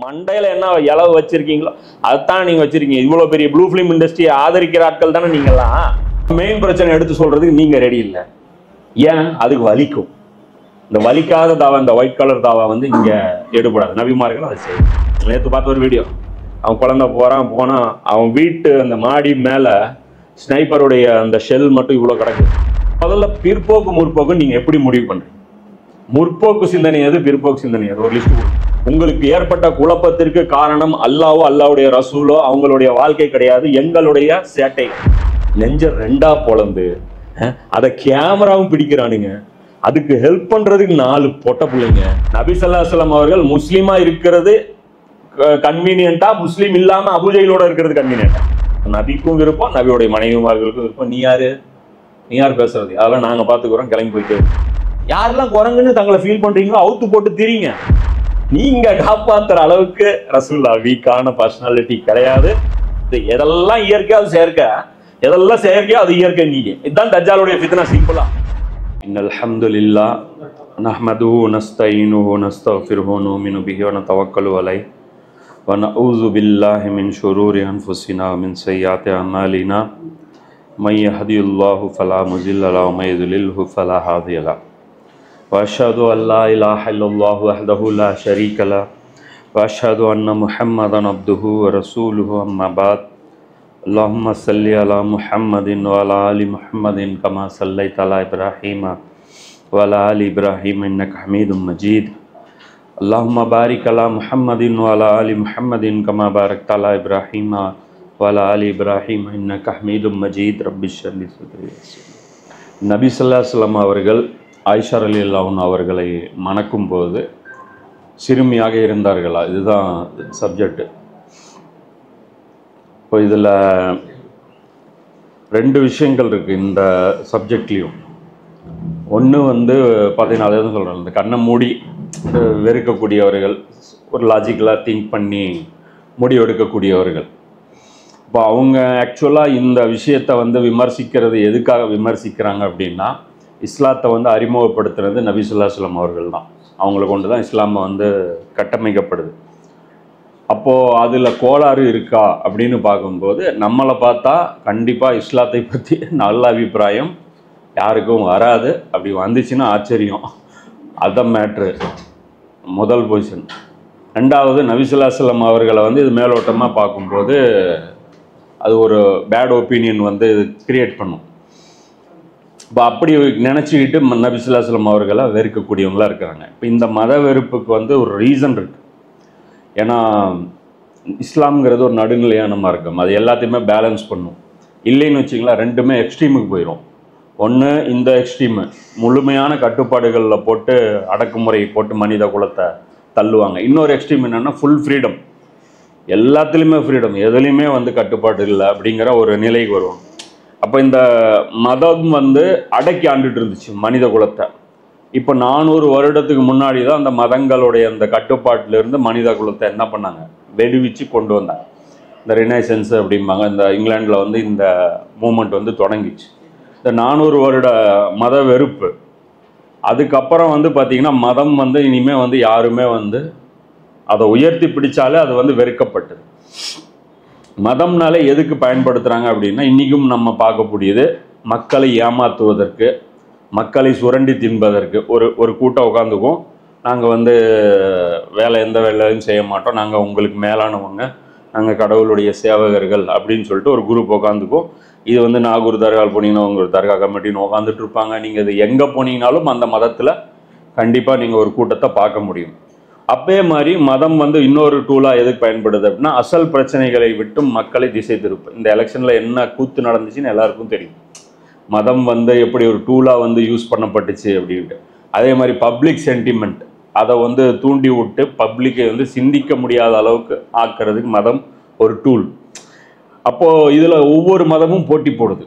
மண்டையில என்ன இளவு வச்சிருக்கீங்களோ அதுதான் நீங்க வச்சிருக்கீங்க. இவ்வளவு பெரிய ப்ளூ ஃபிலிம் இண்டஸ்ட்ரியை ஆதரிக்கிற ஆட்கள் தானே நீங்கெல்லாம். மெயின் பிரச்சனை எடுத்து சொல்றதுக்கு நீங்க ரெடி இல்லை. ஏன்? அதுக்கு வலிக்கும். இந்த வலிக்காத தாவா, இந்த ஒயிட் கலர் தாவா வந்து இங்க எடுபடாது. நபிமார்கள் அதை செய்யும். நேற்று பார்த்த ஒரு வீடியோ, அவன் குழந்தை போனா அவன் வீட்டு அந்த மாடி மேல ஸ்னைப்பருடைய அந்த ஷெல் மட்டும் இவ்வளவு கிடக்கு. முதல்ல பிற்போக்கு முற்போக்கு நீங்க எப்படி முடிவு பண்றீங்க? முற்போக்கு சிந்தனை எது, பிற்போக்கு சிந்தனை எது? ஒரு லிஸ்ட். உங்களுக்கு ஏற்பட்ட குழப்பத்திற்கு காரணம் அல்லாவோ அல்லாவுடைய ரசூலோ அவங்களுடைய வாழ்க்கை கிடையாது, எங்களுடைய சேட்டை. நெஞ்ச ரெண்டா பொளந்து அதை கேமராவும் பிடிக்கிறானுங்க. அதுக்கு ஹெல்ப் பண்றதுக்கு 4 பொட்ட பிள்ளைங்க. நபி ஸல்லல்லாஹு அலைஹி வஸல்லம் அவர்கள் முஸ்லீமா இருக்கிறது கன்வீனியன்ட்டா, முஸ்லீம் இல்லாம அபூஜைலோட இருக்கிறது கன்வீனியன்ட்டா? நபிக்கும் விருப்பம், நபியோடைய மனைவிமார்களுக்கும் விருப்பம். நீ யார் பேசுறது? அதெல்லாம் நாங்க பாத்துக்கிறோம், கிளம்பி போயிட்டு. யாரெல்லாம் குரங்குன்னு தங்களை ஃபீல் பண்றீங்களோ அவுத்து போட்டு திரிங்க. நீங்க காப்பாத்துற அளவுக்கு ரசூலுல்லா வீக்கான பர்சனாலிட்டி கிடையாது. எதெல்லாம் இயற்கையா அது செயற்கை, எதெல்லாம் செயற்கையோ அது இயற்கை. நீங்க இதுதான் தஜ்ஜாலுடைய ஃபித்னா. சிம்பிளா இன்னல் ஹம்துலில்லாஹ் நஹ்மதுஹு நஸ்தஈனுஹு நஸ்தக்ஃபிருஹு நுமினு பிஹி வ நதவக்கலு அலைஹி வ நஊது பில்லாஹி மின் ஷுரூரி அன்ஃபுஸினா வ மின் ஸய்யிஆத்தி அமாலினா மை யஹ்தியுல்லாஹு ஃபலா முஸில்ல லஹு வ மை யுத்லில்ஹு ஃபலா ஹாதிய லஹு وأشهد أن لا إله إلا الله وحده لا شريك له وأشهد أن محمدا عبده ورسوله أما بعد اللهم صل على محمد وعلى آل محمد كما صليت على إبراهيم وعلى آل إبراهيم إنك حميد مجيد اللهم بارك على محمد وعلى آل محمد كما باركت على إبراهيم وعلى آل إبراهيم إنك حميد مجيد رب اشرح لي صدري. நபி ஸல்லல்லாஹு அலைஹி வஸல்லம் அவர்கள் ஆயிஷா ரலியல்லாஹு அன்ஹா அவர்களை மணக்கும் போது சிறுமியாக இருந்தார்களா? இதுதான் சப்ஜெக்ட். இப்போ இதில் 2 விஷயங்கள் இருக்குது இந்த சப்ஜெக்ட்லேயும். ஒன்று வந்து பார்த்தீங்கன்னா, அதை தான் சொல்கிறேன், இந்த கண்ணை மூடி வெறுக்கக்கூடியவர்கள், ஒரு லாஜிக்கலாக திங்க் பண்ணி முடிவெடுக்கக்கூடியவர்கள். இப்போ அவங்க ஆக்சுவலாக இந்த விஷயத்தை வந்து விமர்சிக்கிறது எதுக்காக விமர்சிக்கிறாங்க அப்படின்னா, இஸ்லாத்தை வந்து அறிமுகப்படுத்துறது நபி ஸல்லல்லாஹு அலைஹி வஸல்லம் அவர்கள் தான். அவங்கள கொண்டு தான் இஸ்லாமை வந்து கட்டமைக்கப்படுது. அப்போது அதில் கோளாறு இருக்கா அப்படின்னு பார்க்கும்போது நம்மளை பார்த்தா கண்டிப்பாக இஸ்லாத்தை பற்றி நல்ல அபிப்பிராயம் யாருக்கும் வராது. அப்படி வந்துச்சுன்னா ஆச்சரியம். அதான் மேட்ரு. முதல் பொசிஷன். 2வது, நபி ஸல்லல்லாஹு அலைஹி வஸல்லம் அவர்களை வந்து இது மேலோட்டமாக பார்க்கும்போது அது ஒரு பேட் ஒப்பீனியன் வந்து கிரியேட் பண்ணும். இப்போ அப்படி நினச்சிக்கிட்டு நபி ஸல்லல்லாஹு அலைஹி வஸல்லம் அவர்களை வெறுக்கக்கூடியவங்களாக இருக்கிறாங்க. இப்போ இந்த மத வெறுப்புக்கு வந்து ஒரு ரீசன் இருக்குது. ஏன்னா இஸ்லாம்ங்கிறது ஒரு நடுநிலையான மார்க்கம், அது எல்லாத்தையுமே பேலன்ஸ் பண்ணும். இல்லைன்னு வச்சிங்களா, ரெண்டுமே எக்ஸ்ட்ரீமுக்கு போயிடும். ஒன்று இந்த எக்ஸ்ட்ரீமு முழுமையான கட்டுப்பாடுகளில் போட்டு அடக்குமுறை போட்டு மனித குலத்தை தள்ளுவாங்க. இன்னொரு எக்ஸ்ட்ரீம் என்னென்னா ஃபுல் ஃப்ரீடம், எல்லாத்துலேயுமே ஃப்ரீடம், எதுலேயுமே வந்து கட்டுப்பாடு இல்லை அப்படிங்கிற ஒரு நிலைக்கு வருவாங்க. அப்போ இந்த மதம் வந்து அடக்கி ஆண்டுட்டு இருந்துச்சு மனித குலத்தை. இப்போ 400 வருடத்துக்கு முன்னாடி தான் அந்த மதங்களுடைய அந்த கட்டுப்பாட்டிலிருந்து மனித குலத்தை என்ன பண்ணாங்க, வெடிவிச்சு கொண்டு வந்தாங்க. இந்த ரினைசன்ஸ் அப்படிம்பாங்க. இந்த இங்கிலாண்டில் வந்து இந்த மூமெண்ட் வந்து தொடங்கிச்சு. இந்த 400 வருட மத வெறுப்பு. அதுக்கப்புறம் வந்து பார்த்திங்கன்னா மதம் வந்து இனிமேல் வந்து யாருமே வந்து அதை உயர்த்தி பிடிச்சாலே அது வந்து வெறுக்கப்பட்டது. மதம்னாலே எதுக்கு பயன்படுத்துகிறாங்க அப்படின்னா, இன்றைக்கும் நம்ம பார்க்கக்கூடியது மக்களை ஏமாற்றுவதற்கு, மக்களை சுரண்டி தின்பதற்கு. ஒரு கூட்டம் உட்காந்துக்கும், நாங்கள் வந்து எந்த வேலையும் செய்ய மாட்டோம், நாங்கள் உங்களுக்கு மேலானவங்க, நாங்கள் கடவுளுடைய சேவகர்கள் அப்படின்னு சொல்லிட்டு ஒரு குரூப் உட்காந்துக்கும். இது வந்து நாகூர் தர்கா போனீங்கன்னா உங்கள் தர்கா கமிட்டின்னு உட்காந்துட்டு இருப்பாங்க. நீங்கள் இது எங்கே போனீங்கனாலும் அந்த மதத்தில் கண்டிப்பாக நீங்கள் ஒரு கூட்டத்தை பார்க்க முடியும். அப்பே மாதிரி மதம் வந்து இன்னொரு டூலாக எதுக்கு பயன்படுது அப்படின்னா, அசல் பிரச்சனைகளை விட்டும் மக்களை திசை திருப்பு. இந்த எலெக்ஷனில் என்ன கூத்து நடந்துச்சுன்னு எல்லாருக்கும் தெரியும். மதம் வந்து எப்படி ஒரு டூலாக வந்து யூஸ் பண்ணப்பட்டுச்சு அப்படின்ட்டு. அதே மாதிரி பப்ளிக் சென்டிமெண்ட், அதை வந்து தூண்டி விட்டு பப்ளிக்கை வந்து சிந்திக்க முடியாத அளவுக்கு ஆக்கிறதுக்கு மதம் ஒரு டூல். அப்போது இதில் ஒவ்வொரு மதமும் போட்டி போடுது,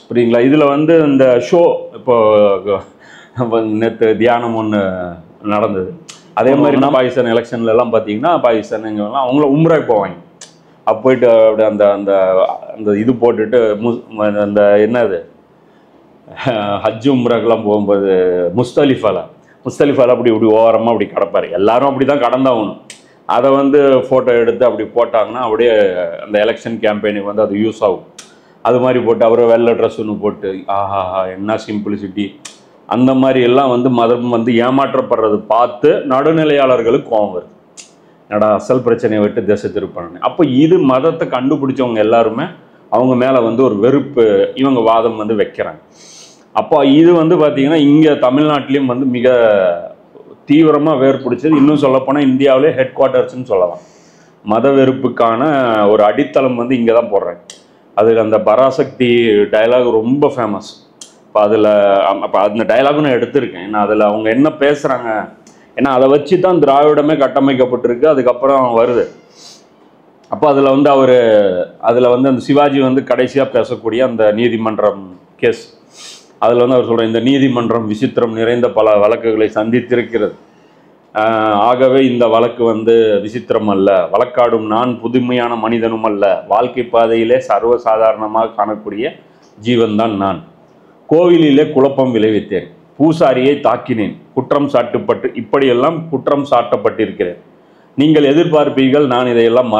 புரியுங்களா? இதில் வந்து இந்த ஷோ, இப்போ நேற்று தியானம் ஒன்று நடந்தது. அதே மாதிரி பாகிஸ்தான் எலெக்ஷன்லலாம் பார்த்தீங்கன்னா, பாகிஸ்தான் எங்கெல்லாம் அவங்கள உம்ராக்கு போவாங்க. அப்போ போயிட்டு அப்படி அந்த அந்த அந்த இது போட்டுட்டு அந்த என்னது ஹஜ்ஜு உம்ராக்கெல்லாம் போகும்போது முஸ்தலிஃபால அப்படி இப்படி ஓரமாக அப்படி கிடப்பார். எல்லாரும் அப்படி தான் கடந்தாகணும். அதை வந்து ஃபோட்டோ எடுத்து அப்படி போட்டாங்கன்னா அப்படியே அந்த எலெக்ஷன் கேம்பெயினுக்கு வந்து அது யூஸ் ஆகும். அது மாதிரி போட்டு அவரை வெள்ளை ட்ரெஸ் ஒன்று போட்டு ஆஹாஹா என்ன சிம்பிளிசிட்டி, அந்த மாதிரி எல்லாம் வந்து மதம் வந்து ஏமாற்றப்படுறது பார்த்து நடுநிலையாளர்களுக்கு கோவம் வருது. என்னடா அசல் பிரச்சனையை விட்டு திசை திருப்பானு. அப்போ இது மதத்தை கண்டுபிடிச்சவங்க எல்லாருமே அவங்க மேலே வந்து ஒரு வெறுப்பு இவங்க வாதம் வந்து வைக்கிறாங்க. அப்போ இது வந்து பார்த்திங்கன்னா இங்கே தமிழ்நாட்டிலையும் வந்து மிக தீவிரமாக வேர் பிடிச்சது. இன்னும் சொல்லப்போனால் இந்தியாவிலே ஹெட் குவார்ட்டர்ஸ்ன்னு சொல்லலாம். மத வெறுப்புக்கான ஒரு அடித்தளம் வந்து இங்கே தான் போடுறாங்க. அதில் அந்த பராசக்தி டைலாக் ரொம்ப ஃபேமஸ். இப்போ அதில் அப்போ அந்த டைலாகும் நான் எடுத்திருக்கேன். ஏன்னா அதில் அவங்க என்ன பேசுகிறாங்க, ஏன்னா அதை வச்சு தான் திராவிடமே கட்டமைக்கப்பட்டிருக்கு. அதுக்கப்புறம் வருது. அப்போ அதில் வந்து அதில் வந்து அந்த சிவாஜி வந்து கடைசியாக பேசக்கூடிய அந்த நீதிமன்றம் கேஸ், அதில் வந்து அவர் சொல்கிற இந்த நீதிமன்றம் விசித்திரம் நிறைந்த பல வழக்குகளை சந்தித்திருக்கிறது. ஆகவே இந்த வழக்கு வந்து விசித்திரம் அல்ல, வழக்காடும் நான் புதுமையான மனிதனும் அல்ல, வாழ்க்கை பாதையிலே சர்வசாதாரணமாக காணக்கூடிய ஜீவன் தான் நான். கோவிலிலே குழப்பம் விளைவித்தேன், பூசாரியை தாக்கினேன், குற்றம் சாட்டப்பட்டு இப்படியெல்லாம் குற்றம் சாட்டப்பட்டிருக்கிறேன். நீங்கள் எதிர்பார்ப்பீர்கள் நான் இதையெல்லாம்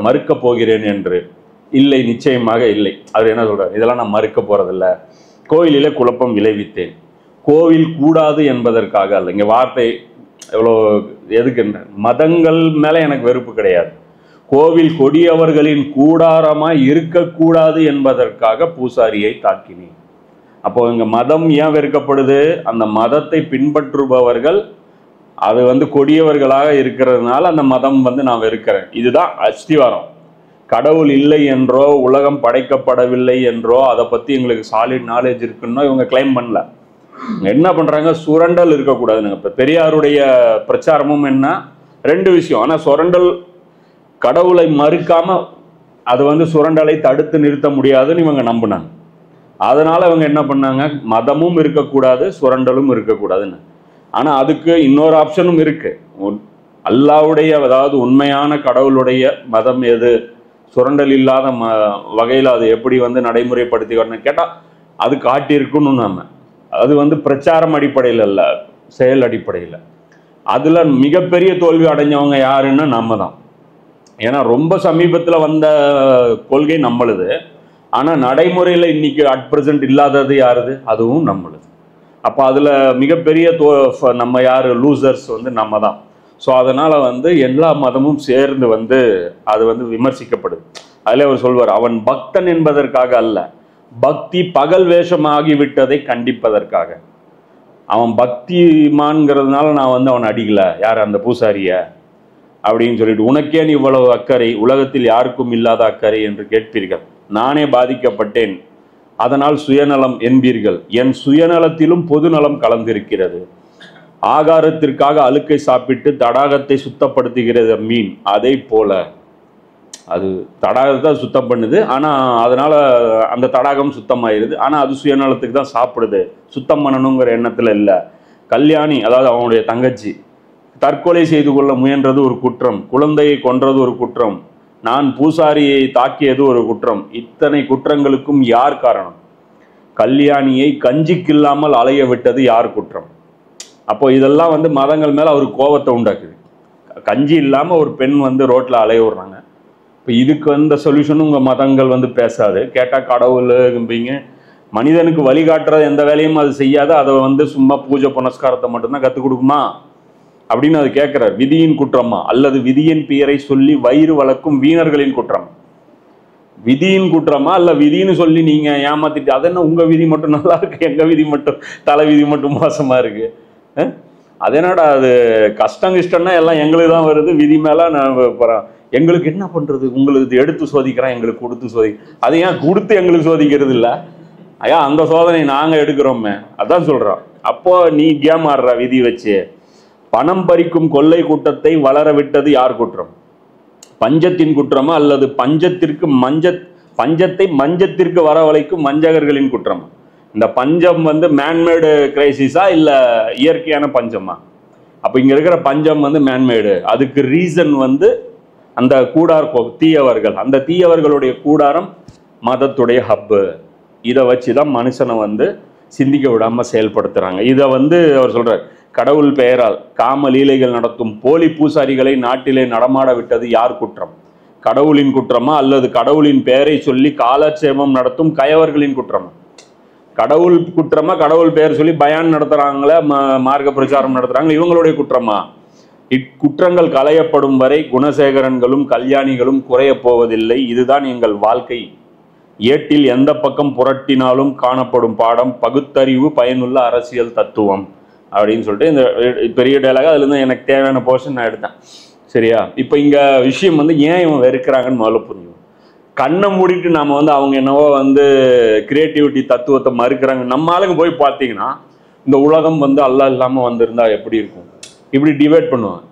மறுக்கப் போகிறேன் என்று. இல்லை, நிச்சயமாக இல்லை. அவர் என்ன சொல்கிறார், இதெல்லாம் நான் மறுக்க போகிறதில்ல. கோவிலிலே குழப்பம் விளைவித்தேன், கோவில் கூடாது என்பதற்காக அல்ல. இங்கே வார்த்தை எவ்வளோ எதுக்குன்ற, மதங்கள் மேலே எனக்கு வெறுப்பு கிடையாது. கோவில் கொடியவர்களின் கூடாரமாய் இருக்கக்கூடாது என்பதற்காக பூசாரியை தாக்கினேன். அப்போ இங்கே மதம் ஏன் வெறுக்கப்படுது, அந்த மதத்தை பின்பற்றுபவர்கள் அது வந்து கொடியவர்களாக இருக்கிறதுனால அந்த மதம் வந்து நான் வெறுக்கிறேன். இதுதான் அஸ்திவாரம். கடவுள் இல்லை என்றோ உலகம் படைக்கப்படவில்லை என்றோ அதை பற்றி எங்களுக்கு சாலிட் நாலேஜ் இருக்குன்னோ இவங்க கிளைம் பண்ணல. என்ன பண்ணுறாங்க, சுரண்டல் இருக்கக்கூடாதுன்னு. இப்போ பெரியாருடைய பிரச்சாரமும் என்ன, ரெண்டு விஷயம். ஆனால் சுரண்டல் கடவுளை மறுக்காம அது வந்து சுரண்டலை தடுத்து நிறுத்த முடியாதுன்னு இவங்க நம்பினாங்க. அதனால் இவங்க என்ன பண்ணாங்க, மதமும் இருக்கக்கூடாது சுரண்டலும் இருக்கக்கூடாதுன்னு. ஆனால் அதுக்கு இன்னொரு ஆப்ஷனும் இருக்குது. அல்லாவுடைய அதாவது உண்மையான கடவுளுடைய மதம் எது, சுரண்டல் இல்லாத வகையில் அது எப்படி வந்து நடைமுறைப்படுத்தி வரணும்னு கேட்டால் அது காட்டியிருக்குன்னு நம்ம, அது வந்து பிரச்சாரம் அடிப்படையில் அல்ல, செயல் அடிப்படையில். அதில் மிகப்பெரிய தோல்வி அடைஞ்சவங்க யாருன்னா நம்ம தான். ஏன்னா ரொம்ப சமீபத்தில் வந்த கொள்கை நம்மளுது, ஆனால் நடைமுறையில் இன்னைக்கு அட் ப்ரெசன்ட் இல்லாதது யாருது, அதுவும் நம்மளுது. அப்போ அதில் மிகப்பெரிய நம்ம யார் லூசர்ஸ் வந்து நம்ம தான். ஸோ அதனால் வந்து எல்லா மதமும் சேர்ந்து வந்து அது வந்து விமர்சிக்கப்படுது. அதில் அவர் சொல்வார், அவன் பக்தன் என்பதற்காக அல்ல, பக்தி பகல் வேஷமாகிவிட்டதை கண்டிப்பதற்காக. அவன் பக்திமான்ங்கிறதுனால நான் வந்து அவன் அடிக்கலை, யார் அந்த பூசாரிய அப்படின்னு சொல்லிட்டு, உனக்கேன் இவ்வளவு அக்கறை, உலகத்தில் யாருக்கும் இல்லாத அக்கறை என்று கேட்பீர்கள். நானே பாதிக்கப்பட்டேன், அதனால் சுயநலம் என்பீர்கள். என் சுயநலத்திலும் பொதுநலம் கலந்திருக்கிறது. ஆகாரத்திற்காக அழுக்கை சாப்பிட்டு தடாகத்தை சுத்தப்படுத்துகிறது மீன், அதை போல. அது தடாகத்தை சுத்தம் பண்ணுது, ஆனால் அதனால் அந்த தடாகம் சுத்தமாயிருது. ஆனால் அது சுயநலத்துக்கு தான் சாப்பிடுது, சுத்தம் பண்ணணுங்கிற எண்ணத்தில் இல்லை. கல்யாணி, அதாவது அவனுடைய தங்கச்சி, தற்கொலை செய்து கொள்ள முயன்றது ஒரு குற்றம், குழந்தையை கொன்றது ஒரு குற்றம், நான் பூசாரியை தாக்கியது ஒரு குற்றம். இத்தனை குற்றங்களுக்கும் யார் காரணம்? கல்யாணியை கஞ்சிக்கில்லாமல் அலைய விட்டது யார் குற்றம்? அப்போ இதெல்லாம் வந்து மதங்கள் மேலே அவர் கோபத்தை உண்டாக்குது. கஞ்சி இல்லாமல் ஒரு பெண் வந்து ரோட்டில் அலைய விடுறாங்க. இப்போ இதுக்கு வந்த சொல்யூஷனும் உங்கள் மதங்கள் வந்து பேசாது. கேட்டால் கடவுளும்பிங்க, மனிதனுக்கு வழிகாட்டுறது எந்த வேலையும் அது செய்யாது, அதை வந்து சும்மா பூஜை புனஸ்காரத்தை மட்டும்தான் கற்றுக் கொடுக்குமா அப்படின்னு அது கேட்குறார். விதியின் குற்றமா அல்லது விதியின் பெயரை சொல்லி வயிறு வளர்க்கும் வீணர்களின் குற்றம்? விதியின் குற்றமா அல்ல விதின்னு சொல்லி நீங்கள் ஏமாத்திட்டு, அது என்ன உங்கள் விதி மட்டும் நல்லா இருக்கு, எங்கள் விதி மட்டும் தலை விதி மட்டும் மோசமாக இருக்குது? அது என்னடா, அது கஷ்டம் இஷ்டம்னா எல்லாம் எங்களுக்கு தான் வருது, விதி மேலே நான் எங்களுக்கு என்ன பண்ணுறது, உங்களுக்கு எடுத்து சோதிக்கிறேன், எங்களுக்கு கொடுத்து அது ஏன் கொடுத்து எங்களுக்கு சோதிக்கிறது இல்லை? ஐயா அந்த சோதனை நாங்கள் எடுக்கிறோமே, அதான் சொல்கிறோம். அப்போ நீ கேம் ஆடுற விதி வச்சு. பணம் பறிக்கும் கொள்ளை கூட்டத்தை வளர விட்டது யார் குற்றம்? பஞ்சத்தின் குற்றமா அல்லது பஞ்சத்தை மஞ்சத்திற்கு வரவழைக்கும் மஞ்சகர்களின் குற்றமா? இந்த பஞ்சம் வந்து மேன்மேடு கிரைசிஸா இல்லை இயற்கையான பஞ்சமா? அப்போ இங்கே இருக்கிற பஞ்சம் வந்து மேன்மேடு. அதுக்கு ரீசன் வந்து அந்த தீயவர்கள், அந்த தீயவர்களுடைய கூடாரம் மதத்துடைய ஹப்பு. இதை வச்சு தான் மனுஷனை வந்து சிந்திக்க விடாமல் செயல்படுத்துகிறாங்க. இதை வந்து அவர் சொல்கிறார், கடவுள் பெயரால் காம லீலைகள் நடத்தும் போலி பூசாரிகளை நாட்டிலே நடமாட விட்டது யார் குற்றம்? கடவுளின் குற்றமா அல்லது கடவுளின் பெயரை சொல்லி காலட்சேபம் நடத்தும் கயவர்களின் குற்றமா? கடவுள் குற்றமா, கடவுள் பெயர் சொல்லி பயான் நடத்துறாங்களே, மார்க்க பிரச்சாரம் நடத்துறாங்க, இவங்களுடைய குற்றமா? இக்குற்றங்கள் களையப்படும் வரை குணசேகரன்களும் கல்யாணிகளும் குறைய போவதில்லை. இதுதான் எங்கள் வாழ்க்கை. ஏட்டில் எந்த பக்கம் புரட்டினாலும் காணப்படும் பாடம் பகுத்தறிவு பயனுள்ள அரசியல் தத்துவம் அப்படின்னு சொல்லிட்டு இந்த பெரிய டைலாக அதுலேருந்து எனக்கு தேவையான போர்ஷன் நான் எடுத்தேன். சரியா? இப்போ இங்கே விஷயம் வந்து ஏன் இவன் வெறுக்கிறாங்கன்னு முதல்ல புரியும். கண்ணை மூடிட்டு நாம் வந்து அவங்க என்னவோ வந்து கிரியேட்டிவிட்டி தத்துவத்தை மறுக்கிறாங்க. நம்ம ஆளுங்க போய் பார்த்தீங்கன்னா இந்த உலகம் வந்து அல்லாஹ் இல்லாமல் வந்திருந்தா எப்படி இருக்கும் இப்படி டிவைட் பண்ணுவாங்க.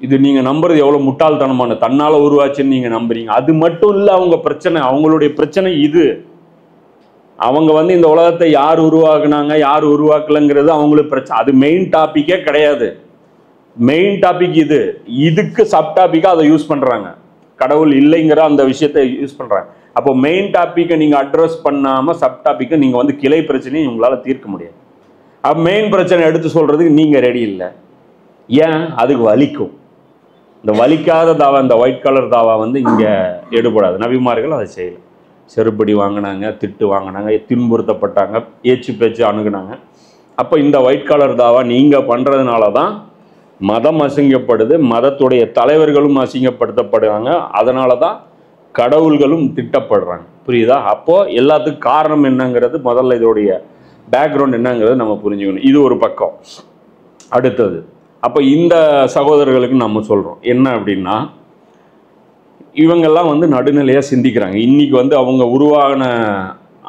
இது நீங்கள் நம்புறது எவ்வளோ முட்டாள்தனமான, தன்னால் உருவாச்சுன்னு நீங்கள் நம்புறீங்க. அது மட்டும் இல்லை அவங்க பிரச்சனை, அவங்களுடைய பிரச்சனை இது. அவங்க வந்து இந்த உலகத்தை யார் உருவாக்குனாங்க யார் உருவாக்கலைங்கிறது அவங்களுக்கு பிரச்சனை. அது மெயின் டாப்பிக்கே கிடையாது. மெயின் டாபிக் இது. இதுக்கு சப் டாப்பிக்காக அதை யூஸ் பண்ணுறாங்க. கடவுள் இல்லைங்கிற அந்த விஷயத்தை யூஸ் பண்ணுறாங்க. அப்போ மெயின் டாப்பிக்கை நீங்கள் அட்ரஸ் பண்ணாமல் சப் டாப்பிக்கை நீங்கள் வந்து கிளை பிரச்சனையும் உங்களால் தீர்க்க முடியாது. அப்போ மெயின் பிரச்சனை எடுத்து சொல்கிறதுக்கு நீங்கள் ரெடி இல்லை. ஏன்? அதுக்கு வலிக்கும். இந்த வலிக்காத தாவா, இந்த ஒயிட் கலர் தாவா வந்து இங்கே எடுபடாது. நபிமார்கள் அதை செய்யலை. செருப்படி வாங்கினாங்க, திட்டு வாங்கினாங்க, துன்புறுத்தப்பட்டாங்க, ஏச்சு பேச்சு அணுகுனாங்க. அப்போ இந்த ஒயிட் கலர் தாவா நீங்கள் பண்ணுறதுனால தான் மதம் அசிங்கப்படுது, மதத்துடைய தலைவர்களும் அசிங்கப்படுத்தப்படுறாங்க, அதனால தான் கடவுள்களும் திட்டப்படுறாங்க. புரியுதா? அப்போது எல்லாத்துக்கும் காரணம் என்னங்கிறது முதல்ல இதோடைய பேக்ரவுண்ட் என்னங்கிறது நம்ம புரிஞ்சுக்கணும். இது ஒரு பக்கம். அடுத்தது, அப்போ இந்த சகோதரர்களுக்கு நம்ம சொல்கிறோம் என்ன அப்படின்னா, இவங்கெல்லாம் வந்து நடுநிலையாக சிந்திக்கிறாங்க. இன்றைக்கி வந்து அவங்க உருவான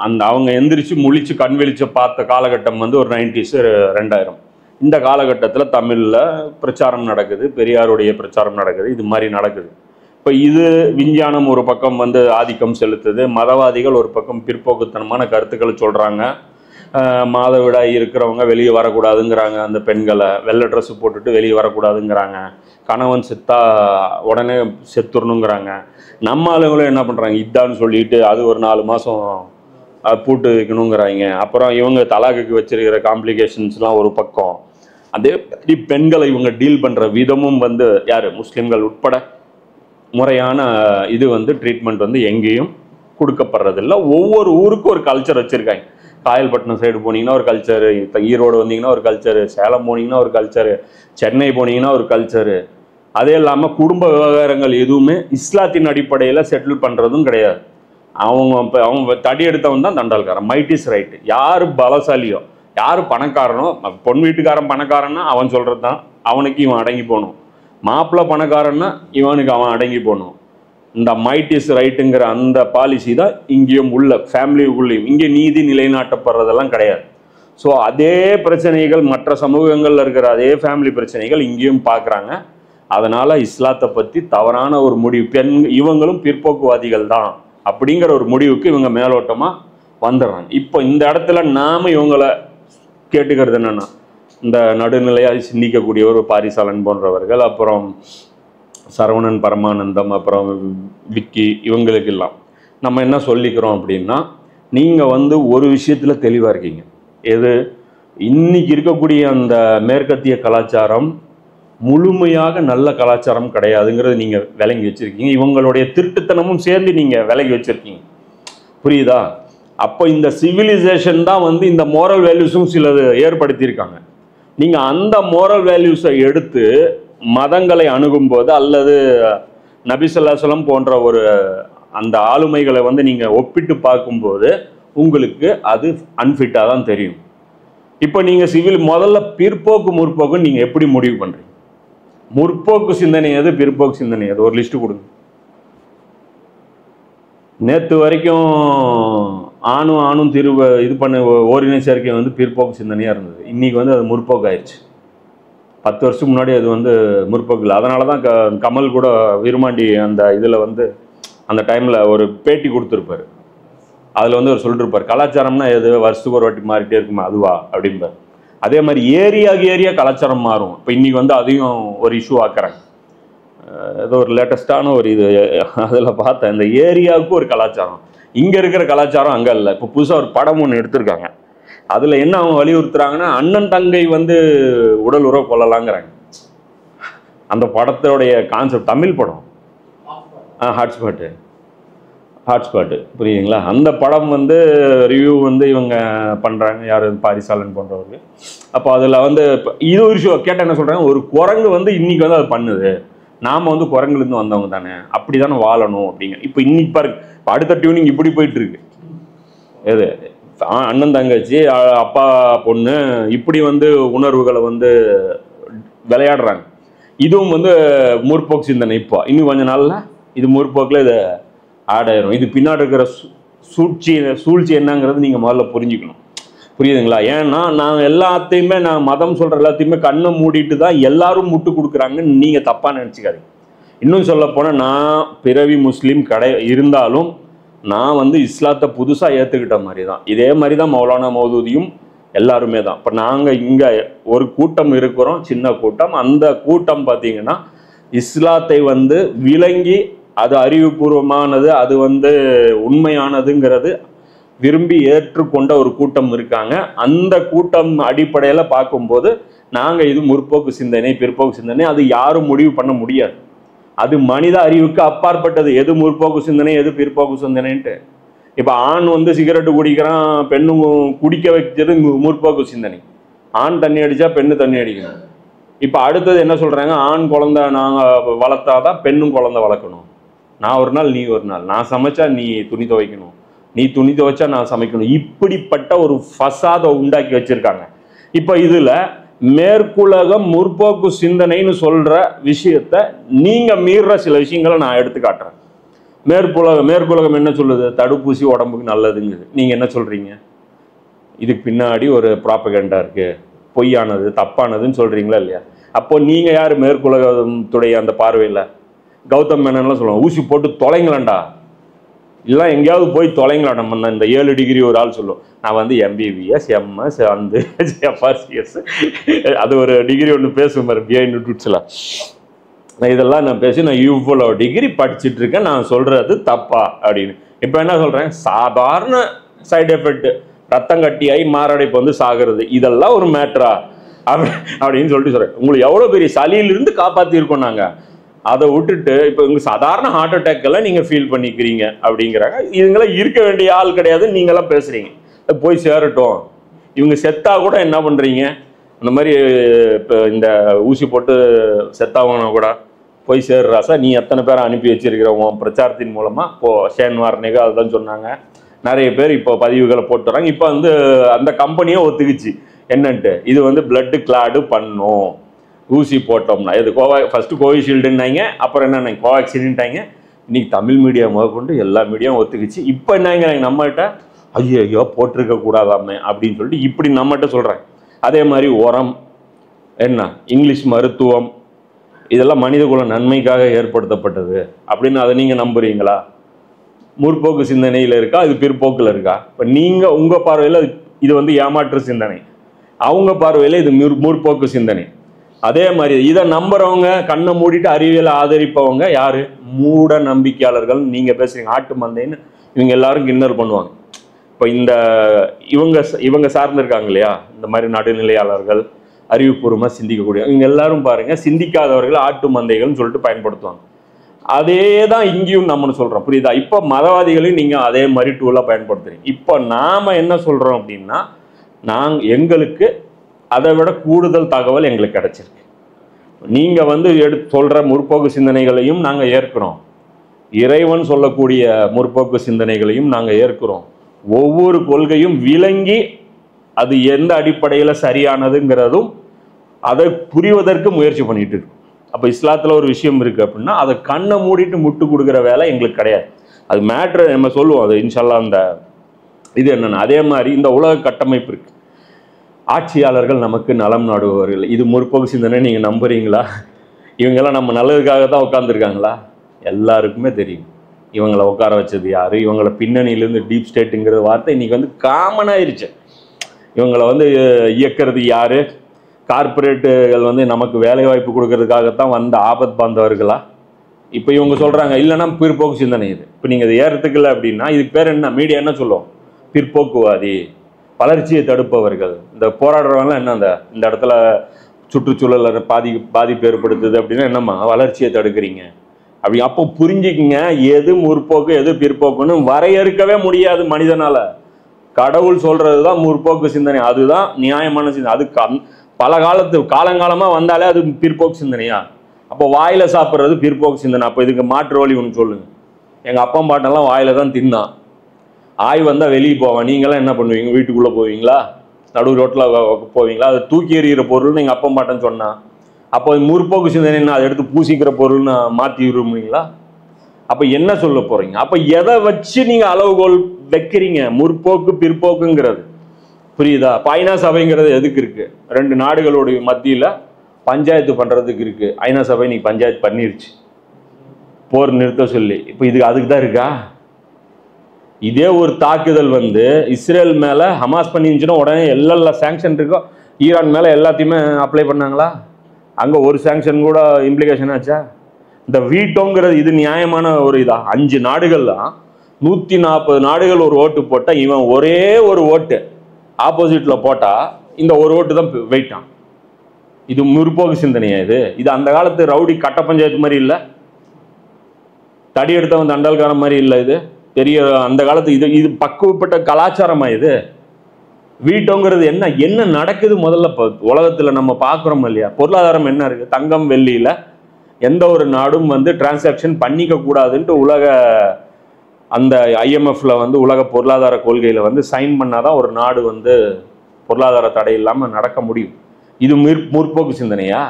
அந்த அவங்க எந்திரிச்சு முழிச்சு கண் வெளிச்ச பார்த்த காலகட்டம் வந்து ஒரு 90s 2000. இந்த காலகட்டத்தில் தமிழில் பிரச்சாரம் நடக்குது, பெரியாருடைய பிரச்சாரம் நடக்குது, இது மாதிரி நடக்குது. இப்போ இது விஞ்ஞானம் ஒரு பக்கம் வந்து ஆதிக்கம் செலுத்துது, மதவாதிகள் ஒரு பக்கம் பிற்போக்குத்தனமான கருத்துக்களை சொல்கிறாங்க. மாதவிடாய் இருக்கிறவங்க வெளியே வரக்கூடாதுங்கிறாங்க, அந்த பெண்களை வெள்ளை ட்ரெஸ்ஸு போட்டுட்டு வெளியே வரக்கூடாதுங்கிறாங்க, கணவன் செத்தா உடனே செத்துடணுங்கிறாங்க. நம்ம ஆளுங்களும் என்ன பண்ணுறாங்க, இதான்னு சொல்லிட்டு அது ஒரு 4 மாதம் பூட்டு வைக்கணுங்கிறாங்க. அப்புறம் இவங்க தலாக்குக்கு வச்சிருக்கிற காம்ப்ளிகேஷன்ஸ்லாம் ஒரு பக்கம். அதே மாதிரி பெண்களை இவங்க டீல் பண்ணுற விதமும் வந்து யார், முஸ்லீம்கள் உட்பட முறையான இது வந்து ட்ரீட்மெண்ட் வந்து எங்கேயும் கொடுக்கப்படுறதில்ல. ஒவ்வொரு ஊருக்கும் ஒரு கல்ச்சர் வச்சுருக்காங்க. காயல்பட்டினம் சைடு போனீங்கன்னா ஒரு கல்ச்சரு, ஈரோடு வந்தீங்கன்னா ஒரு கல்ச்சரு, சேலம் போனீங்கன்னா ஒரு கல்ச்சரு, சென்னை போனீங்கன்னா ஒரு கல்ச்சரு. அதே இல்லாமல் குடும்ப விவகாரங்கள் எதுவுமே இஸ்லாத்தின் அடிப்படையில் செட்டில் பண்ணுறதும் கிடையாது. அவங்க தடி எடுத்தவன் தான் தண்டால்காரன். Might is right. யார் பலசாலியோ, யார் பணக்காரனோ, பொன் வீட்டுக்காரன் பணக்காரன்னா அவன் சொல்கிறது தான் அவனுக்கு இவன் அடங்கி போகணும். மாப்பிள்ளை பணக்காரன்னா இவனுக்கு அவன் அடங்கி போகணும். இந்த மைட் இஸ் ரைட்டுங்கிற அந்த பாலிசி தான் இங்கேயும் உள்ள ஃபேமிலிக்குள்ளேயும். இங்கே நீதி நிலைநாட்டப்படுறதெல்லாம் கிடையாது. ஸோ அதே பிரச்சனைகள் மற்ற சமூகங்களில் இருக்கிற அதே ஃபேமிலி பிரச்சனைகள் இங்கேயும் பார்க்குறாங்க. அதனால் இஸ்லாத்தை பற்றி தவறான ஒரு முடிவு, இவங்களும் பிற்போக்குவாதிகள் தான் அப்படிங்கிற ஒரு முடிவுக்கு இவங்க மேலோட்டமாக வந்துடுறாங்க. இப்போ இந்த இடத்துல நாம் இவங்களை கேட்டுக்கிறது என்னென்னா, இந்த நடுநிலையாக சிந்திக்கக்கூடிய ஒரு பாரிசாலன் போன்றவர்கள், அப்புறம் சரவணன் பரமானந்தம், அப்புறம் விக்கி, இவங்களுக்கெல்லாம் நம்ம என்ன சொல்லிக்கிறோம் அப்படின்னா, நீங்கள் வந்து ஒரு விஷயத்தில் தெளிவாக இருக்கீங்க. எது? இன்னைக்கு இருக்கக்கூடிய அந்த மேற்கத்திய கலாச்சாரம் முழுமையாக நல்ல கலாச்சாரம் கிடையாதுங்கிறது நீங்கள் விளங்கி வச்சுருக்கீங்க. இவங்களுடைய திருட்டுத்தனமும் சேர்ந்து நீங்கள் விலகி வச்சுருக்கீங்க. புரியுதா? அப்போ இந்த சிவிலைசேஷன் தான் வந்து இந்த மோரல் வேல்யூஸும் சிலது ஏற்படுத்தியிருக்காங்க. நீங்கள் அந்த மோரல் வேல்யூஸை எடுத்து மதங்களை அணுகும்போது அல்லது நபி ஸல்லல்லாஹு அலைஹி வஸல்லம் போன்ற ஒரு அந்த ஆளுமைகளை வந்து நீங்கள் ஒப்பிட்டு பார்க்கும்போது உங்களுக்கு அது அன்ஃபிட்டாக தான் தெரியும். இப்போ நீங்கள் முதல்ல பிற்போக்கு முற்போக்கு நீங்கள் எப்படி முடிவு பண்ணுறீங்க? முற்போக்கு சிந்தனை எது, பிற்போக்கு சிந்தனை எது? ஒரு லிஸ்ட்டு கொடுங்க. நேற்று வரைக்கும் ஆணும் இது பண்ண ஓரின சேர்க்கை வந்து பிற்போக்கு சிந்தனையாக இருந்தது. இன்றைக்கி வந்து அது முற்போக்கு ஆயிடுச்சு. 10 வருஷத்துக்கு முன்னாடி அது வந்து முற்போக்கு இல்லை. அதனால தான் கமல் கூட விருமாண்டி அந்த இதில் வந்து அந்த டைமில் ஒரு பேட்டி கொடுத்துருப்பார். அதில் வந்து அவர் சொல்லிட்டுருப்பார், கலாச்சாரம்னா எது, வருஷத்துக்கு ஒரு வாட்டி மாறிட்டே இருக்குமா, அதுவா அப்படின்பார். அதே மாதிரி ஏரியா கலாச்சாரம் மாறும். இப்போ இன்றைக்கி வந்து அதையும் ஒரு இஷ்யூ ஆக்குறாங்க. ஏதோ ஒரு லேட்டஸ்டான ஒரு இது அதில் பார்த்தேன். இந்த ஏரியாவுக்கு ஒரு கலாச்சாரம், இங்கே இருக்கிற கலாச்சாரம் அங்கே இல்லை. இப்போ புதுசாக ஒரு படம் ஒன்று எடுத்திருக்காங்க. அதில் என்ன அவங்க வலியுறுத்துறாங்கன்னா அண்ணன் தங்கை வந்து உடல் உறவு கொள்ளலாங்கிறாங்க. அந்த படத்தோடைய கான்செப்ட் தமிழ் படம் ஹாட்ஸ்பாட்டு புரியுதுங்களா? அந்த படம் வந்து ரிவ்யூ வந்து இவங்க பண்ணுறாங்க, யார் பாரிசாலன் போன்றவர்கள். அப்போ அதில் வந்து இது ஒரு விஷயம் கேட்டால் என்ன சொல்கிறாங்க, ஒரு குரங்கு வந்து இன்றைக்கி வந்து அது பண்ணுது, நாம் வந்து குரங்குலேருந்து வந்தவங்க தானே, அப்படி தானே வாழணும் அப்படிங்க. இப்போ இன்னைக்கு பாருங்க, இப்போ அடுத்த டியூனிங் இப்படி போயிட்டுருக்கு. எது அண்ணன் தங்கச்சி அப்பா பொண்ணு இப்படி வந்து உணர்வுகளை வந்து விளையாடுறாங்க. இதுவும் வந்து முற்போக்கு சிந்தனை. இப்போ இன்னும் கொஞ்ச நாளில் இது முற்போக்கில் இதை ஆட் ஆயிரும். இது பின்னாடி இருக்கிற சூழ்ச்சி என்னங்கிறது நீங்கள் முதல்ல புரிஞ்சுக்கணும். புரியுதுங்களா? ஏன்னா நான் எல்லாத்தையுமே, நான் மதம் சொல்கிற எல்லாத்தையுமே கண்ணை மூடிட்டு தான் எல்லாரும் முட்டு கொடுக்குறாங்கன்னு நீங்கள் தப்பாக நினச்சிக்காதீங்க. இன்னும் சொல்லப்போனால் நான் பிறவி முஸ்லீம் இருந்தாலும் நான் வந்து இஸ்லாத்தை புதுசாக ஏற்றுக்கிட்ட மாதிரி தான். இதே மாதிரி தான் மௌலானா மௌதூதியும் எல்லாருமே தான். இப்போ நாங்கள் இங்கே ஒரு கூட்டம் இருக்கிறோம், சின்ன கூட்டம். அந்த கூட்டம் பார்த்தீங்கன்னா இஸ்லாத்தை வந்து விளங்கி அது அறிவுபூர்வமானது, அது வந்து உண்மையானதுங்கிறது விரும்பி ஏற்றுக்கொண்ட ஒரு கூட்டம் இருக்காங்க. அந்த கூட்டம் அடிப்படையில் பார்க்கும்போது நாங்கள் இது முற்போக்கு சிந்தனை பிற்போக்கு சிந்தனை அது யாரும் முடிவு பண்ண முடியாது. அது மனித அறிவுக்கு அப்பாற்பட்டது, எது முற்போக்கு சிந்தனை எது பிற்போக்கு சிந்தனைன்ட்டு. இப்போ ஆண் வந்து சிகரெட்டு குடிக்கிறான், பெண்ணும் குடிக்க வைக்கிறது முற்போக்கு சிந்தனை. ஆண் தண்ணி அடித்தா பெண்ணு தண்ணி அடிக்கணும். இப்போ அடுத்தது என்ன சொல்கிறாங்க, ஆண் குழந்தை நாங்கள் வளர்த்தாதான் பெண்ணும் குழந்தை வளர்க்கணும். நான் ஒரு நாள் நீ ஒரு நாள், நான் சமைச்சா நீ துணி துவைக்கணும், நீ துணி துவைச்சா நான் சமைக்கணும். இப்படிப்பட்ட ஒரு ஃபசாதை உண்டாக்கி வச்சுருக்காங்க. இப்போ இதில் மேற்குலகம் முற்போக்கு சிந்தனைன்னு சொல்கிற விஷயத்த நீங்கள் மீறுற சில விஷயங்களை நான் எடுத்து காட்டுறேன். மேற்குலகம் என்ன சொல்லுது, தடுப்பூசி உடம்புக்கு நல்லதுங்குது. நீங்கள் என்ன சொல்கிறீங்க, இதுக்கு பின்னாடி ஒரு ப்ராபகண்டா இருக்குது, பொய்யானது தப்பானதுன்னு சொல்கிறீங்களா இல்லையா? அப்போ நீங்கள் யார் மேற்குலகத்துடைய அந்த பார்வையில்? கௌதம் மேனன்லாம் சொல்லுவாங்க, ஊசி போட்டு தொலைங்களாண்டா, இல்லை எங்கேயாவது போய் தொலைங்களா. நம்ம இந்த 7 டிகிரி ஒரு ஆள் சொல்லுவோம், நான் வந்து எம்பிபிஎஸ் எம்எஸ் வந்து எஃப்ஆர்சிஎஸ் அது ஒரு டிகிரி ஒன்று பேசுவேன் பாரு, பிஹைண்ட் டுட்ஸ்ல. இதெல்லாம் நான் பேசி நான் இவ்வளோ டிகிரி படிச்சுட்டு இருக்கேன், நான் சொல்கிறது தப்பா அப்படின்னு. இப்போ என்ன சொல்கிறேன், சாதாரண சைடு எஃபெக்ட், ரத்தம் கட்டியாகி மாரடைப்பு வந்து சாகிறது, இதெல்லாம் ஒரு மேட்ரா அப்படின்னு சொல்லிட்டு சொல்கிறேன். உங்களுக்கு எவ்வளோ பெரிய சளியிலிருந்து காப்பாற்றிருக்கோம் நாங்கள், அதை விட்டுட்டு இப்போ உங்களுக்கு சாதாரண ஹார்ட் அட்டாக்கெல்லாம் நீங்கள் ஃபீல் பண்ணிக்கிறீங்க அப்படிங்கிறாங்க. இவங்களாம் இருக்க வேண்டிய ஆள் கிடையாதுன்னு நீங்களாம் பேசுகிறீங்க. போய் சேரட்டும், இவங்க செத்தா கூட என்ன பண்ணுறீங்க, அந்த மாதிரி இப்போ இந்த ஊசி போட்டு செத்தாவங்கன்னா கூட போய் சேர்றாசா, நீ எத்தனை பேரை அனுப்பி வச்சிருக்கிற உன் பிரச்சாரத்தின் மூலமாக. இப்போது ஷேன் வார்னேகா அதுதான் சொன்னாங்க, நிறைய பேர் இப்போ பதிவுகளை போட்டு வராங்க. இப்போ வந்து அந்த கம்பெனியே ஒத்துக்குச்சு என்னன்ட்டு, இது வந்து பிளட்டு கிளாடு பண்ணும் ஊசி போட்டோம்னா. இது ஃபஸ்ட்டு கோவிஷீல்டுன்னாங்க, அப்புறம் என்ன கோவேக்சின்ட்டாங்க. இன்னைக்கு தமிழ் மீடியா முதற்கொண்டு எல்லா மீடியாவும் ஒத்துக்குச்சு. இப்போ என்னங்க நம்மகிட்ட ஐயோ போட்டிருக்க கூடாதாமே அப்படின்னு சொல்லிட்டு இப்படி நம்மகிட்ட சொல்கிறாங்க. அதே மாதிரி உரம் என்ன, இங்கிலீஷ் மருத்துவம், இதெல்லாம் மனிதகுல நன்மைக்காக ஏற்படுத்தப்பட்டது அப்படின்னு அதை நீங்கள் நம்புறீங்களா? முற்போக்கு சிந்தனையில் இருக்கா, இது பிற்போக்கில் இருக்கா? இப்போ நீங்கள் உங்கள் பார்வையில் இது வந்து ஏமாற்று சிந்தனை, அவங்க பார்வையில் இது முற்போக்கு சிந்தனை. அதே மாதிரி இதை நம்புறவங்க, கண்ணை மூடிட்டு அறிவியலை ஆதரிப்பவங்க யாரு, மூட நம்பிக்கையாளர்கள். நீங்கள் பேசுறீங்க ஆட்டு மந்தைன்னு இவங்க எல்லாரும் கிண்டல் பண்ணுவாங்க. இப்போ இந்த இவங்க சார்ந்திருக்காங்க இல்லையா, இந்த மாதிரி நடுநிலையாளர்கள், அறிவுபூர்வமாக சிந்திக்கக்கூடிய இவங்க எல்லாரும் பாருங்க, சிந்திக்காதவர்கள் ஆட்டு மந்தைகள்னு சொல்லிட்டு பயன்படுத்துவாங்க. அதே தான் இங்கேயும் நம்மன்னு சொல்கிறோம், புரியுதா? இப்போ மதவாதிகளையும் நீங்கள் அதே மாதிரி டூலாக பயன்படுத்துறீங்க. இப்போ நாம் என்ன சொல்கிறோம் அப்படின்னா, எங்களுக்கு அதை விட கூடுதல் தகவல் எங்களுக்கு கிடைச்சிருக்கு. நீங்கள் வந்து சொல்கிற முற்போக்கு சிந்தனைகளையும் நாங்கள் ஏற்கிறோம், இறைவன் சொல்லக்கூடிய முற்போக்கு சிந்தனைகளையும் நாங்கள் ஏற்கிறோம். ஒவ்வொரு கொள்கையும் விளங்கி அது எந்த அடிப்படையில் சரியானதுங்கிறதும் அதை புரிவதற்கு முயற்சி பண்ணிட்டு இருக்கு. அப்போ இஸ்லாத்தில் ஒரு விஷயம் இருக்குது அப்படின்னா அதை கண்ணை மூடிட்டு முட்டு கொடுக்குற வேலை எங்களுக்கு கிடையாது. அது மேட்ரு நம்ம சொல்லுவோம், அது இன்ஷால்லா அந்த இது என்னென்னா. அதே மாதிரி இந்த உலக கட்டமைப்பு இருக்குது, ஆட்சியாளர்கள் நமக்கு நலம் நாடுபவர்கள், இது முற்போக்கு சிந்தனை நீங்கள் நம்புறீங்களா? இவங்கெல்லாம் நம்ம நல்லதுக்காக தான் உட்காந்துருக்காங்களா? எல்லாருக்குமே தெரியும் இவங்களை உட்கார வச்சது யார், இவங்களை பின்னணியிலேருந்து டீப் ஸ்டேட்டுங்கிற வார்த்தை இன்றைக்கி வந்து காமன் ஆயிடுச்சு. இவங்களை வந்து இயக்கிறது யார், கார்பரேட்டுகள் வந்து நமக்கு வேலை வாய்ப்பு கொடுக்கறதுக்காகத்தான் வந்த ஆபத் பாந்தவர்களா? இப்போ இவங்க சொல்கிறாங்க இல்லைன்னா பிற்போக்கு சிந்தனை இது. இப்போ நீங்கள் இது ஏறத்துக்கு இல்லை அப்படின்னா இதுக்கு பேர் என்ன, மீடியா என்ன சொல்லுவோம், பிற்போக்குவாதி, வளர்ச்சியை தடுப்பவர்கள். இந்த போராடுறவங்களாம் என்ன, இந்த இடத்துல சுற்றுச்சூழல் பாதிப்பு ஏற்படுத்துது அப்படின்னா என்னம்மா, வளர்ச்சியை தடுக்கிறீங்க அப்படி. அப்போ புரிஞ்சுக்கிங்க, எது முற்போக்கு எது பிற்போக்குன்னு வரையறுக்கவே முடியாது மனிதனால. கடவுள் சொல்றதுதான் முற்போக்கு சிந்தனை, அதுதான் நியாயமான சிந்தனை. அது பல காலங்காலமா வந்தாலே அது பிற்போக்கு சிந்தனையா? அப்போ வாயில சாப்பிட்றது பிற்போக்கு சிந்தனை. அப்போ இதுக்கு மாற்று வழி ஒன்று சொல்லுங்க. எங்க அப்பா பாட்டெல்லாம் வாயில தான் தின்னான், ஆய் வந்தா வெளியே போவான். நீங்களாம் என்ன பண்ணுவீங்க? வீட்டுக்குள்ள போவீங்களா? நடு ரோட்டில் போவீங்களா? அது தூக்கி எறிகிற பொருள்னு எங்கள் அப்பா பாட்டன் சொன்னான். அப்போ முற்போக்கு சிந்தனை அதை எடுத்து பூசிக்கிற பொருள்னு மாற்றி விரும்புறீங்களா? அப்போ என்ன சொல்ல போறீங்க? அப்போ எதை வச்சு நீங்கள் அளவுகோல் வைக்கிறீங்க? முற்போக்கு பிற்போக்குங்கிறது புரியுதா? ஐநா சபைங்கிறது எதுக்கு இருக்கு? 2 நாடுகளுடைய மத்தியில் பஞ்சாயத்து பண்ணுறதுக்கு இருக்கு. ஐநா சபை நீ பஞ்சாயத்து பண்ணிருச்சு போர் நிறுத்த சொல்லி. இப்போ இதுக்கு அதுக்கு தான் இருக்கா? இதே ஒரு தாக்குதல் இஸ்ரேல் மேலே ஹமாஸ் பண்ணிருந்துச்சுன்னா உடனே எல்லா சாங்ஷன் இருக்கோ, ஈரான் மேலே எல்லாத்தையுமே அப்ளை பண்ணாங்களா? அங்கே ஒரு சாங்ஷன் கூட இம்ப்ளிகேஷன் ஆச்சா? இந்த வீட்டோங்கிறது இது நியாயமான ஒரு இதா? 5 நாடுகள் தான் 140 நாடுகள் ஒரு ஓட்டு போட்டால் இவன் ஒரே ஒரு ஓட்டு ஆப்போசிட்டில் போட்டால் இந்த ஒரு ஓட்டு தான் வெயிட்டான். இது முற்போக்கு சிந்தனையா? இது அந்த காலத்து ரவுடி கட்ட பஞ்சாயத்து மாதிரி இல்லை, தடி எடுத்தவன் தண்டல்காரன் மாதிரி இல்லை. இது பெரிய அந்த காலத்து இது பக்குவப்பட்ட கலாச்சாரமா? இது வீட்டோங்கிறது என்ன நடக்குது முதல்ல உலகத்துல நம்ம பார்க்குறோம் இல்லையா? பொருளாதாரம் என்ன இருக்கு? தங்கம் வெள்ளியில எந்த ஒரு நாடும் டிரான்சாக்ஷன் பண்ணிக்க கூடாதுன்ட்டு உலக அந்த IMFல உலக பொருளாதார கொள்கையில சைன் பண்ணாதான் ஒரு நாடு பொருளாதார தடை இல்லாம நடக்க முடியும். இது முற்போக்கு சிந்தனையா?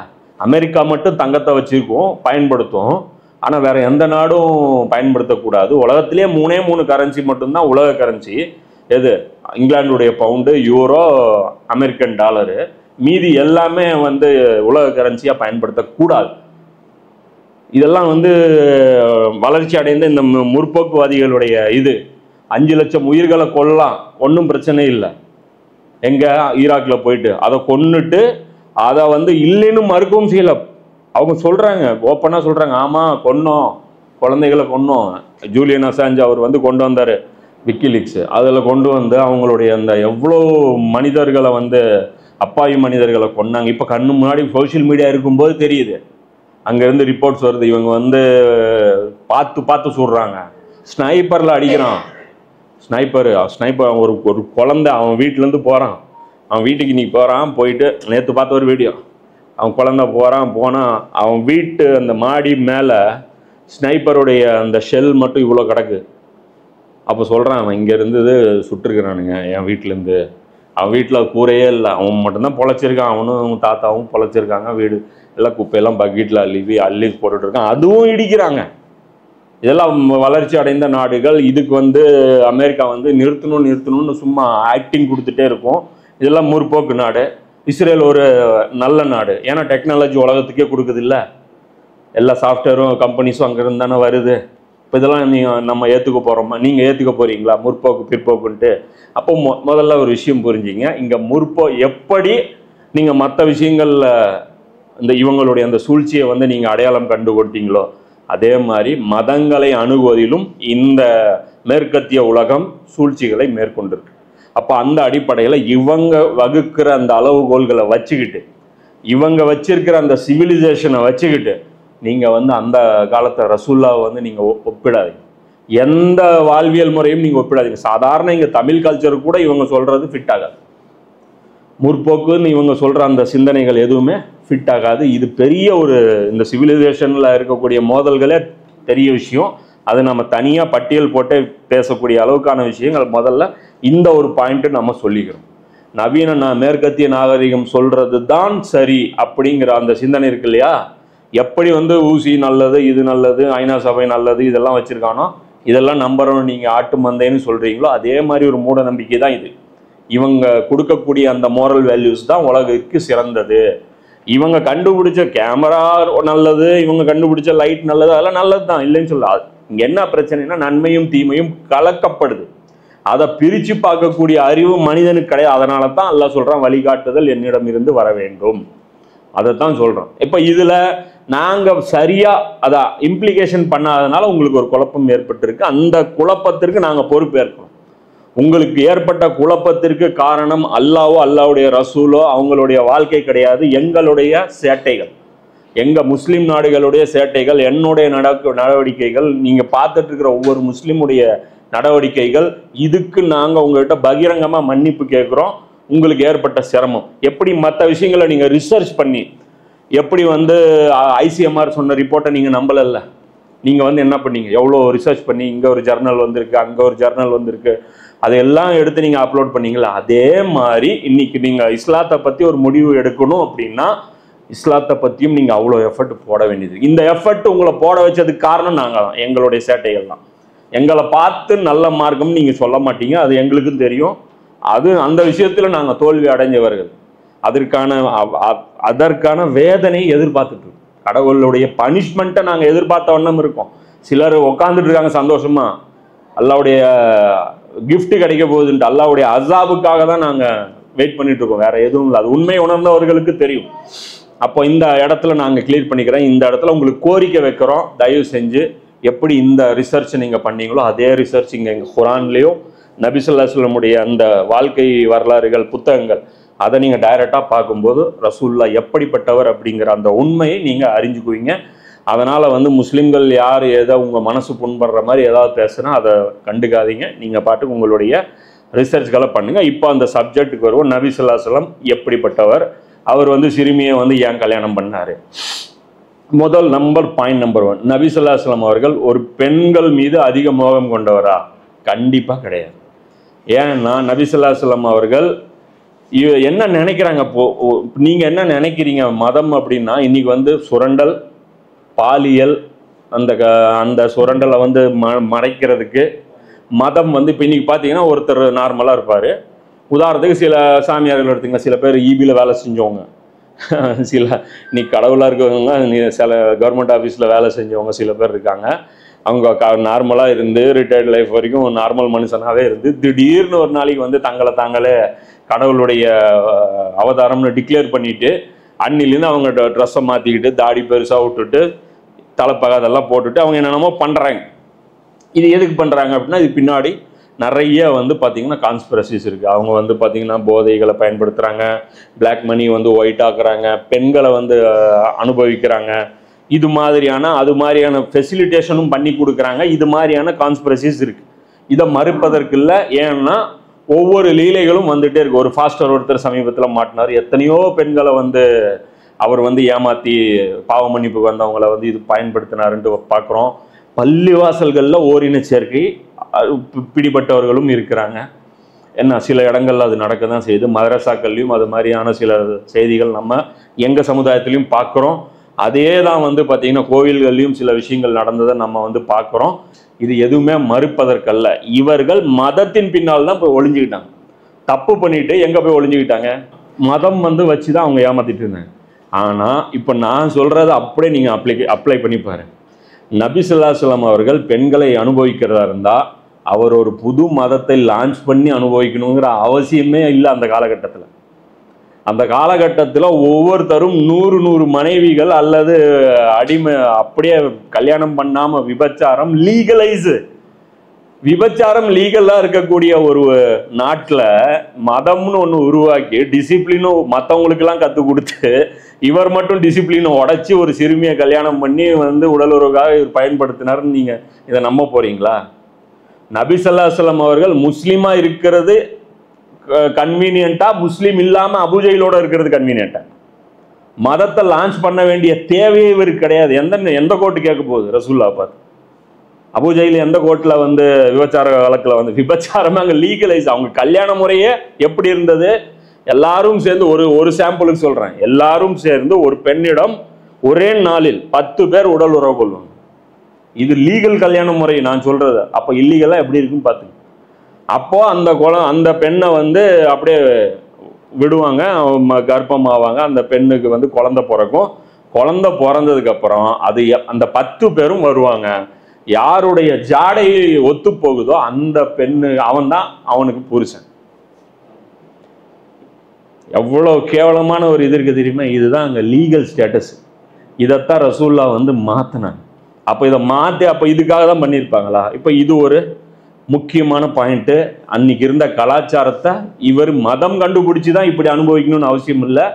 அமெரிக்கா மட்டும் தங்கத்தை வச்சிருக்கோம், பயன்படுத்தும், ஆனா வேற எந்த நாடும் பயன்படுத்தக்கூடாது. உலகத்திலேயே 3 கரன்சி மட்டும்தான் உலக கரன்சி. எது? இங்கிலாந்துடைய பவுண்டு, யூரோ, அமெரிக்கன் டாலரு. மீதி எல்லாமே உலக கரன்சியா பயன்படுத்தக்கூடாது. இதெல்லாம் வளர்ச்சி அடைந்த இந்த முற்போக்குவாதிகளுடைய 5 லட்சம் உயிர்களை கொல்லலாம், ஒன்றும் பிரச்சனை இல்லை. எங்க ஈராக்ல போயிட்டு அதை கொன்னுட்டு அதை இல்லைன்னு மறுக்கவும் செய்யல. அவங்க சொல்றாங்க, ஓப்பனா சொல்றாங்க, ஆமா கொன்னோம், குழந்தைகளை கொன்னோம். ஜூலியன் அசாஞ்ச் அவர் கொண்டு வந்தாரு விக்கிலீக்ஸ், அதில் கொண்டு அவங்களுடைய அந்த எவ்வளோ மனிதர்களை அப்பாவி மனிதர்களை கொன்னாங்க. இப்போ கண்ணு முன்னாடி சோஷியல் மீடியா இருக்கும்போது தெரியுது. அங்கேருந்து ரிப்போர்ட்ஸ் வருது, இவங்க பார்த்து சுடுறாங்க, ஸ்னைப்பரில் அடிக்கிறான். ஸ்னைப்பர் ஒரு குழந்தை அவன் வீட்டிலேருந்து போகிறான், அவன் வீட்டுக்கு நீ போகிறான், போயிட்டு நேற்று பார்த்த ஒரு வீடியோ, அவன் குழந்தை போனால் அவன் வீட்டு அந்த மாடி மேலே ஸ்னைப்பருடைய அந்த ஷெல் மட்டும் இவ்வளோ கிடக்கு. அப்போ சொல்கிறான், அவன் இங்கே இருந்தது சுட்டுருக்கிறானுங்க என் வீட்டிலேருந்து. அவன் வீட்டில் கூரையே இல்லை, அவன் மட்டும்தான் பொழைச்சிருக்கான், அவனும் தாத்தாவும் பொழைச்சிருக்காங்க. வீடு எல்லாம் குப்பையெல்லாம் பக்கெட்டில் அள்ளி போட்டுட்ருக்கான், அதுவும் இடிக்கிறாங்க. இதெல்லாம் வளர்ச்சி அடைந்த நாடுகள். இதுக்கு அமெரிக்கா நிறுத்தணும்னு சும்மா ஆக்டிங் கொடுத்துட்டே இருக்கும். இதெல்லாம் முற்போக்கு நாடு. இஸ்ரேல் ஒரு நல்ல நாடு, ஏன்னா டெக்னாலஜி உலகத்துக்கே கொடுக்குது இல்லை, எல்லா சாஃப்ட்வேரும் கம்பெனிஸும் அங்கேருந்து தானே வருது. இப்போ இதெல்லாம் நம்ம ஏற்றுக்க போகிறோமா? நீங்கள் ஏற்றுக்க போகிறீங்களா முற்போக்கு பிற்போக்குன்ட்டு? அப்போ முதல்ல ஒரு விஷயம் புரிஞ்சிங்க, இங்கே எப்படி நீங்கள் மற்ற விஷயங்களில் இவங்களுடைய அந்த சூழ்ச்சியை நீங்கள் அடையாளம் கண்டு கொண்டீங்களோ, அதே மாதிரி மதங்களை அணுகுவதிலும் இந்த மேற்கத்திய உலகம் சூழ்ச்சிகளை மேற்கொண்டிருக்கு. அப்போ அந்த அடிப்படையில் இவங்க வகுக்கிற அந்த அளவுகோல்களை வச்சுக்கிட்டு, இவங்க வச்சிருக்கிற அந்த சிவிலைசேஷனை வச்சுக்கிட்டு நீங்கள் அந்த காலத்தை ரசூல்லாவை நீங்கள் ஒப்பிடாதீங்க. எந்த வாழ்வியல் முறையும் நீங்கள் ஒப்பிடாதீங்க. சாதாரண இங்கே தமிழ் கல்ச்சர் கூட இவங்க சொல்கிறது ஃபிட் ஆகாது. முற்போக்குன்னு இவங்க சொல்கிற அந்த சிந்தனைகள் எதுவுமே ஃபிட் ஆகாது. இது பெரிய ஒரு இந்த சிவிலைசேஷனில் இருக்கக்கூடிய மோதல்களே பெரிய விஷயம். அது நம்ம தனியாக பட்டியல் போட்டு பேசக்கூடிய அளவுக்கான விஷயங்கள். முதல்ல இந்த ஒரு பாயிண்ட்டு நம்ம சொல்லிக்கிறோம். நவீன மேற்கத்திய நாகரிகம் சொல்கிறது தான் சரி அப்படிங்கிற அந்த சிந்தனை இருக்கு இல்லையா? எப்படி ஊசி நல்லது, இது நல்லது, ஐநா சபை நல்லது, இதெல்லாம் வச்சுருக்கானோ, இதெல்லாம் நம்புறோம் நீங்கள் ஆட்டு மந்தைன்னு சொல்கிறீங்களோ, அதே மாதிரி ஒரு மூட நம்பிக்கை தான் இது. இவங்க கொடுக்கக்கூடிய அந்த மோரல் வேல்யூஸ் தான் உலகிற்கு சிறந்தது. இவங்க கண்டுபிடிச்ச கேமரா நல்லது, இவங்க கண்டுபிடிச்ச லைட் நல்லது, அதெல்லாம் நல்லது தான், இல்லைன்னு சொல்லாது. இங்கே என்ன பிரச்சனைனா நன்மையும் தீமையும் கலக்கப்படுது. அதை பிரித்து பார்க்கக்கூடிய அறிவு மனிதனுக்கு கிடையாது. அதனால தான் அல்லாஹ் சொல்கிறான், வழிகாட்டுதல் என்னிடம் இருந்து வர வேண்டும். அதைத்தான் சொல்கிறோம். இப்போ இதில் நாங்கள் சரியாக அதை இம்ப்ளிகேஷன் பண்ணாதனால உங்களுக்கு ஒரு குழப்பம் ஏற்பட்டிருக்கு. அந்த குழப்பத்திற்கு நாங்கள் பொறுப்பேற்கிறோம். உங்களுக்கு ஏற்பட்ட குழப்பத்திற்கு காரணம் அல்லாஹ்வோ அல்லாஹ்வுடைய ரசூலோ அவங்களுடைய வாழ்க்கை கிடையாது, எங்களுடைய சேட்டைகள், எங்க முஸ்லிம் நாடுகளுடைய சேட்டைகள், என்னுடைய நடவடிக்கைகள், நீங்க பார்த்துட்டு இருக்கிற ஒவ்வொரு முஸ்லிமுடைய நடவடிக்கைகள். இதுக்கு நாங்க உங்ககிட்ட பகிரங்கமா மன்னிப்பு கேட்கிறோம். உங்களுக்கு ஏற்பட்ட சிரமம் எப்படி மற்ற விஷயங்களை நீங்க ரிசர்ச் பண்ணி எப்படி வந்து ஐசிஎம்ஆர் சொன்ன ரிப்போர்ட்டை நீங்க நம்பலல்ல, நீங்க வந்து என்ன பண்ணீங்க, எவ்வளோ ரிசர்ச் பண்ணி இங்க ஒரு ஜர்னல் வந்திருக்கு, அங்க ஒரு ஜர்னல் வந்திருக்கு, அதையெல்லாம் எடுத்து நீங்க அப்லோட் பண்ணீங்களா? அதே மாதிரி இன்னைக்கு நீங்க இஸ்லாத்தை பத்தி ஒரு முடிவு எடுக்கணும் அப்படின்னா இஸ்லாத்தை பத்தியும் நீங்க அவ்வளோ எஃபர்ட் போட வேண்டியது. இந்த எஃபர்ட் உங்களை போட வச்சதுக்கு காரணம் நாங்க தான், எங்களுடைய சேட்டைகள் தான். எங்களை பார்த்து நல்ல மார்க்கம் நீங்க சொல்ல மாட்டீங்க, அது எங்களுக்கும் தெரியும். அது அந்த விஷயத்துல நாங்க தோல்வி அடைஞ்சவர்கள். அதற்கான வேதனையை எதிர்பார்த்துட்டு கடவுளுடைய பனிஷ்மெண்ட்டை நாங்க எதிர்பார்த்த வண்ணம் இருக்கோம். சிலர் உட்காந்துட்டு இருக்காங்க சந்தோஷமா, அல்லாவுடைய கிஃப்ட் கிடைக்க போகுதுன்ட்டு. அல்லாவுடைய அசாபுக்காக தான் நாங்க வெயிட் பண்ணிட்டு இருக்கோம், வேற எதுவும் இல்லை. அது உண்மை உணர்ந்தவர்களுக்கு தெரியும். அப்போ இந்த இடத்துல நாங்க கிளியர் பண்ணிக்கிறேன். இந்த இடத்துல உங்களுக்கு கோரிக்கை வைக்கிறோம், தயவு செஞ்சு எப்படி இந்த ரிசர்ச் நீங்க பண்ணீங்களோ அதே ரிசர்ச் இங்க எங்க குரான்லயும் நபி ஸல்லல்லாஹு அலைஹி வஸல்லம் அந்த வாழ்க்கை வரலாறுகள் புத்தகங்கள் அதை நீங்க டைரக்டா பார்க்கும்போது ரசூலுல்லாஹ் எப்படிப்பட்டவர் அப்படிங்கிற அந்த உண்மையை நீங்க அறிஞ்சுக்குவீங்க. அதனால வந்து முஸ்லிம்கள் யார் ஏதோ உங்க மனசு புண்படுற மாதிரி ஏதாவது பேசுனா அதை கண்டுக்காதீங்க, நீங்க பாட்டுக்கு உங்களுடைய ரிசர்ச்களை பண்ணுங்க. இப்போ அந்த சப்ஜெக்டுக்கு வருவோம். நபி ஸல்லல்லாஹு அலைஹி வஸல்லம் எப்படிப்பட்டவர், அவர் வந்து சிறுமியை வந்து ஏன் கல்யாணம் பண்ணாரு? முதல் பாயிண்ட் நம்பர் 1, நபி ஸல்லல்லாஹு அலைஹி வஸல்லம் அவர்கள் ஒரு பெண்கள் மீது அதிக மோகம் கொண்டவரா? கண்டிப்பா கிடையாது. ஏன்னா நபி ஸல்லல்லாஹு அலைஹி வஸல்லம் அவர்கள் என்ன நினைக்கிறாங்க, நீங்க என்ன நினைக்கிறீங்க மதம் அப்படின்னா? இன்னைக்கு வந்து சுரண்டல், பாலியல், அந்த சுரண்டலை வந்து மறைக்கிறதுக்கு மதம் வந்து இப்போ இன்னைக்கு பார்த்தீங்கன்னா ஒருத்தர் நார்மலாக இருப்பார். உதாரணத்துக்கு சில சாமியார்கள் எடுத்துங்க, சில பேர் ஈபியில் வேலை செஞ்சவங்க, சில இன்னைக்கு கடவுளாக இருக்கவங்க, சில கவர்மெண்ட் ஆஃபீஸில் வேலை செஞ்சவங்க சில பேர் இருக்காங்க. அவங்க நார்மலாக இருந்து ரிட்டையர்ட் லைஃப் வரைக்கும் நார்மல் மனுஷனாகவே இருந்து திடீர்னு ஒரு நாளைக்கு வந்து தங்களை தாங்களே கடவுளுடைய அவதாரம்னு டிக்ளேர் பண்ணிட்டு அன்னிலேருந்து அவங்க ட்ரெஸ்ஸை மாற்றிக்கிட்டு தாடி பெருசாக விட்டுட்டு தலைப்பகாதெல்லாம் போட்டுட்டு அவங்க என்னென்னமோ பண்ணுறாங்க. இது எதுக்கு பண்ணுறாங்க அப்படின்னா இது பின்னாடி நிறைய வந்து பார்த்திங்கன்னா கான்ஸ்பிரசிஸ் இருக்குது. அவங்க வந்து பார்த்திங்கன்னா போதைகளை பயன்படுத்துகிறாங்க, பிளாக் மணி வந்து ஒயிட் ஆக்குறாங்க, பெண்களை வந்து அனுபவிக்கிறாங்க, இது மாதிரியான அது மாதிரியான ஃபெசிலிட்டேஷனும் பண்ணி கொடுக்குறாங்க. இது மாதிரியான கான்ஸ்பிரசிஸ் இருக்குது. இதை மறுப்பதற்கு இல்லை. ஏன்னா ஒவ்வொரு லீலைகளும் வந்துகிட்டே இருக்குது. ஒரு ஃபாஸ்டர் ஒருத்தர் சமீபத்தில் மாட்டினார். எத்தனையோ பெண்களை வந்து அவர் வந்து ஏமாற்றி பாவ மன்னிப்புக்கு வந்தவங்களை வந்து இது பயன்படுத்தினாருன்ட்டு பார்க்குறோம். பள்ளிவாசல்களில் ஓரின சேர்க்கை பிடிபட்டவர்களும் இருக்கிறாங்க. என்ன சில இடங்கள்ல அது நடக்க தான் செய்யுது. மதரசாக்கள்லையும் அது மாதிரியான சில செய்திகள் நம்ம எங்கள் சமுதாயத்திலையும் பார்க்குறோம். அதே தான் வந்து பார்த்திங்கன்னா கோவில்கள்லையும் சில விஷயங்கள் நடந்ததை நம்ம வந்து பார்க்குறோம். இது எதுவுமே மறுப்பதற்கல்ல. இவர்கள் மதத்தின் பின்னால் தான் போய் ஒளிஞ்சுக்கிட்டாங்க. தப்பு பண்ணிட்டு எங்கே போய் ஒளிஞ்சுக்கிட்டாங்க? மதம் வந்து வச்சு தான் அவங்க ஏமாத்திட்டு இருந்தாங்க. ஆனால் இப்போ நான் சொல்கிறத அப்படியே நீங்கள் அப்ளை பண்ணி பாருங்க. நபி ஸல்லல்லாஹு அலைஹி வஸல்லம் அவர்கள் பெண்களை அனுபவிக்கிறதா இருந்தால் அவர் ஒரு புது மதத்தை லான்ச் பண்ணி அனுபவிக்கணுங்கிற அவசியமே இல்லை. அந்த காலகட்டத்தில் ஒவ்வொருத்தரும் 100 மனைவிகள் அல்லது அடிமை அப்படியே கல்யாணம் பண்ணாமல் விபச்சாரம் லீகலாக இருக்கக்கூடிய ஒரு நாட்டில் மதம்னு ஒன்று உருவாக்கி டிசிப்ளினும் மற்றவங்களுக்கெல்லாம் கற்றுக் கொடுத்து இவர் மட்டும் டிசிப்ளினை உடைச்சி ஒரு சிறுமியை கல்யாணம் பண்ணி வந்து உடலுறவுக்காக இவர் பயன்படுத்தினார்னு நீங்கள் இதை நம்ப போகிறீங்களா? நபி ஸல்லல்லாஹு அலைஹி வஸல்லம் அவர்கள் முஸ்லீமாக இருக்கிறது கன்வீனியன்ட்டா, முஸ்லீம் இல்லாமல் அபூஜைலோட இருக்கிறது கன்வீனியன்ட்டா? மதத்தை லான்ச் பண்ண வேண்டிய தேவையே இவருக்கு கிடையாது. எந்த கோர்ட்டு கேட்க போகுது? ரசூலுல்லாஹ் பார்த்து அபூஜையில் எந்த கோர்ட்டில் வந்து விபச்சார வழக்கில் வந்து விபச்சாரமாக அங்கே லீகலைஸ். அவங்க கல்யாண முறையே எப்படி இருந்தது? எல்லாரும் சேர்ந்து ஒரு சாம்பிளுக்கு சொல்கிறேன், எல்லாரும் சேர்ந்து ஒரு பெண்ணிடம் ஒரே நாளில் 10 பேர் உடல் உறவு கொள்வாங்க. இது லீகல் கல்யாண முறை நான் சொல்கிறது. அப்போ இல்லீகலாக எப்படி இருக்குன்னு பார்த்துங்க. அப்போது அந்த பெண்ணை வந்து அப்படியே விடுவாங்க, கர்ப்பமாவாங்க. அந்த பெண்ணுக்கு வந்து குழந்தை பிறக்கும். குழந்தை பிறந்ததுக்கப்புறம் அந்த 10 பேரும் வருவாங்க. யாருடைய ஜாடை ஒத்து போகுதோ அந்த பெண்ணு அவன் தான் அவனுக்கு புருஷன். எவ்வளோ கேவலமான ஒரு இது இருக்கு தெரியுமா? இதுதான் அங்கே லீகல் ஸ்டேட்டஸ். இதைத்தான் ரசூலுல்லாஹ் வந்து மாற்றினாங்க. அப்போ இதை மாற்றி அப்போ இதுக்காக தான் பண்ணியிருப்பாங்களா? இப்போ இது ஒரு முக்கியமான பாயிண்ட்டு. அன்னைக்கு இருந்த கலாச்சாரத்தை இவர் மதம் கண்டுபிடிச்சி தான் இப்படி அனுபவிக்கணும்னு அவசியம் இல்லை,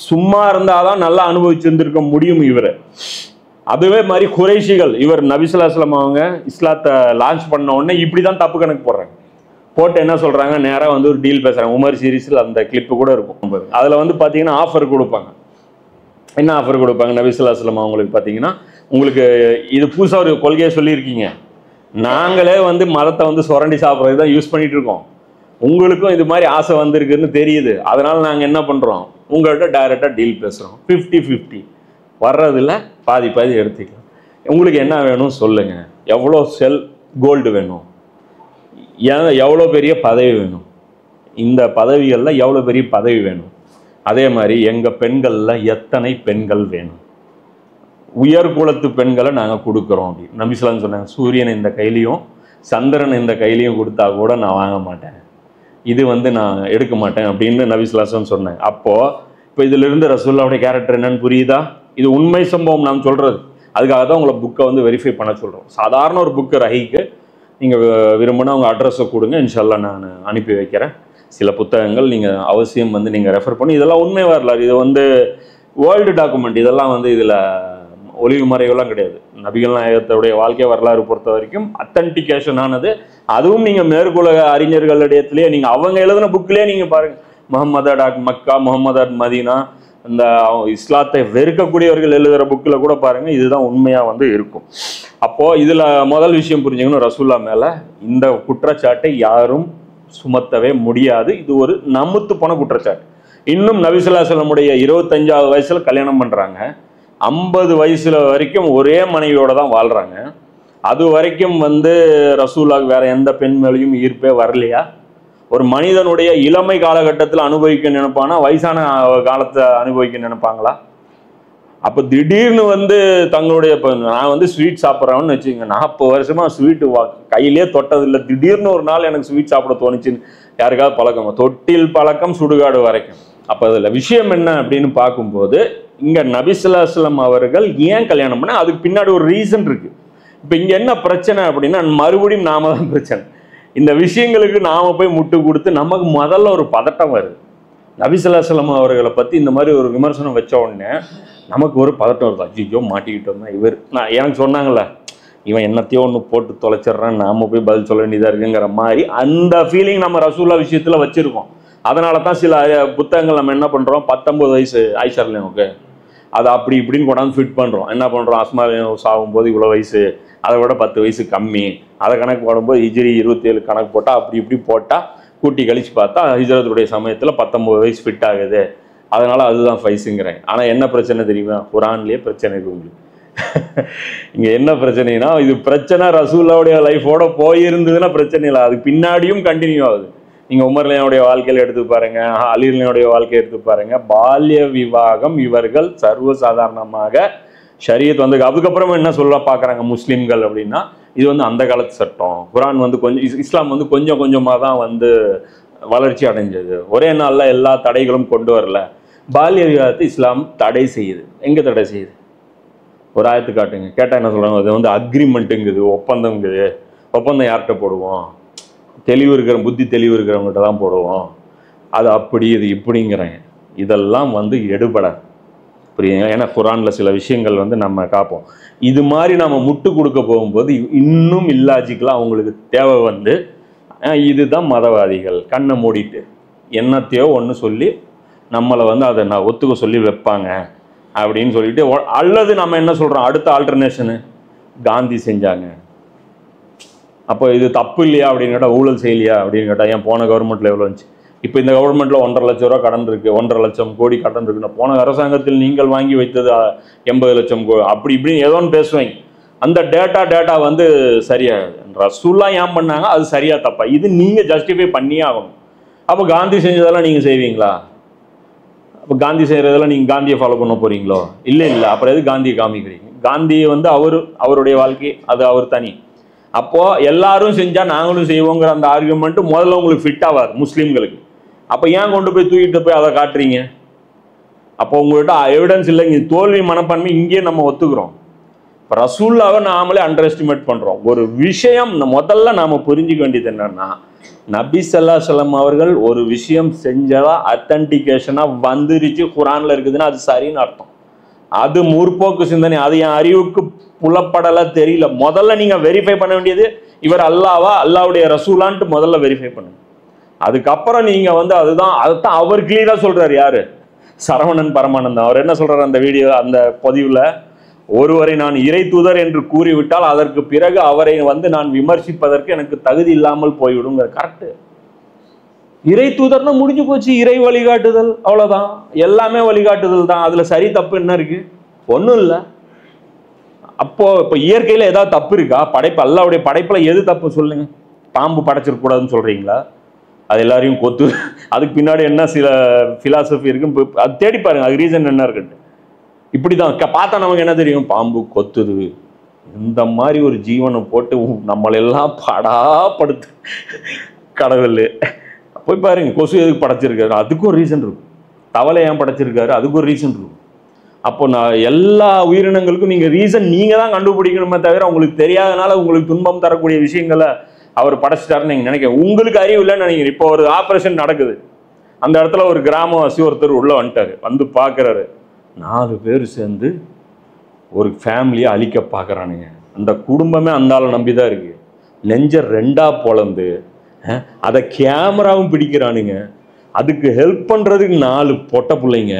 சும்மா இருந்தாதான் நல்லா அனுபவிச்சிருந்திருக்க முடியும் இவர். அதுவே மாதிரி குறைஷிகள், இவர் நபி ஸல்லல்லாஹு அலைஹி வஸல்லம் அவங்க இஸ்லாத்தை லான்ச் பண்ண உடனே இப்படி தான் தப்பு கணக்கு போடுறாங்க. போட்டு என்ன சொல்கிறாங்க, நேராக வந்து ஒரு டீல் பேசுகிறாங்க. உமர் சீரீஸில் அந்த கிளிப்பு கூட இருக்கும். அதில் வந்து பார்த்தீங்கன்னா ஆஃபர் கொடுப்பாங்க. என்ன ஆஃபர் கொடுப்பாங்க, நபி ஸல்லல்லாஹு அலைஹி வஸல்லம் அவங்களுக்கு பார்த்தீங்கன்னா, உங்களுக்கு இது புதுசாக ஒரு கொள்கையை சொல்லியிருக்கீங்க, நாங்களே வந்து மதத்தை வந்து சுரண்டி சாப்பிட்றது தான் யூஸ் பண்ணிட்டு இருக்கோம், உங்களுக்கும் இது மாதிரி ஆசை வந்திருக்குன்னு தெரியுது, அதனால் நாங்கள் என்ன பண்ணுறோம், உங்கள்கிட்ட டைரெக்டாக டீல் பேசுகிறோம், 50-50 வர்றதில்ல பாதி பாதி எடுத்துக்கலாம், உங்களுக்கு என்ன வேணும் சொல்லுங்கள், எவ்வளோ கோல்டு வேணும், எவ்வளோ பெரிய பதவி வேணும், இந்த பதவிகளில் எவ்வளோ பெரிய பதவி வேணும், அதே மாதிரி எங்கள் பெண்களில் எத்தனை பெண்கள் வேணும், உயர் குலத்து பெண்களை நாங்கள் கொடுக்குறோம் அப்படி நபி ஸல்லல்லாஹு அலைஹி வஸல்லம் சொன்னாங்க. சூரியன் இந்த கையிலையும் சந்திரன் இந்த கையிலையும் கொடுத்தா கூட நான் வாங்க மாட்டேன், இது வந்து நான் எடுக்க மாட்டேன் அப்படின்னு நபி ஸல்லல்லாஹு அலைஹி வஸல்லம் சொன்னாங்க. அப்போது இப்போ இதிலிருந்து ரசூலுல்லாஹ்வுடைய கேரக்டர் என்னன்னு புரியுதா? இது உண்மை சம்பவம் நாம் சொல்கிறது, அதுக்காக தான் உங்களை புக்கை வந்து வெரிஃபை பண்ண சொல்கிறோம். சாதாரண ஒரு புக்கு ரஹீக்கு நீங்கள் விரும்பினா உங்கள் அட்ரஸை கொடுங்க, இன்ஷால்லா நான் அனுப்பி வைக்கிறேன். சில புத்தகங்கள் நீங்கள் அவசியம் வந்து நீங்கள் ரெஃபர் பண்ணி, இதெல்லாம் உண்மை வரலாறு, இது வந்து வேர்ல்டு டாக்குமெண்ட், இதெல்லாம் வந்து இதில் ஒளிவு மறைவெல்லாம் கிடையாது. நபிகள் நாயகத்துடைய வாழ்க்கை வரலாறு பொறுத்த வரைக்கும் அத்தன்டிகேஷன் ஆனது. அதுவும் நீங்கள் மேற்குலக அறிஞர்களிடத்துலேயே நீங்கள் அவங்க எழுதின புக்கிலே நீங்கள் பாருங்கள், Muhammad at Mecca, Muhammad at Medina, இந்த இஸ்லாத்தை வெறுக்கக்கூடியவர்கள் எழுதுகிற புக்கில் கூட பாருங்கள், இதுதான் உண்மையாக வந்து இருக்கும். அப்போது இதில் முதல் விஷயம் புரிஞ்சுக்கணும், ரசூல்லா மேலே இந்த குற்றச்சாட்டை யாரும் சுமத்தவே முடியாது. இது ஒரு நமுத்து போன குற்றச்சாட்டு. இன்னும் நபி ஸல்லல்லாஹு அலைஹி வஸல்லமுடைய 25வது வயசில் கல்யாணம் பண்ணுறாங்க, 50 வயசுல வரைக்கும் ஒரே மனைவியோட தான் வாழ்கிறாங்க. அது வரைக்கும் வந்து ரசூலுல்லாஹ்க்கு வேற எந்த பெண் மேலேயும் ஈர்ப்பே வரலையா? ஒரு மனிதனுடைய இளமை காலகட்டத்தில் அனுபவிக்க நினைப்பானா வயசான காலத்தை அனுபவிக்க நினைப்பாங்களா? அப்போ திடீர்னு வந்து தங்களுடைய, இப்போ நான் வந்து ஸ்வீட் சாப்பிட்றேன்னு வச்சுக்கோங்க, 40 வருஷமாக ஸ்வீட்டு கையிலே தொட்டதில்லை, திடீர்னு ஒரு நாள் எனக்கு ஸ்வீட் சாப்பிட தோணுச்சுன்னு யாருக்காவது பழக்கம், தொட்டில் பழக்கம் சுடுகாடு வரைக்கும். அப்போ அதில் விஷயம் என்ன அப்படின்னு பார்க்கும்போது, இங்கே நபி ஸல்லல்லாஹு அலைஹி வஸல்லம் அவர்கள் ஏன் கல்யாணம் பண்ண, அதுக்கு பின்னாடி ஒரு ரீசன் இருக்குது. இப்போ இங்கே என்ன பிரச்சனை அப்படின்னா, மறுபடியும் நாம தான் பிரச்சனை. இந்த விஷயங்களுக்கு நாம் போய் முட்டு கொடுத்து நமக்கு முதல்ல ஒரு பதட்டம் வருது. நபி ஸல்லல்லாஹு அலைஹி வஸல்லம் அவர்களை பற்றி இந்த மாதிரி ஒரு விமர்சனம் வச்ச உடனே நமக்கு ஒரு பதட்டம் வருது. ஐயோ மாட்டிக்கிட்டோம் தான், இவர் நான் எனக்கு சொன்னாங்கல்ல, இவன் என்னத்தையோ ஒன்று போட்டு தொலைச்சிட்றான், நாம் போய் பதில் சொல்ல வேண்டியதாக இருக்குங்கிற மாதிரி அந்த ஃபீலிங் நம்ம ரசூலுல்லாஹ் விஷயத்தில் வச்சுருக்கோம். அதனால தான் சில புத்தகங்கள் நம்ம என்ன பண்ணுறோம், 19 வயசு ஆயிஷா ரலியல்லாஹு அதை அப்படி இப்படின்னு கொண்டாந்து ஃபிட் பண்ணுறோம். என்ன பண்ணுறோம், அஸ்மா சாகும்போது இவ்வளோ வயசு, அதை விட 10 வயசு கம்மி, அதை கணக்கு போடும்போது ஹிஜ்ரி 27 கணக்கு போட்டால் அப்படி இப்படி போட்டால் கூட்டி கழிச்சு பார்த்தா ஹிஜ்ரத்துடைய சமயத்தில் 19 வயசு ஃபிட் ஆகுது, அதனால் அதுதான் ஃபைஸுங்கிறேன். ஆனால் என்ன பிரச்சனை தெரியுமா, குரான்லேயே பிரச்சனை இருக்குது உங்களுக்கு. இங்கே என்ன பிரச்சனைனா, இது பிரச்சனை ரசூலுல்லாஹ்வுடைய லைஃபோட போயிருந்ததுன்னா பிரச்சனை இல்லை, அதுக்கு பின்னாடியும் கண்டினியூ ஆகுது. நீங்கள் உமர்லையோடைய வாழ்க்கையில் எடுத்து பாருங்க, அலிலையோடைய வாழ்க்கையை எடுத்து பாருங்க, பால்ய விவாகம் இவர்கள் சர்வசாதாரணமாக ஷரியத் வந்து அதுக்கப்புறமா என்ன சொல்ல பார்க்குறாங்க முஸ்லீம்கள் அப்படின்னா, இது வந்து அந்த காலத்து சட்டம், குரான் வந்து கொஞ்சம் இஸ்லாம் வந்து கொஞ்சம் கொஞ்சமாக தான் வந்து வளர்ச்சி அடைஞ்சது, ஒரே நாளில் எல்லா தடைகளும் கொண்டு வரல. பால்ய விவாகத்தை இஸ்லாம் தடை செய்யுது. எங்கே தடை செய்யுது, ஒரு ஆயத்து காட்டுங்க. கேட்டால் என்ன சொல்கிறாங்க, அது வந்து அக்ரிமெண்ட்டுங்குது, ஒப்பந்தம்ங்குது. ஒப்பந்தம் யார்கிட்ட போடுவோம், தெளிவு இருக்கிற புத்தி தெளிவு இருக்கிறவங்ககிட்ட தான் போடுவோம், அது அப்படி இது இப்படிங்கிறாங்க. இதெல்லாம் வந்து எடுபடாது, புரியுங்க. ஏன்னா குரானில் சில விஷயங்கள் வந்து நம்ம காப்போம். இது மாதிரி நம்ம முட்டு கொடுக்க போகும்போது இன்னும் இல்லாஜிக்கலாக அவங்களுக்கு தேவை வந்து, இதுதான் மதவாதிகள் கண்ணை மூடிட்டு என்னத்தையோ ஒன்று சொல்லி நம்மளை வந்து அதை நான் ஒத்துக்க சொல்லி வைப்பாங்க அப்படின்னு சொல்லிட்டு, அல்லது நம்ம என்ன சொல்கிறோம், அடுத்த ஆல்டர்னேஷனு காந்தி செஞ்சாங்க, அப்போ இது தப்பு இல்லையா அப்படின்னு கேட்டால், ஊழல் செய்யலையா அப்படின்னு கேட்டால், ஏன் போன கவர்மெண்ட்டில் எவ்வளோ இருந்துச்சு, இப்போ இந்த கவர்மெண்ட்டில் 1.5 லட்சம் ரூபா கடன் இருக்குது, 1.5 லட்சம் கோடி கடன் இருக்குன்னா, போன அரசாங்கத்தில் நீங்கள் வாங்கி வைத்தது 80 லட்சம் கோடி, அப்படி இப்படின்னு ஏதோ ஒன்று பேசுவாங்க. அந்த டேட்டா வந்து சரியா ரசூலுல்லாஹ் ஏன் பண்ணாங்க, அது சரியா தப்பா, இது நீங்கள் ஜஸ்டிஃபை பண்ணியே ஆகணும். அப்போ காந்தி செஞ்சதெல்லாம் நீங்கள் செய்வீங்களா? அப்போ காந்தி செய்கிறதெல்லாம் நீங்கள் காந்தியை ஃபாலோ பண்ண போகிறீங்களோ? இல்லை, அப்புறம் எது காந்தியை காமிக்கிறீங்க? காந்தியை வந்து அவருடைய வாழ்க்கை அது அவர் தனி. அப்போது எல்லாரும் செஞ்சால் நாங்களும் செய்வோங்கிற அந்த ஆர்குமெண்ட்டு முதல்ல உங்களுக்கு ஃபிட் ஆகாது முஸ்லீம்களுக்கு. அப்போ ஏன் கொண்டு போய் தூக்கிட்டு போய் அதை காட்டுறீங்க? அப்போ உங்கள்கிட்ட எவிடன்ஸ் இல்லை, இங்கே தோல்வி மனப்பான்மை இங்கேயே நம்ம ஒத்துக்கிறோம். ரசூல்லாவை நாமளே அண்டர் எஸ்டிமேட் பண்றோம். ஒரு விஷயம் முதல்ல நாம புரிஞ்சுக்க வேண்டியது என்னன்னா, நபி ஸல்லல்லாஹு அலைஹி வஸல்லம் அவர்கள் ஒரு விஷயம் செஞ்சதா அத்தன்டிகேஷனா வந்துருச்சு, குர்ஆன்ல இருக்குதுன்னா அது சரின்னு அர்த்தம். அது முற்போக்கு சிந்தனை, அது என் அறிவுக்கு புலப்படல, தெரியல. முதல்ல நீங்க வெரிஃபை பண்ண வேண்டியது இவர் அல்லாவா அல்லாவுடைய ரசூலான்ட்டு முதல்ல வெரிஃபை பண்ணுங்க. அதுக்கப்புறம் நீங்க வந்து அதுதான் அவர் கிளியரா சொல்றாரு. யாரு? சரவணன் பரமானந்தம். அவர் என்ன சொல்றாரு அந்த வீடியோ, அந்த பதிவுல, ஒருவரை நான் இறை தூதர் என்று கூறிவிட்டால் அதற்கு பிறகு அவரை வந்து நான் விமர்சிப்பதற்கு எனக்கு தகுதி இல்லாமல் போய்விடும். கரெக்ட். இறை தூதர்னா முடிஞ்சு போச்சு. இறை வழிகாட்டுதல், அவ்வளவுதான். எல்லாமே வழிகாட்டுதல் தான். அதுல சரி தப்பு என்ன இருக்கு? ஒன்றும் இல்லை. அப்போ இப்போ இயற்கையில ஏதாவது தப்பு இருக்கா? படைப்பு, அல்லாவுடைய படைப்புல எது தப்பு சொல்லுங்க. பாம்பு படைச்சிருக்க கூடாதுன்னு சொல்றீங்களா? அது எல்லாரையும் கொத்து, அதுக்கு பின்னாடி என்ன சில பிலாசபி இருக்கு, அது தேடி பாருங்க, அது ரீசன் என்ன இருக்குன்னு. இப்படிதான் பார்த்தா நமக்கு என்ன தெரியும்? பாம்பு கொத்துது, இந்த மாதிரி ஒரு ஜீவனை போட்டு நம்மளெல்லாம் படாப்படுத்து கடவுள். போய் பாருங்க, கொசு எதுக்கு படைச்சிருக்காரு, அதுக்கும் ஒரு ரீசன் இருக்கும். தவளை ஏன் படைச்சிருக்காரு, அதுக்கு ஒரு ரீசன் இருக்கும். அப்போ நான் எல்லா உயிரினங்களுக்கும் நீங்க ரீசன் நீங்க தான் கண்டுபிடிக்கணுமே தவிர, உங்களுக்கு தெரியாதனால உங்களுக்கு துன்பம் தரக்கூடிய விஷயங்களை அவர் படைச்சிட்டாருன்னு நீங்க நினைக்க, உங்களுக்கு அறிவு இல்லைன்னு நினைக்கிறீங்க. இப்போ ஒரு ஆபரேஷன் நடக்குது, அந்த இடத்துல ஒரு கிராமவாசி ஒருத்தர் உள்ள வந்துட்டாரு, வந்து பாக்குறாரு, 4 பேர் சேர்ந்து ஒரு ஃபேமிலியை அழிக்க பார்க்குறானுங்க. அந்த குடும்பமே அந்த ஆளை நம்பிதான் இருக்கு. நெஞ்ச 2ஆ பொளந்து அதை கேமராவும் பிடிக்கிறானுங்க. அதுக்கு ஹெல்ப் பண்றதுக்கு 4 பொட்ட பிள்ளைங்க.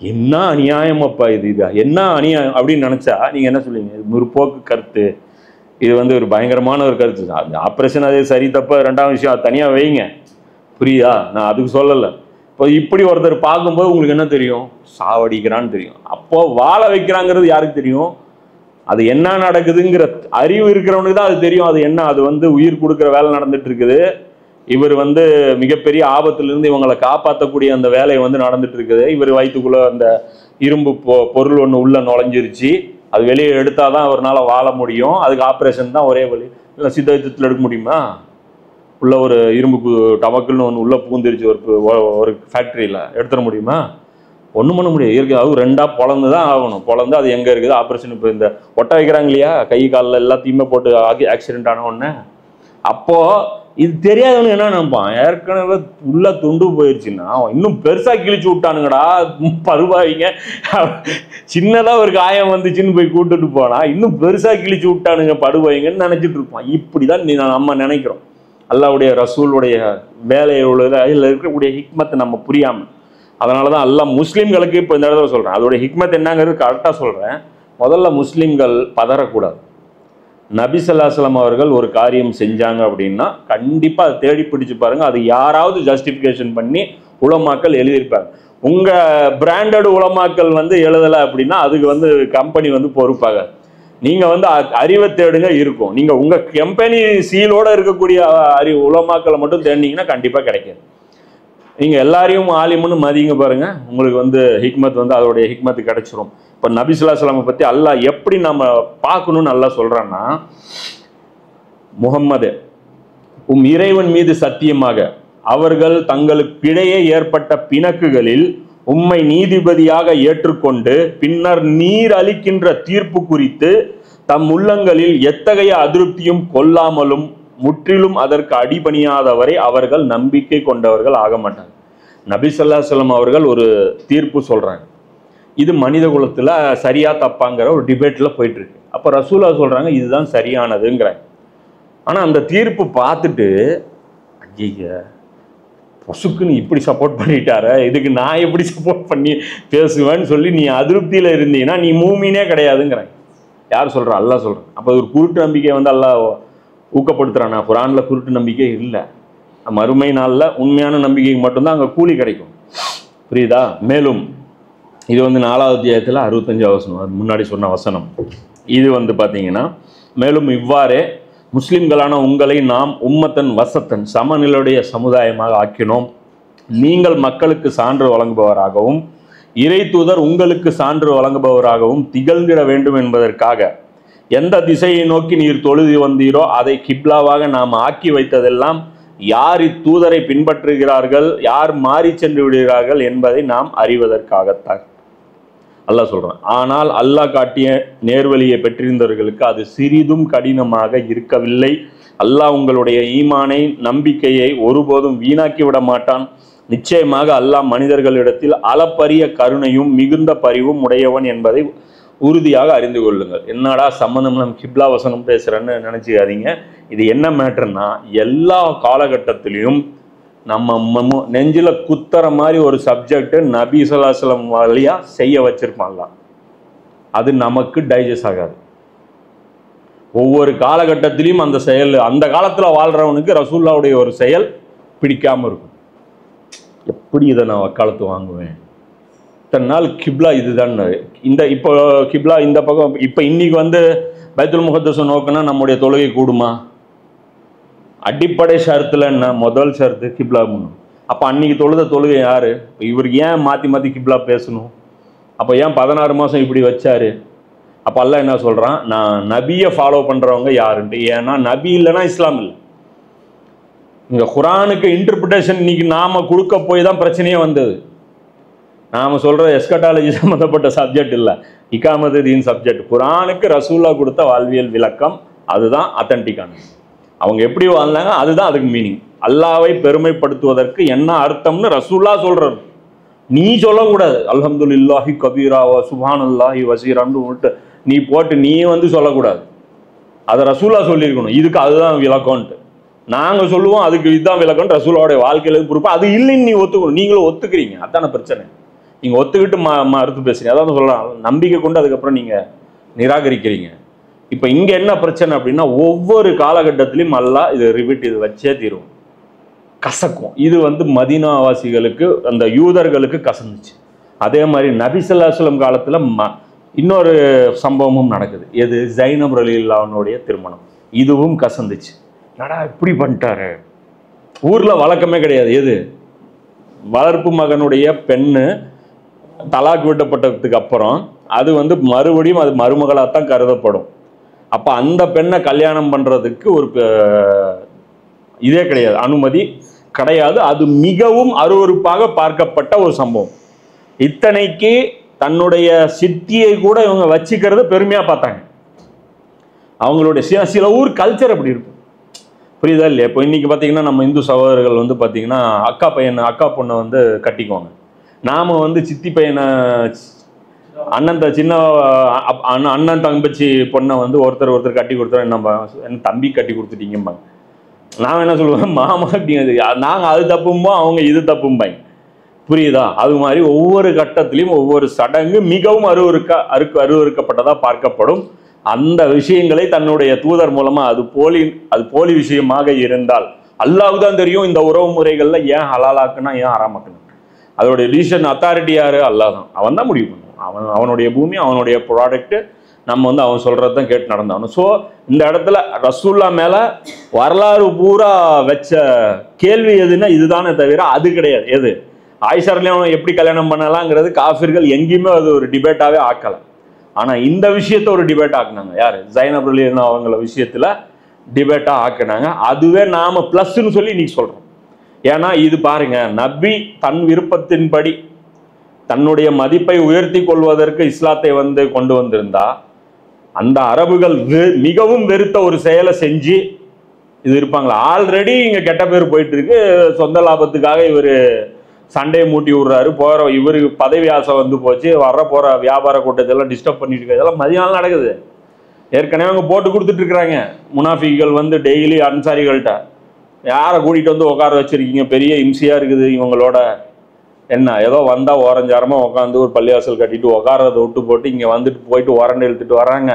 என்ன அநியாயமாப்பா இது, என்ன அநியாயம் அப்படின்னு நினைச்சா நீங்க என்ன சொல்லுவீங்க? முற்போக்கு கருத்து, இது வந்து ஒரு பயங்கரமான ஒரு கருத்து. அந்த ஆப்ரேஷன் அது சரி தப்ப 2ஆம் விஷயம், அது தனியா வைங்க, புரியுதா? நான் அதுக்கு சொல்லலை. இப்போ இப்படி ஒருத்தர் பார்க்கும்போது உங்களுக்கு என்ன தெரியும்? சாவடிக்கிறான்னு தெரியும். அப்போ வாழ வைக்கிறாங்கிறது யாருக்கு தெரியும்? அது என்ன நடக்குதுங்கிற அறிவு இருக்கிறவனுக்கு தான் அது தெரியும். அது என்ன, அது வந்து உயிர் கொடுக்குற வேலை நடந்துட்டு இருக்குது. இவர் வந்து மிகப்பெரிய ஆபத்திலிருந்து இவங்களை காப்பாற்றக்கூடிய அந்த வேலை வந்து நடந்துட்டு இருக்குது. இவர் வயிற்றுக்குள்ள அந்த இரும்பு பொருள் ஒன்று உள்ள நுழைஞ்சிருச்சு, அது வெளியே எடுத்தாதான் அவரால் வாழ முடியும். அதுக்கு ஆப்ரேஷன் தான் ஒரே வழி. இல்லை சித்த வைத்தியத்தில் எடுக்க முடியுமா? உள்ள ஒரு இரும்பு டபக்குன்னு ஒன்று உள்ள பூந்துருச்சு ஒரு ஃபேக்ட்ரியில், எடுத்துட முடியுமா? ஒன்றும் பண்ண முடியாது. இயற்கை அது 2ஆ பொளந்து தான் ஆகணும். பொளந்து அது எங்கே இருக்குது ஆப்ரேஷன். இப்போ இந்த ஒட்ட வைக்கிறாங்க இல்லையா, கை காலில் எல்லாத்தையுமே போட்டு ஆக்சிடென்ட் ஆன உடனே. அப்போது இது தெரியாதவனு என்ன நினைப்பான், ஏற்கனவே உள்ள துண்டு போயிடுச்சுன்னா இன்னும் பெருசாக கிழிச்சு விட்டானுங்கடா பருவாயிங்க, சின்னதாக ஒரு காயம் வந்துச்சுன்னு போய் கூட்டுட்டு போனா இன்னும் பெருசாக கிழிச்சு விட்டானுங்க படுவாயிங்கன்னு நினச்சிட்டு இருப்பான். இப்படி தான் நம்ம நினைக்கிறோம். அல்லாவுடைய ரசூலுடைய வேலையோட அதில் இருக்கக்கூடிய ஹிக்மத்தை நம்ம புரியாமல், அதனால தான் அல்லாஹ் முஸ்லீம்களுக்கு இப்போ இந்த இடத்துல சொல்கிறேன், அதோடைய ஹிக்மத் என்னங்கிறது கரெக்டாக சொல்கிறேன். முதல்ல முஸ்லீம்கள் பதறக்கூடாது. நபி ஸல்லல்லாஹு அலைஹி வஸல்லம் அவர்கள் ஒரு காரியம் செஞ்சாங்க அப்படின்னா கண்டிப்பாக அதை தேடி பிடிச்சு பாருங்க. அது யாராவது ஜஸ்டிஃபிகேஷன் பண்ணி உலமாக்கள் எழுதியிருப்பாங்க. உங்கள் பிராண்டட் உலமாக்கள் வந்து எழுதலை அப்படின்னா அதுக்கு வந்து கம்பெனி வந்து பொறுப்பாக. நீங்கள் வந்து அறிவை தேடுங்க இருக்கும். நீங்கள் உங்கள் கம்பெனி சீலோடு இருக்கக்கூடிய உலமாக்களை மட்டும் தேடினீங்கன்னா கண்டிப்பாக கிடைக்காது. நீங்கள் எல்லாரையும் ஆலிமுன்னு மதிங்க பாருங்க, உங்களுக்கு வந்து ஹிக்மத் வந்து அதோடைய ஹிக்மத்து கிடைச்சிரும். இப்போ நபி ஸல்லல்லாஹு அலைஹி வஸல்லம் பற்றி அல்லாஹ் எப்படி நம்ம பார்க்கணும்னு நல்லா சொல்கிறான்னா, முஹம்மது இறைவன் மீது சத்தியமாக அவர்கள் தங்களுக்கிடையே ஏற்பட்ட பிணக்குகளில் உம்மை நீதிபதியாக ஏற்றுக்கொண்டு பின்னர் நீர் அளிக்கின்ற தீர்ப்பு குறித்து தம் உள்ளங்களில் எத்தகைய அதிருப்தியும் கொள்ளாமலும் முற்றிலும் அதற்கு அடிபணியாதவரை அவர்கள் நம்பிக்கை கொண்டவர்கள் ஆக மாட்டாங்க. நபி ஸல்லல்லாஹு அலைஹி வஸல்லம் அவர்கள் ஒரு தீர்ப்பு சொல்றாங்க, இது மனித குலத்துல சரியா தப்பாங்கிற ஒரு டிபேட்ல போயிட்டு இருக்கு. அப்ப ரசூலா சொல்றாங்க இதுதான் சரியானதுங்கிறாங்க. ஆனா அந்த தீர்ப்பு பார்த்துட்டு ஐயா பசுக்குன்னு இப்படி சப்போர்ட் பண்ணிட்டார, இதுக்கு நான் எப்படி சப்போர்ட் பண்ணி பேசுவேன்னு சொல்லி நீ அதிருப்தியில இருந்தீங்கன்னா நீ மூமினே கிடையாதுங்கிறாங்க. யார் சொல்றா? அல்லாஹ் சொல்றான். அப்போ ஒரு குருட்டு நம்பிக்கை வந்து அல்லாஹ் ஊக்கப்படுத்துறானா? குர்ஆன்ல குருட்டு நம்பிக்கை இல்லை. மறுமை நாளில் உண்மையான நம்பிக்கைக்கு மட்டும்தான் அங்கே கூலி கிடைக்கும். புரியுதா? மேலும் இது வந்து 4வது அத்தியாயத்தில் 65வது வசனம், அது முன்னாடி சொன்ன வசனம். இது வந்து பார்த்தீங்கன்னா, மேலும் இவ்வாறே முஸ்லிம்களான உங்களை நாம் உம்மத்தன் வசத்தன் சமநிலையுடைய சமுதாயமாக ஆக்கினோம். நீங்கள் மக்களுக்கு சான்று வழங்குபவராகவும் இறை தூதர் உங்களுக்கு சான்று வழங்குபவராகவும் திகழ்ந்திட வேண்டும் என்பதற்காக எந்த திசையை நோக்கி நீர் தொழுது வந்தீரோ அதை கிப்லாவாக நாம் ஆக்கி வைத்ததெல்லாம் யார் இத்தூதரை பின்பற்றுகிறார்கள், யார் மாறி சென்று விடுகிறார்கள் என்பதை நாம் அறிவதற்காகத்தான். அல்லாஹ் சொல்றான். ஆனால் அல்லாஹ் காட்டிய நேர்வழியை பெற்றிருந்தவர்களுக்கு அது சிறிதும் கடினமாக இருக்கவில்லை. அல்லாஹ் உங்களுடைய ஈமானை, நம்பிக்கையை ஒருபோதும் வீணாக்கி விட மாட்டான். நிச்சயமாக அல்லாஹ் மனிதர்களிடத்தில் அளப்பரிய கருணையும் மிகுந்த பரிவும் உடையவன் என்பதை உறுதியாக அறிந்து கொள்ளுங்கள். என்னடா சம்மந்தம், நம்ம கிப்லா வசனம் பேசுறேன்னு நினைச்சுக்காதீங்க. இது என்ன மேட்டர்னா, எல்லா காலகட்டத்திலையும் நம்ம நெஞ்சில குத்துற மாதிரி ஒரு சப்ஜெக்ட் நபி ஸல்லல்லாஹு அலைஹி வஸல்லம் வழியா செய்ய வச்சிருப்பான்ல, அது நமக்கு டைஜஸ்ட் ஆகாது. ஒவ்வொரு காலகட்டத்திலையும் அந்த செயல், அந்த காலத்துல வாழ்றவனுக்கு ரசூலுல்லாஹ்வுடைய ஒரு செயல் பிடிக்காம இருக்கும். எப்படி இதை நான் வக்காலத்து வாங்குவேன்? இத்தனை நாள் கிப்லா இதுதான். இந்த இப்போ கிப்லா இந்த பக்கம், இப்போ இன்னைக்கு வந்து பைத்துல் முகத்தஸை நோக்கினா நம்முடைய தொழுகை கூடுமா? அடிப்படை ஷரத்துல என்ன? முதல் ஷரத்து கிப்லா முன்னும். அப்போ அன்னைக்கு தொழுகை யாரு? இவருக்கு ஏன் மாற்றி மாற்றி கிப்லா பேசணும்? அப்போ ஏன் 16 மாதம் இப்படி வச்சாரு? அப்போ அல்லாஹ் என்ன சொல்கிறான், நான் நபியை ஃபாலோ பண்ணுறவங்க யாருன்ட்டு. ஏன்னா நபி இல்லைன்னா இஸ்லாம் இல்லை. இங்கே குரானுக்கு இன்டர்பிரிட்டேஷன் இன்னைக்கு நாம் கொடுக்க போய் தான் பிரச்சனையே வந்தது. நாம் சொல்கிற எஸ்கட்டாலஜி சம்மந்தப்பட்ட சப்ஜெக்ட் இல்லை, இகாமத்து தீன் சப்ஜெக்ட். குரானுக்கு ரசூலுல்லாஹ் கொடுத்த வாழ்வியல் விளக்கம் அதுதான் அத்தன்டிக்கானது. அவங்க எப்படி வாழ்ந்தாங்க அதுதான் அதுக்கு மீனிங். அல்லாஹ்வை பெருமைப்படுத்துவதற்கு என்ன அர்த்தம்னு ரசூலுல்லாஹ் சொல்றாரு. நீ சொல்லக்கூடாது. அல்ஹம்துலில்லாஹி கபீரா வ சுப்ஹானல்லாஹி வஸீரான்னு நீ போட்டு நீ வந்து சொல்லக்கூடாது. அதை ரசூலுல்லாஹ் சொல்லியிருக்கணும். இதுக்கு அதுதான் விளக்கம்ன்ட்டு நாங்கள் சொல்லுவோம். அதுக்கு இதுதான் விளக்கம், ரசூலுல்லாஹ்வுடைய வாழ்க்கையில பொறுப்பு. அது இல்லைன்னு நீ ஒத்துக்கணும். நீங்களும் ஒத்துக்கிறீங்க, அதான பிரச்சனை. நீங்கள் ஒத்துக்கிட்டு மறுத்து பேசுறீங்க. அதான் சொல்லலாம், நம்பிக்கை கொண்டு அதுக்கப்புறம் நீங்கள் நிராகரிக்கிறீங்க. இப்போ இங்கே என்ன பிரச்சனை அப்படின்னா, ஒவ்வொரு காலகட்டத்திலையும் அல்லாஹ் இது ரிப்பீட், இது வச்சே தீரும், கசக்கும். இது வந்து மதீனாவாசிகளுக்கு, அந்த யூதர்களுக்கு கசந்துச்சு. அதே மாதிரி நபி ஸல்லல்லாஹு அலைஹி வஸல்லம் காலத்தில் இன்னொரு சம்பவமும் நடக்குது. எது? ஜைனப் ரலியல்லாஹுடைய திருமணம். இதுவும் கசந்துச்சு. நடா இப்படி பண்ணிட்டாரு. ஊரில் வழக்கமே கிடையாது. எது? வளர்ப்பு மகனுடைய பெண்ணு தலாக் விட்டப்பட்டதுக்கு அப்புறம் அது வந்து மறுபடியும் அது மருமகளாகத்தான் கருதப்படும். அப்போ அந்த பெண்ணை கல்யாணம் பண்ணுறதுக்கு ஒரு இதே கிடையாது, அனுமதி கிடையாது. அது மிகவும் அருவருப்பாக பார்க்கப்பட்ட ஒரு சம்பவம். இத்தனைக்கு தன்னுடைய சித்தியை கூட இவங்க வச்சுக்கிறத பெருமையாக பார்த்தாங்க. அவங்களுடைய சில ஊர் கல்ச்சர் அப்படி இருக்கும், புரியுதா இல்லையா? இப்போ இன்னைக்கு பார்த்தீங்கன்னா நம்ம இந்து சகோதரர்கள் வந்து பார்த்தீங்கன்னா அக்கா பொண்ணை வந்து கட்டிக்குவாங்க. நாம் வந்து சித்தி பையனை, சின்ன அண்ணன் தங்கச்சி பொண்ணை வந்து ஒருத்தர் கட்டி கொடுத்தோம். என்ன தம்பி கட்டி கொடுத்துட்டீங்கம்பாங்க. நான் என்ன சொல்லுவேன், மாமா அப்படிங்கிறது நாங்கள் அது தப்பும்போம், அவங்க இது தப்பும்பாங்க. புரியுதா? அது மாதிரி ஒவ்வொரு கட்டத்திலையும் ஒவ்வொரு சடங்கு மிகவும் அருவருக்கப்பட்டதாக பார்க்கப்படும். அந்த விஷயங்களை தன்னுடைய தூதர் மூலமாக அது போலி விஷயமாக இருந்தால் அல்லாஹ்வுக்கு தான் தெரியும் இந்த உறவு முறைகள்ல ஏன் ஹலாலாக்குனா ஏன் ஹராமாக்குனா. அதோடைய டிசிஷன் அத்தாரிட்டி யாரு? அல்லாஹ் தான். அவன் தான் முடிவு பண்ணுவான். அவனுடைய பூமி, அவனுடைய ப்ராடக்ட். நம்ம வந்து அவன் சொல்றது தான் கேட்டு நடந்தாகணும். ஸோ இந்த இடத்துல ரசூலுல்லாஹ் மேல வரலாறு பூரா வச்ச கேள்வி எதுன்னா இதுதானே தவிர அது கிடையாது. எது? ஆயிஷா ரலியல்லாஹு எப்படி கல்யாணம் பண்ணலாங்கிறது காஃபிர்கள் எங்கேயுமே அது ஒரு டிபேட்டாவே ஆக்கலை. ஆனால் இந்த விஷயத்த ஒரு டிபேட் ஆக்குனாங்க. யாரு? ஜைனப் ரலியல்லாஹு அவங்கள விஷயத்துல டிபேட்டா ஆக்குனாங்க. அதுவே நாம பிளஸ்ன்னு சொல்லி இன்னைக்கு சொல்றோம். ஏன்னா இது பாருங்க, நபி தன் விருப்பத்தின்படி தன்னுடைய மதிப்பை உயர்த்தி கொள்வதற்கு இஸ்லாத்தை வந்து கொண்டு வந்திருந்தா, அந்த அரபுகள் மிகவும் வெறுத்த ஒரு செயலை செஞ்சு இது இருப்பாங்களா? ஆல்ரெடி இங்க கெட்ட பேர் போயிட்டு இருக்கு, சொந்த லாபத்துக்காக இவர் சண்டையை மூட்டி விடுறாரு, இவருக்கு பதவி ஆசை வந்து போச்சு, போற வியாபார கூட்டத்தெல்லாம் டிஸ்டர்ப் பண்ணிட்டு இருக்கு. இதெல்லாம் மதியம் நடக்குது. ஏற்கனவே அவங்க போட்டு கொடுத்துட்டு இருக்கிறாங்க. முனாஃபிகள் வந்து டெய்லி அன்சாரிகள்கிட்ட யாரை கூட்டிகிட்டு வந்து உட்கார வச்சுருக்கீங்க, பெரிய இம்சையாக இருக்குது இவங்களோட, என்ன ஏதோ வந்தால் ஓரஞ்சாரமாக உட்காந்து ஒரு பள்ளிவாசல் கட்டிட்டு உட்காரதை விட்டு போட்டு இங்கே வந்துட்டு போயிட்டு உரண்டை இழுத்துட்டு வராங்க.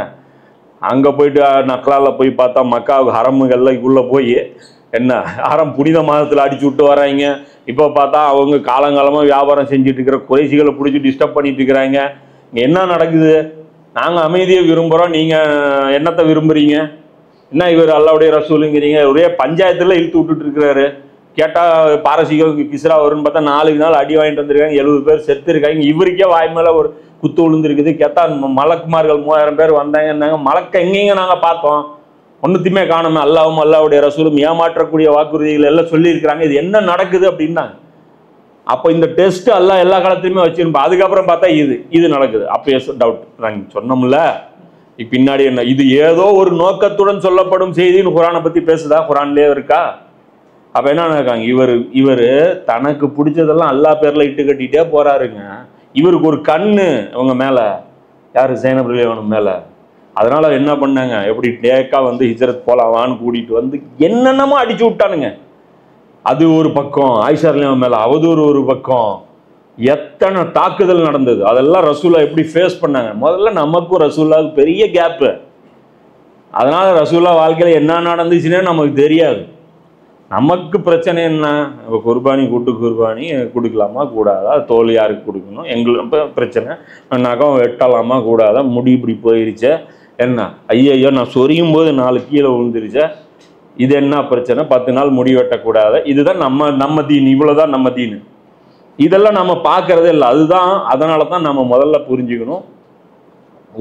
அங்கே போயிட்டு நக்லாவில் போய் பார்த்தா மக்காவுக்கு ஹரமுகள்லாம் உள்ளே போய் என்ன ஹரம் புனித மாதத்தில் அடிச்சு விட்டு வராங்க. இப்போ பார்த்தா அவங்க காலங்காலமாக வியாபாரம் செஞ்சுட்டு இருக்கிற குறைசிகளை பிடிச்சி டிஸ்டர்ப் பண்ணிட்டு இருக்கிறாங்க. இங்கே என்ன நடக்குது? நாங்கள் அமைதியை விரும்புகிறோம், நீங்கள் என்னத்தை விரும்புகிறீங்க? என்ன இவர் அல்லாஹ்வுடைய ரசூலுங்கிறீங்க? ஒரே பஞ்சாயத்தில் இழுத்து விட்டுட்டு இருக்கிறாரு. கேட்டால் பாரசீகம் கிஸ்ரா வரும்னு பார்த்தா 4 நாள் அடி வாங்கிட்டு வந்திருக்காங்க, 70 பேர் செத்து இருக்காங்க. இவருக்கே வாய் மேலே ஒரு குத்து விழுந்துருக்குது. கேட்டா மலக்குமார்கள் 3000 பேர் வந்தாங்கன்னாங்க. மலக்க எங்கேங்க நாங்கள் பார்த்தோம், ஒன்றுத்தையுமே காணுமே. அல்லாஹ்வும் அல்லாஹ்வுடைய ரசூலும் ஏமாற்றக்கூடிய வாக்குறுதிகள் எல்லாம் சொல்லியிருக்கிறாங்க. இது என்ன நடக்குது அப்படின்னாங்க. அப்போ இந்த டெஸ்ட் எல்லாம் எல்லா காலத்துலையுமே வச்சிருப்போம். அதுக்கப்புறம் பார்த்தா இது நடக்குது. அப்போ டவுட் நாங்கள் சொன்னோம்ல, பின்னாடி என்ன இது ஏதோ ஒரு நோக்கத்துடன் சொல்லப்படும் செய்தின்னு குரானை பற்றி பேசுதா? குரான்லேயே இருக்கா? அப்போ என்ன நினைக்காங்க, இவர் தனக்கு பிடிச்சதெல்லாம் அல்லா பேரில் இட்டு கட்டிகிட்டே போகிறாருங்க. இவருக்கு ஒரு கண்ணு இவங்க மேலே, யார் ஜைனப் ரலியல்லாஹு மேலே. அதனால் என்ன பண்ணாங்க, எப்படி டேக்கா வந்து ஹிஜ்ரத் போலாவான்னு கூட்டிகிட்டு வந்து என்னென்னமோ அடிச்சு விட்டானுங்க. அது ஒரு பக்கம், ஆயிஷா ரலியல்லாஹு மேலே அவதூறு ஒரு பக்கம், எத்தனை தாக்குதல் நடந்தது. அதெல்லாம் ரசூலா எப்படி ஃபேஸ் பண்ணாங்க. முதல்ல நமக்கும் ரசூலாவுக்கு பெரிய கேப்பு. அதனால ரசூலா வாழ்க்கையில் என்ன நடந்துச்சுன்னே நமக்கு தெரியாது. நமக்கு பிரச்சனை என்ன, குர்பானி கூட்டு குர்பானி கொடுக்கலாமா கூடாதா, தோல் யாருக்கு கொடுக்கணும், எங்களுக்கு பிரச்சனை, நகம் வெட்டலாமா கூடாதா, முடி இப்படி போயிருச்சே என்ன, ஐயோ நான் சொரியும் போது 4 கீழே விழுந்துருச்சே, இது என்ன பிரச்சனை, 10 நாள் முடி வெட்டக்கூடாது, இதுதான் நம்ம தீன், இவ்வளோதான் நம்ம தீன். இதெல்லாம் நம்ம பார்க்கறதே இல்லை. அதுதான், அதனால தான் நம்ம முதல்ல புரிஞ்சுக்கணும்.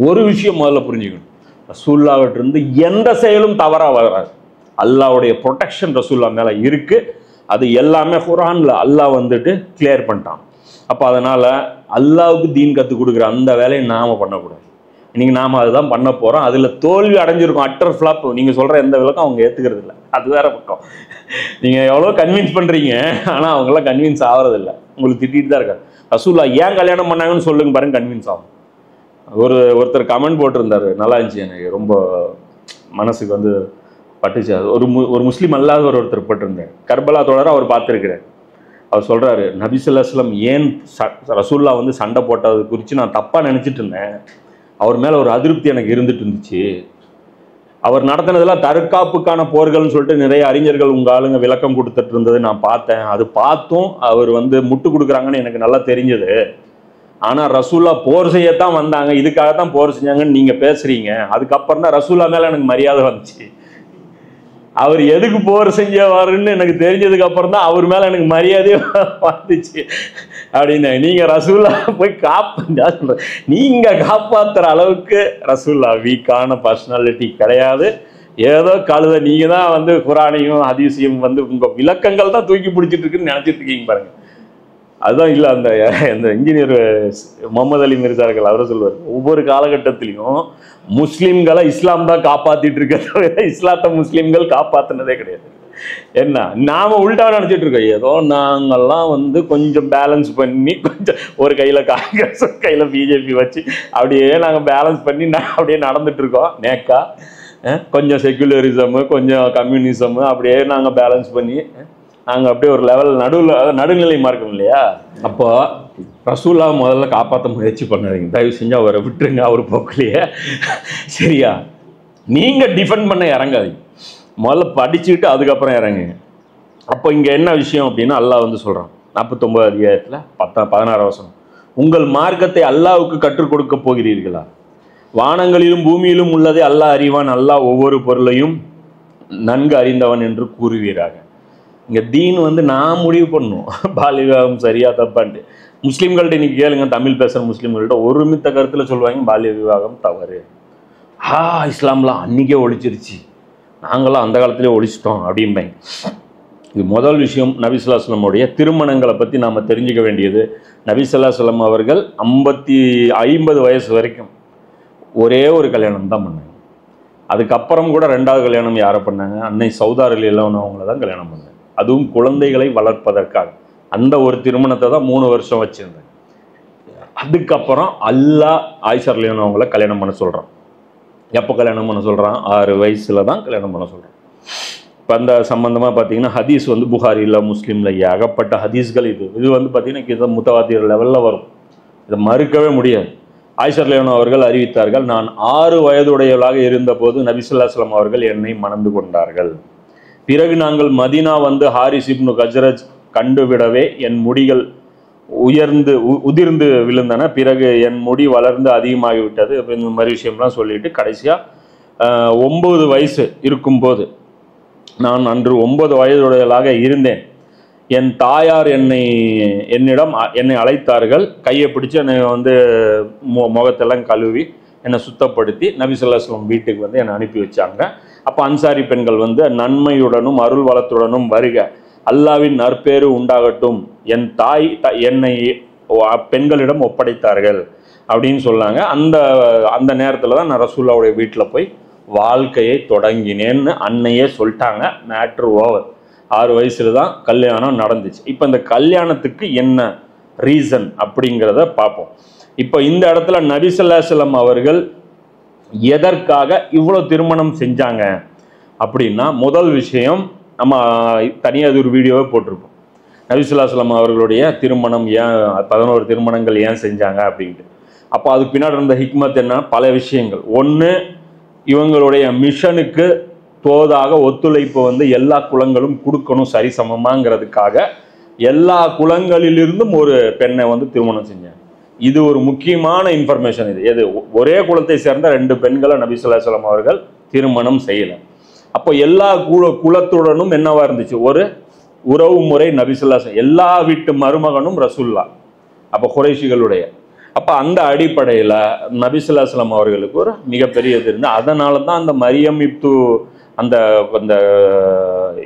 ஒரு விஷயம் முதல்ல புரிஞ்சுக்கணும், ரசூலுல்லாஹ்விலிருந்து எந்த செயலும் தவறாக வராது. அல்லாஹ்வுடைய ப்ரொடெக்ஷன் ரசூலுல்லாஹ் மேலே இருக்கு. அது எல்லாமே குர்ஆன்ல அல்லாஹ் வந்துட்டு கிளியர் பண்ணிட்டான். அப்போ அதனால அல்லாஹ்வுக்கு தீன் கற்றுக் கொடுக்குற அந்த வேலையை நாம பண்ணக்கூடாது. இன்னைக்கு நாம அதுதான் பண்ண போறோம். அதுல தோல்வி அடைஞ்சிருக்கும், அட்டர் ஃபிளாப். நீங்க சொல்ற எந்த விளக்கம் அவங்க ஏத்துக்கிறது இல்லை, அது வேற பக்கம். நீங்க எவ்வளோ கன்வின்ஸ் பண்றீங்க, ஆனா அவங்களாம் கன்வின்ஸ் ஆகிறது இல்லை. உங்களுக்கு திட்டிட்டு தான் இருக்காரு. ரசூலுல்லாஹ் ஏன் கல்யாணம் பண்ணாங்கன்னு சொல்லுங்க பாருங்க, கன்வின்ஸ் ஆகும். ஒருத்தர் கமெண்ட் போட்டிருந்தாரு, நல்லா இருந்துச்சு, எனக்கு ரொம்ப மனசுக்கு வந்து பட்டுச்சு. ஒரு முஸ்லீம் அல்லாத ஒருத்தர் போட்டிருந்தார், கர்பலா தொடர அவர் பார்த்துருக்கிறார். அவர் சொல்றாரு, நபி ஸல்லல்லாஹு அலைஹி வஸல்லம் ஏன் ரசூலுல்லாஹ் வந்து சண்டை போட்டது குறித்து நான் தப்பா நினைச்சிட்டு இருந்தேன். அவர் மேல ஒரு அதிருப்தி எனக்கு இருந்துட்டு இருந்துச்சு. அவர் நடத்தினதெல்லாம் தற்காப்புக்கான போர்கள்னு சொல்லிட்டு நிறைய அறிஞர்கள் உங்க ஆளுங்க விளக்கம் கொடுத்துட்டு இருந்தது நான் பார்த்தேன். அது பார்த்தும் அவர் வந்து முட்டு கொடுக்குறாங்கன்னு எனக்கு நல்லா தெரிஞ்சது. ஆனா ரசூலா போர் செய்யத்தான் வந்தாங்க, இதுக்காகத்தான் போர் செஞ்சாங்கன்னு நீங்க பேசுறீங்க. அதுக்கப்புறம் தான் ரசூலா மேல எனக்கு மரியாதை வந்துச்சு. அவர் எதுக்கு போர் செஞ்சவாருன்னு எனக்கு தெரிஞ்சதுக்கு அப்புறம் தான் அவர் மேல எனக்கு மரியாதையே வந்துச்சு அப்படின்னு. நீங்க ரசூலா போய் நீங்க காப்பாத்துற அளவுக்கு ரசூலா வீக்கான பர்சனாலிட்டி கிடையாது. ஏதோ கழுத நீங்க தான் வந்து குர்ஆனையும் ஹதீஸையும் வந்து உங்க விளக்கங்கள் தான் தூக்கி பிடிச்சிட்டு இருக்குன்னு நினைச்சிட்டு இருக்கீங்க பாருங்க. அதுதான் இல்லை, அந்த இன்ஜினியர் முகமது அலி மிர்சார்கள் அவரை சொல்லுவார், ஒவ்வொரு காலகட்டத்திலையும் முஸ்லீம்களை இஸ்லாம் தான் காப்பாத்திட்டு இருக்க தவிர இஸ்லாத்தை முஸ்லீம்கள் காப்பாத்தினதே கிடையாது. என்ன நாம உள்டா நினைச்சிட்டு இருக்கோம், ஏதோ நாங்கெல்லாம் வந்து கொஞ்சம் பேலன்ஸ் பண்ணி, கொஞ்சம் ஒரு கையில காங்கிரஸ் கையில பிஜேபி வச்சு அப்படியே நாங்க பேலன்ஸ் பண்ணி அப்படியே நடந்துட்டு இருக்கோம். நேக்கா கொஞ்சம் செக்குலரிசமு கொஞ்சம் கம்யூனிசமு அப்படியே நாங்க பேலன்ஸ் பண்ணி நாங்கள் அப்படியே ஒரு லெவல் நடுநிலை மார்க்கம் இல்லையா. அப்போ ரசூலா முதல்ல காப்பாற்ற முயற்சி பண்ணாதீங்க, தயவு செஞ்சு அவரை விட்டுருங்க, அவர் போக்கலையே, சரியா? நீங்கள் டிஃபெண்ட் பண்ண இறங்காதீங்க, முதல்ல படிச்சுக்கிட்டு அதுக்கப்புறம் இறங்குங்க. அப்போ இங்கே என்ன விஷயம் அப்படின்னா, அல்லாஹ் வந்து சொல்கிறான் 49 அத்தியாயத்தில் 16 வசனம், உங்கள் மார்க்கத்தை அல்லாஹ்வுக்கு கற்றுக் கொடுக்க போகிறீர்களா? வானங்களிலும் பூமியிலும் உள்ளதை அல்லாஹ் அறிவான், அல்லாஹ் ஒவ்வொரு பொருளையும் நன்கு அறிந்தவன் என்று கூறுவீராக. இங்கே தீன் வந்து நான் முடிவு பண்ணும் பால்ய விவாகம் சரியா தப்பான்ட்டு. முஸ்லீம்கள்ட்ட இன்னைக்கு கேளுங்க, தமிழ் பேசுகிற முஸ்லீம்கள்ட்ட ஒருமித்த கருத்தில் சொல்லுவாங்க பால்ய விவாகம் தவறு. இஸ்லாம்லாம் அன்றைக்கே ஒழிச்சிருச்சு, நாங்களாம் அந்த காலத்திலே ஒழிச்சிட்டோம் அப்படிம்பாங்க. இது முதல் விஷயம். நபி ஸல்லல்லாஹு அலைஹி வஸல்லம் திருமணங்களை பற்றி நாம் தெரிஞ்சுக்க வேண்டியது. நபி ஸல்லல்லாஹு அலைஹி வஸல்லம் அவர்கள் 50 வயசு வரைக்கும் ஒரே ஒரு கல்யாணம் தான் பண்ணாங்க. அதுக்கப்புறம் கூட 2வது கல்யாணம் யாரை பண்ணாங்க? அன்னை சௌதா ரலியல்லாஹு அன்ஹா அவங்கள தான் கல்யாணம் பண்ணாங்க. அதுவும் குழந்தைகளை வளர்ப்பதற்காக. அந்த ஒரு திருமணத்தை தான் 3 வருஷம் வச்சிருந்தேன். அதுக்கப்புறம் அல்லாஹ் ஆயிஷா ரலியல்லாஹு அன்ஹா அவங்கள கல்யாணம் பண்ண சொல்கிறான். எப்போ கல்யாணம் பண்ண சொல்கிறான்? 6 வயசுல தான் கல்யாணம் பண்ண சொல்கிறான். இப்போ அந்த சம்பந்தமாக பார்த்தீங்கன்னா ஹதீஸ் வந்து புகாரியில் முஸ்லீமில் ஏகப்பட்ட ஹதீஸ்கள். இது வந்து பார்த்தீங்கன்னா இதை முத்தவாத்தியர் லெவலில் வரும், இதை மறுக்கவே முடியாது. ஆயிஷா ரலியல்லாஹு அன்ஹா அவர்கள் அறிவித்தார்கள், நான் 6 வயதுடையவளாக இருந்தபோது நபி ஸல்லல்லாஹு அலைஹி வஸல்லம் அவர்கள் என்னை மணந்து கொண்டார்கள். பிறகு நாங்கள் மதீனா வந்து ஹாரிஸ் இப்னு கஜ்ரஜ் கண்டுவிடவே என் முடிகள் உதிர்ந்து விழுந்தன. பிறகு என் முடி வளர்ந்து அதிகமாகிவிட்டது. இந்த மாதிரி விஷயம்லாம் சொல்லிட்டு கடைசியாக 9 வயசு இருக்கும்போது, நான் அன்று 9 வயதுடையவளாக இருந்தேன், என் தாயார் என்னை அழைத்தார்கள். கையை பிடிச்சி என்னை வந்து முகத்தெல்லாம் கழுவி என்னை சுத்தப்படுத்தி நபி ஸல்லல்லாஹு அலைஹி வஸல்லம் வீட்டுக்கு வந்து என்னை அனுப்பி வச்சாங்க. அப்போ அன்சாரி பெண்கள் வந்து நன்மையுடனும் அருள் வளத்துடனும் வருக, அல்லாவின் நற்பேறு உண்டாகட்டும், என் தாய் என்னை பெண்களிடம் ஒப்படைத்தார்கள் அப்படின்னு சொன்னாங்க. அந்த நேரத்தில் தான் நான் ரசூலுல்லாவுடைய வீட்டில் போய் வாழ்க்கையை தொடங்கினேன்னு அன்னையே சொல்லிட்டாங்க. Matter over. 6 வயசுல தான் கல்யாணம் நடந்துச்சு. இப்போ இந்த கல்யாணத்துக்கு என்ன ரீசன் அப்படிங்கிறத பார்ப்போம். இப்போ இந்த இடத்துல நபி ஸல்லல்லாஹு அலைஹி வஸல்லம் அவர்கள் எதற்காக இவ்வளோ திருமணம் செஞ்சாங்க அப்படின்னா, முதல் விஷயம் நம்ம தனியாக ஒரு வீடியோவே போட்டிருப்போம். நபி ஸல்லல்லாஹு அலைஹி வஸல்லம் அவர்களுடைய திருமணம் ஏன் 11 திருமணங்கள் ஏன் செஞ்சாங்க அப்படின்ட்டு. அப்போ அதுக்கு பின்னாடி இருந்த ஹிக்மத் என்ன? பல விஷயங்கள். ஒன்று, இவங்களுடைய மிஷனுக்கு தோதாக ஒத்துழைப்பு எல்லா குலங்களும் கொடுக்கணும் சரிசமமாங்கிறதுக்காக எல்லா குலங்களிலிருந்தும் ஒரு பெண்ணை திருமணம் செஞ்சாங்க. இது ஒரு முக்கியமான இன்ஃபர்மேஷன். எது ஒரே குலத்தை சேர்ந்த 2 பெண்களை நபி ஸல்லல்லாஹு அலைஹி வஸல்லம் அவர்கள் திருமணம் செய்யலை. அப்போ எல்லா குலத்துடனும் என்னவா இருந்துச்சு? ஒரு உறவு முறை. நபி ஸல்லல்லாஹு அலைஹி வஸல்லம் எல்லா வீட்டு மருமகனும் ரசூல்லா, அப்போ குறைஷிகளுடைய. அப்போ அந்த அடிப்படையில் நபி ஸல்லல்லாஹு அலைஹி வஸல்லம் அவர்களுக்கு ஒரு மிகப்பெரிய இது இருந்து, அதனால தான் அந்த மரியம் இப்து அந்த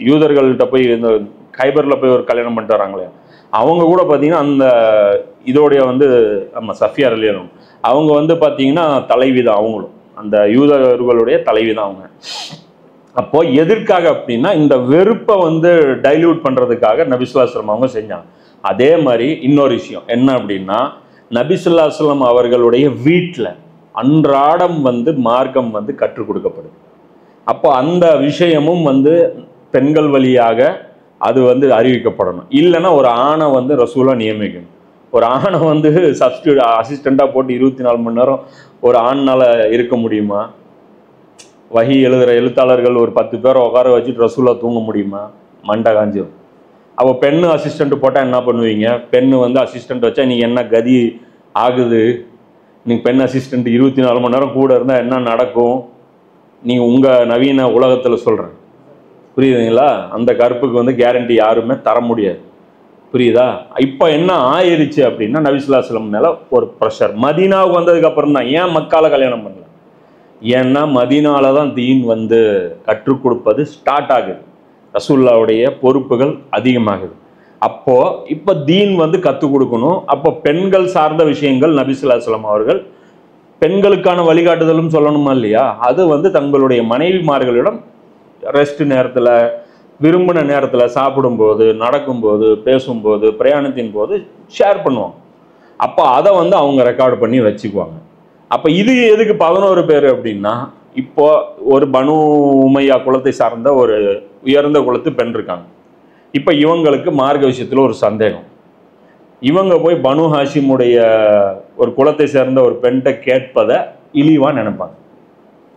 யூதர்கள்ட்ட போய் இந்த கைபரில் போய் ஒரு கல்யாணம் பண்ணிட்டு வராங்களே, அவங்க கூட பார்த்தீங்கன்னா அந்த இதோடைய நம்ம சஃபியா ரலியல்லாஹு அவங்க பார்த்தீங்கன்னா தலைவி தான். அவங்களும் அந்த யூதர்களுடைய தலைவி தான் அவங்க. அப்போ எதற்காக அப்படின்னா, இந்த வெறுப்பை டைல்யூட் பண்ணுறதுக்காக நபி ஸல்லல்லாஹு அலைஹி வஸல்லம் அவங்க செஞ்சாங்க. அதே மாதிரி இன்னொரு விஷயம் என்ன அப்படின்னா, நபி ஸல்லல்லாஹு அலைஹி வஸல்லம் அவர்களுடைய வீட்டில் அன்றாடம் மார்க்கம் கற்றுக் கொடுக்கப்படுது. அப்போ அந்த விஷயமும் பெண்கள் வழியாக அது அறிவிக்கப்படணும். இல்லைன்னா ஒரு ஆணை ரசூலா நியமிக்கணும். ஒரு ஆணை அசிஸ்டண்ட்டாக போட்டு 24 மணி நேரம் ஒரு ஆண்னால் இருக்க முடியுமா? வஹி எழுதுகிற எழுத்தாளர்கள் ஒரு 10 பேரை உட்கார வச்சுட்டு ரசூலா தூங்க முடியுமா? மண்டை காஞ்சிடும். அப்போ பெண்ணு அசிஸ்டண்ட் போட்டால் என்ன பண்ணுவீங்க? பெண்ணு அசிஸ்டண்ட் வச்சா நீங்கள் என்ன கதி ஆகுது? நீங்கள் பெண் அசிஸ்டண்ட் 24 மணி நேரம் கூட இருந்தால் என்ன நடக்கும்? நீங்கள் உங்கள் நவீன உலகத்தில் சொல்கிறேன், புரியுதுங்களா? அந்த கருப்புக்கு கேரண்டி யாருமே தர முடியாது, புரியுதா? இப்போ என்ன ஆயிடுச்சு அப்படின்னா, நபி ஸல்லல்லாஹு அலைஹி வஸல்லம் மேலே ஒரு ப்ரெஷர். மதீனாவுக்கு வந்ததுக்கு அப்புறம் தான். ஏன் மக்கால கல்யாணம் பண்ணல? ஏன்னா மதீனால தான் தீன் கற்றுக் கொடுப்பது ஸ்டார்ட் ஆகுது, ரசூலுல்லாவுடைய பொறுப்புகள் அதிகமாகுது. அப்போ இப்போ தீன் கற்றுக் கொடுக்கணும். அப்போ பெண்கள் சார்ந்த விஷயங்கள் நபி ஸல்லல்லாஹு அலைஹி வஸல்லம் அவர்கள் பெண்களுக்கான வழிகாட்டுதலும் சொல்லணுமா இல்லையா? அது தங்களுடைய மனைவிமார்களிடம் ரெஸ்ட் நேரத்தில், விரும்பின நேரத்தில், சாப்பிடும்போது, நடக்கும்போது, பேசும்போது, பிரயாணத்தின் போது ஷேர் பண்ணுவாங்க. அப்போ அதை அவங்க ரெக்கார்டு பண்ணி வச்சுக்குவாங்க. அப்போ இது எதுக்கு 11 பேர் அப்படின்னா, இப்போ ஒரு பனு உமையா குலத்தை சார்ந்த ஒரு உயர்ந்த குலத்து பெண் இருக்காங்க. இப்போ இவங்களுக்கு மார்க்க விஷயத்தில் ஒரு சந்தேகம். இவங்க போய் பனு ஹாஷிமுடைய ஒரு குலத்தை சேர்ந்த ஒரு பெண்கிட்ட கேட்பதை இழிவாக நினைப்பாங்க.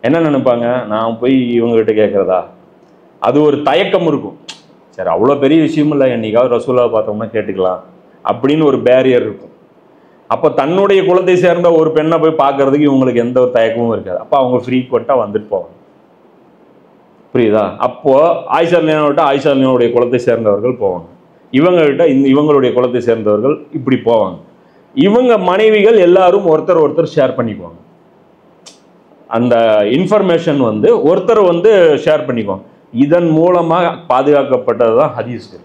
என்ன நினைப்பாங்க? நான் போய் இவங்ககிட்ட கேட்குறதா? அது ஒரு தயக்கம் இருக்கும். சரி, அவ்வளோ பெரிய விஷயம் இல்லை, என்னைக்காவது ரசூலாவை பார்த்தோம்னா கேட்டுக்கலாம் அப்படின்னு ஒரு பேரியர் இருக்கும். அப்போ தன்னுடைய குலத்தை சேர்ந்த ஒரு பெண்ணை போய் பார்க்கறதுக்கு இவங்களுக்கு எந்த ஒரு தயக்கமும் இருக்காது. அப்போ அவங்க ஃப்ரீக்வெண்ட்டாக வந்துட்டு போவாங்க, புரியுதா? அப்போது ஆயிஷா ரலியல்லாஹு ஆயிஷா ரலியல்லாஹுடைய குலத்தை சேர்ந்தவர்கள் போவாங்க, இவங்ககிட்ட இவங்களுடைய குலத்தை சேர்ந்தவர்கள் இப்படி போவாங்க. இவங்க மனைவிகள் எல்லாரும் ஒருத்தர் ஷேர் பண்ணிக்குவாங்க. அந்த இன்ஃபர்மேஷன் ஒருத்தர் ஷேர் பண்ணிக்குவாங்க. இதன் மூலமாக பாதுகாக்கப்பட்டது தான் ஹதீஸ்கள்.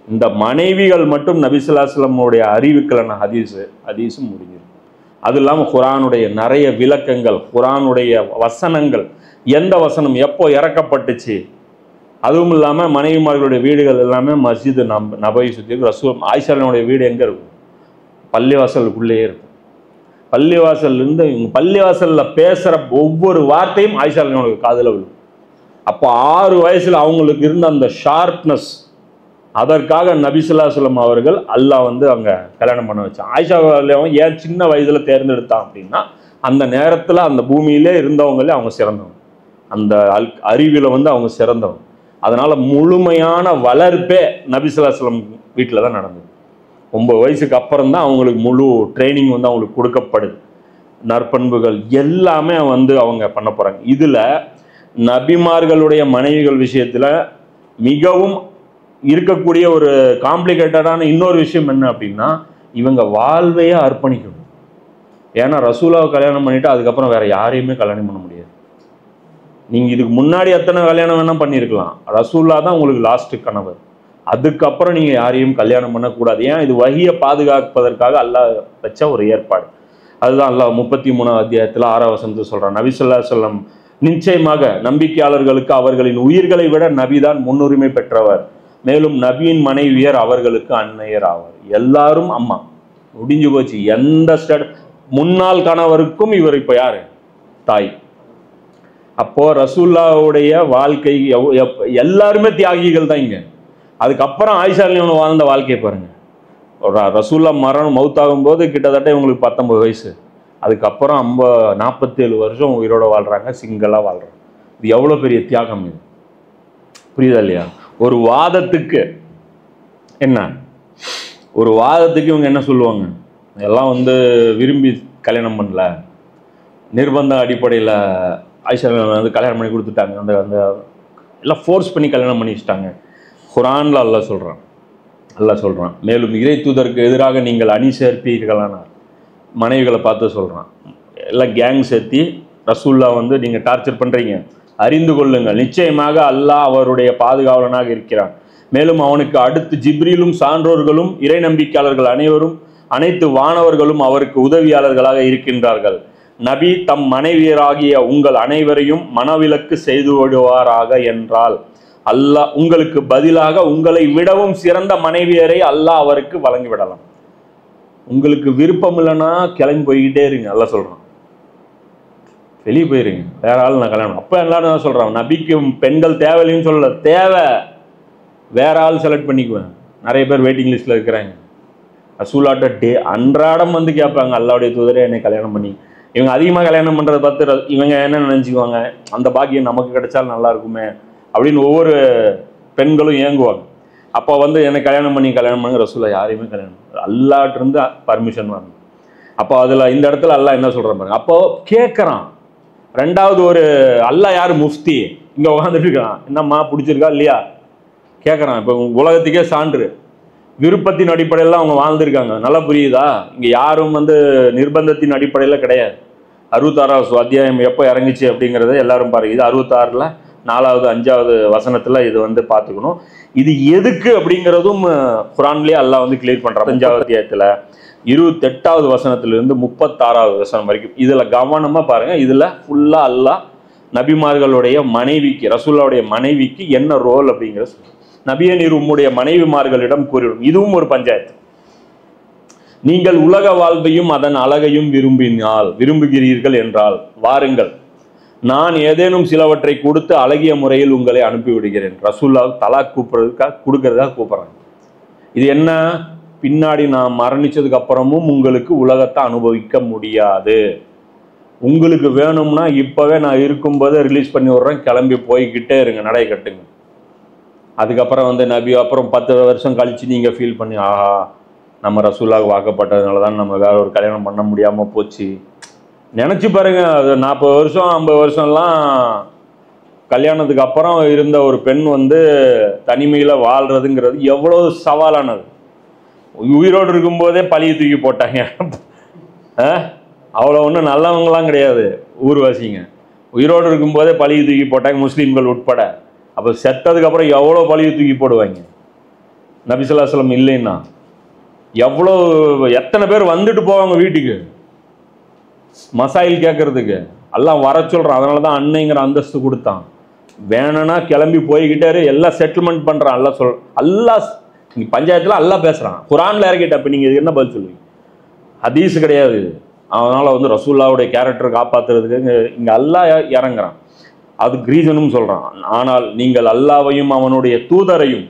இந்த மனைவிகள் மட்டும் நபி ஸல்லல்லாஹு அலைஹி வஸல்லம் அறிவிக்கலான ஹதீஸும் முடிஞ்சிடும். அது இல்லாமல் குர்ஆனுடைய நிறைய விளக்கங்கள், குர்ஆனுடைய வசனங்கள், எந்த வசனம் எப்போ இறக்கப்பட்டுச்சு, அதுவும் இல்லாமல் மனைவிமார்களுடைய வீடுகள் எல்லாமே மஸ்ஜித் நபவி சுற்றி. ரசூல் ஆயிஷாவுடைய வீடு எங்கே இருக்கும்? பள்ளிவாசலுக்குள்ளேயே இருக்கும். பள்ளிவாசல்லேருந்து பள்ளிவாசலில் பேசுகிற ஒவ்வொரு வார்த்தையும் ஆயிஷாவுடைய காதில் விழும். அப்போ 6 வயசில் அவங்களுக்கு இருந்த அந்த ஷார்ப்னஸ், அதற்காக நபி ஸல்லல்லாஹு அலைஹி வஸல்லம் அவர்கள் அல்லாஹ் அவங்க கல்யாணம் பண்ண வச்சான். ஆயிஷா அவன் ஏன் சின்ன வயதில் தேர்ந்தெடுத்தான் அப்படின்னா, அந்த நேரத்தில் அந்த பூமியிலே இருந்தவங்களே அவங்க சிறந்தவங்க, அந்த அறிவில் அவங்க சிறந்தவங்க. அதனால் முழுமையான வளர்ப்பே நபி ஸல்லல்லாஹு அலைஹி வஸல்லம் வீட்டில் தான் நடந்தது. 9 வயசுக்கு அப்புறம் தான் அவங்களுக்கு முழு ட்ரைனிங் அவங்களுக்கு கொடுக்கப்படுது. நற்பண்புகள் எல்லாமே அவங்க பண்ண போகிறாங்க. இதில் நபிமார்களுடைய மனைவிகள் விஷயத்தில் மிகவும் இருக்கக்கூடிய ஒரு காம்ப்ளிகேட்டடான இன்னொரு விஷயம் என்ன அப்படின்னா, இவங்க வாழ்வையே அர்ப்பணிக்கணும். ஏன்னா ரசூலாவை கல்யாணம் பண்ணிவிட்டு அதுக்கப்புறம் வேறு யாரையுமே கல்யாணம் பண்ண முடியாது. நீங்கள் இதுக்கு முன்னாடி எத்தனை கல்யாணம் வேணால் பண்ணியிருக்கலாம், ரசூல்லா தான் உங்களுக்கு லாஸ்ட்டு கணவர். அதுக்கப்புறம் நீங்கள் யாரையும் கல்யாணம் பண்ணக்கூடாது. ஏன்? இது வஹியை பாதுகாப்பதற்காக அல்லாஹ் வச்ச ஒரு ஏற்பாடு. அதுதான் அல்லாஹ் 33ஆம் அத்தியாயத்தில் 6ஆம் வசனத்தில் சொல்கிறான், நபி ஸல்லல்லாஹு அலைஹி வஸல்லம் நிச்சயமாக நம்பிக்கையாளர்களுக்கு அவர்களின் உயிர்களை விட நபிதான் முன்னுரிமை பெற்றவர், மேலும் நபியின் மனைவியர் அவர்களுக்கு அன்னையர் ஆவார். எல்லாரும் அம்மா, முடிஞ்சு போச்சு. எந்த முன்னாள் கணவருக்கும் இவர் இப்போ யாரு? தாய். அப்போ ரசூல்லாவுடைய வாழ்க்கை எல்லாருமே தியாகிகள் தான் இங்க. அதுக்கப்புறம் ஆயிஷா ரலியல்லாஹு வாழ்ந்த வாழ்க்கையை பாருங்க. ரசூல்லா மௌத்தாகும் போது கிட்டத்தட்ட இவங்களுக்கு 19 வயசு. அதுக்கப்புறம் 47 வருஷம் உயிரோட வாழ்றாங்க, சிங்கிளா வாழ்றாங்க. இது எவ்வளவு பெரிய தியாகம் இது, புரியுதா இல்லையா? ஒரு வாதத்துக்கு என்ன, ஒரு வாதத்துக்கு இவங்க என்ன சொல்லுவாங்க, எல்லாம் விரும்பி கல்யாணம் பண்ணல, நிர்பந்த அடிப்படையில் ஆயிஷா கல்யாணம் பண்ணி கொடுத்துட்டாங்க, அந்த அந்த எல்லாம் ஃபோர்ஸ் பண்ணி கல்யாணம் பண்ணி வச்சுட்டாங்க. குர்ஆன்ல அல்லாஹ் சொல்கிறான், மேலும் இறை தூதருக்கு எதிராக நீங்கள் அணி சேர்ப்பீர்களானார். மனைவிகளை பார்த்து சொல்கிறான், எல்லாம் கேங் சேர்த்தி ரசூல்லா நீங்கள் டார்ச்சர் பண்ணுறீங்க, அறிந்து கொள்ளுங்கள், நிச்சயமாக அல்லாஹ் அவருடைய பாதுகாவலனாக இருக்கிறான். மேலும் அவனுக்கு அடுத்து ஜிப்ரீலும் சான்றோர்களும் இறை நம்பிக்கையாளர்கள் அனைத்து வானவர்களும் அவருக்கு உதவியாளர்களாக இருக்கின்றார்கள். நபி தம் மனைவியராகிய உங்கள் அனைவரையும் மனவிலக்கு செய்து விடுவாராக என்றால் அல்லாஹ் உங்களுக்கு பதிலாக உங்களை விடவும் சிறந்த மனைவியரை அல்லாஹ் அவருக்கு வழங்கிவிடலாம். உங்களுக்கு விருப்பம் இல்லைன்னா கிளம்பி போய்கிட்டே இருங்க, அல்லாஹ் சொல்றான், வெளியே போயிருங்க, வேற ஆள் நான் கல்யாணம். அப்போ எல்லாரும் தான் சொல்றான், நபிக்கு பெண்கள் தேவையில்லைன்னு சொல்லல, தேவை, வேற ஆள் செலக்ட் பண்ணிக்குவேன். நிறைய பேர் வெயிட்டிங் லிஸ்ட்ல இருக்கிறாங்க. ரசூலாட்ட அன்றாடம் கேட்பாங்க, அல்லாஹ்வுடைய தூதரே என்னை கல்யாணம் பண்ணி. இவங்க அதிகமாக கல்யாணம் பண்ணுறதை பார்த்து இவங்க என்ன நினச்சிக்குவாங்க, அந்த பாக்கியம் நமக்கு கிடைச்சாலும் நல்லா இருக்குமே அப்படின்னு ஒவ்வொரு பெண்களும் ஏங்குவாங்க. அப்போ என்னை கல்யாணம் பண்ணி ரசூலா யாரையுமே கல்யாணம் அல்லாஹ்ட்டிருந்து பர்மிஷன் வரணும். அப்போ அதில் இந்த இடத்துல அல்லாஹ் என்ன சொல்கிறான் பாருங்க. அப்போ கேட்குறான். ரெண்டாவது ஒரு அல்லாஹ் யார்? முஃப்தி இங்கே உட்காந்துட்டு இருக்கான், என்னம்மா பிடிச்சிருக்கா இல்லையா கேட்குறான். இப்போ உலகத்துக்கே சான்று, விருப்பத்தின் அடிப்படையில் அவங்க வாழ்ந்துருக்காங்க. நல்லா புரியுதா? இங்கே யாரும் நிர்பந்தத்தின் அடிப்படையில் கிடையாது. 66வது அத்தியாயம் எப்போ இறங்குச்சு அப்படிங்கிறத எல்லாரும் பாருங்க. இது 66ல் 4வது 5வது வசனத்தில் இது பார்த்துக்கணும். இது எதுக்கு அப்படிங்கிறதும் குர்ஆன்லேயே அல்லாஹ் கிளியர் பண்ணுறான். 5வது அத்தியாயத்தில் 28வது வசனத்திலிருந்து 36வது வசனம் வரைக்கும் இதில் கவனமாக பாருங்கள். இதில் ஃபுல்லாக அல்லாஹ் நபிமார்களுடைய மனைவிக்கு, ரசூலுல்லாவுடைய மனைவிக்கு என்ன ரோல் அப்படிங்கிற சொல்லுங்கள். நபியே நீர் உம்முடைய மனைவிமார்களிடம் கூறிடும். இதுவும் ஒரு பஞ்சாயத்து. நீங்கள் உலக வாழ்வையும் அதன் அழகையும் விரும்புகிறீர்கள் என்றால் வாருங்கள், நான் ஏதேனும் சிலவற்றை கொடுத்து அழகிய முறையில் உங்களை அனுப்பிவிடுகிறேன். ரசூல்லா தலாக் கொடுக்கறதா கூப்பிட்றாங்க. இது என்ன? பின்னாடி நான் மரணிச்சதுக்கு அப்புறமும் உங்களுக்கு உலகத்தை அனுபவிக்க முடியாது. உங்களுக்கு வேணும்னா இப்பவே நான் இருக்கும்போது ரிலீஸ் பண்ணி விடுறேன், கிளம்பி போய்கிட்டே இருங்க, நடை கட்டுங்க. அதுக்கப்புறம் நபி அப்புறம் 10 வருஷம் கழிச்சு நீங்க ஃபீல் பண்ணி, ஆஹா நம்ம ரசூலுல்லாஹ் வாக்கப்பட்டதுனால தான் நம்ம வேற ஒரு கல்யாணம் பண்ண முடியாம போச்சு. நினைச்சு பாருங்க, அது 40 வருஷம் 50 வருஷம்லாம் கல்யாணத்துக்கு அப்புறம் இருந்த ஒரு பெண் தனிமையில வாழ்றதுங்கிறது எவ்வளவு சவாலானது. உயிரோடு இருக்கும்போதே பழியை தூக்கி போட்டாங்க. அவ்வளோ ஒன்றும் நல்லவங்களாம் கிடையாது ஊர்வாசிங்க. உயிரோடு இருக்கும்போதே பழியை தூக்கி போட்டாங்க, முஸ்லீம்கள் உட்பட. அப்போ செத்ததுக்கு அப்புறம் எவ்வளோ பழியை தூக்கி போடுவாங்க. நபி ஸல்லல்லாஹு அலைஹி வஸல்லம் இல்லைன்னா எத்தனை பேர் வந்துட்டு போவாங்க வீட்டுக்கு மசாயில் கேட்கறதுக்கு. எல்லாம் வர சொல்றான். அதனால தான் அன்னைங்கிற அந்தஸ்து கொடுத்தான். வேணும்னா கிளம்பி போய்கிட்டாரு, எல்லாம் செட்டில்மெண்ட் பண்றான். அல்லாஹ் நீ பஞ்சாயத்துல அல்லாஹ் பேசுறான். குர்ஆன்ல இறக்கிட்ட, அப்ப நீங்க என்ன பதில் சொல்லுவீங்க? ஹதீஸ் கிடையாது. அதனால ரசூலுல்லாவுடைய கேரக்டர் காப்பாத்துறதுக்கு இங்க அல்லாஹ் இறங்குறான். அதுக்கு ரீசனும் சொல்றான். ஆனால் நீங்கள் அல்லாஹ்வையும் அவனுடைய தூதரையும்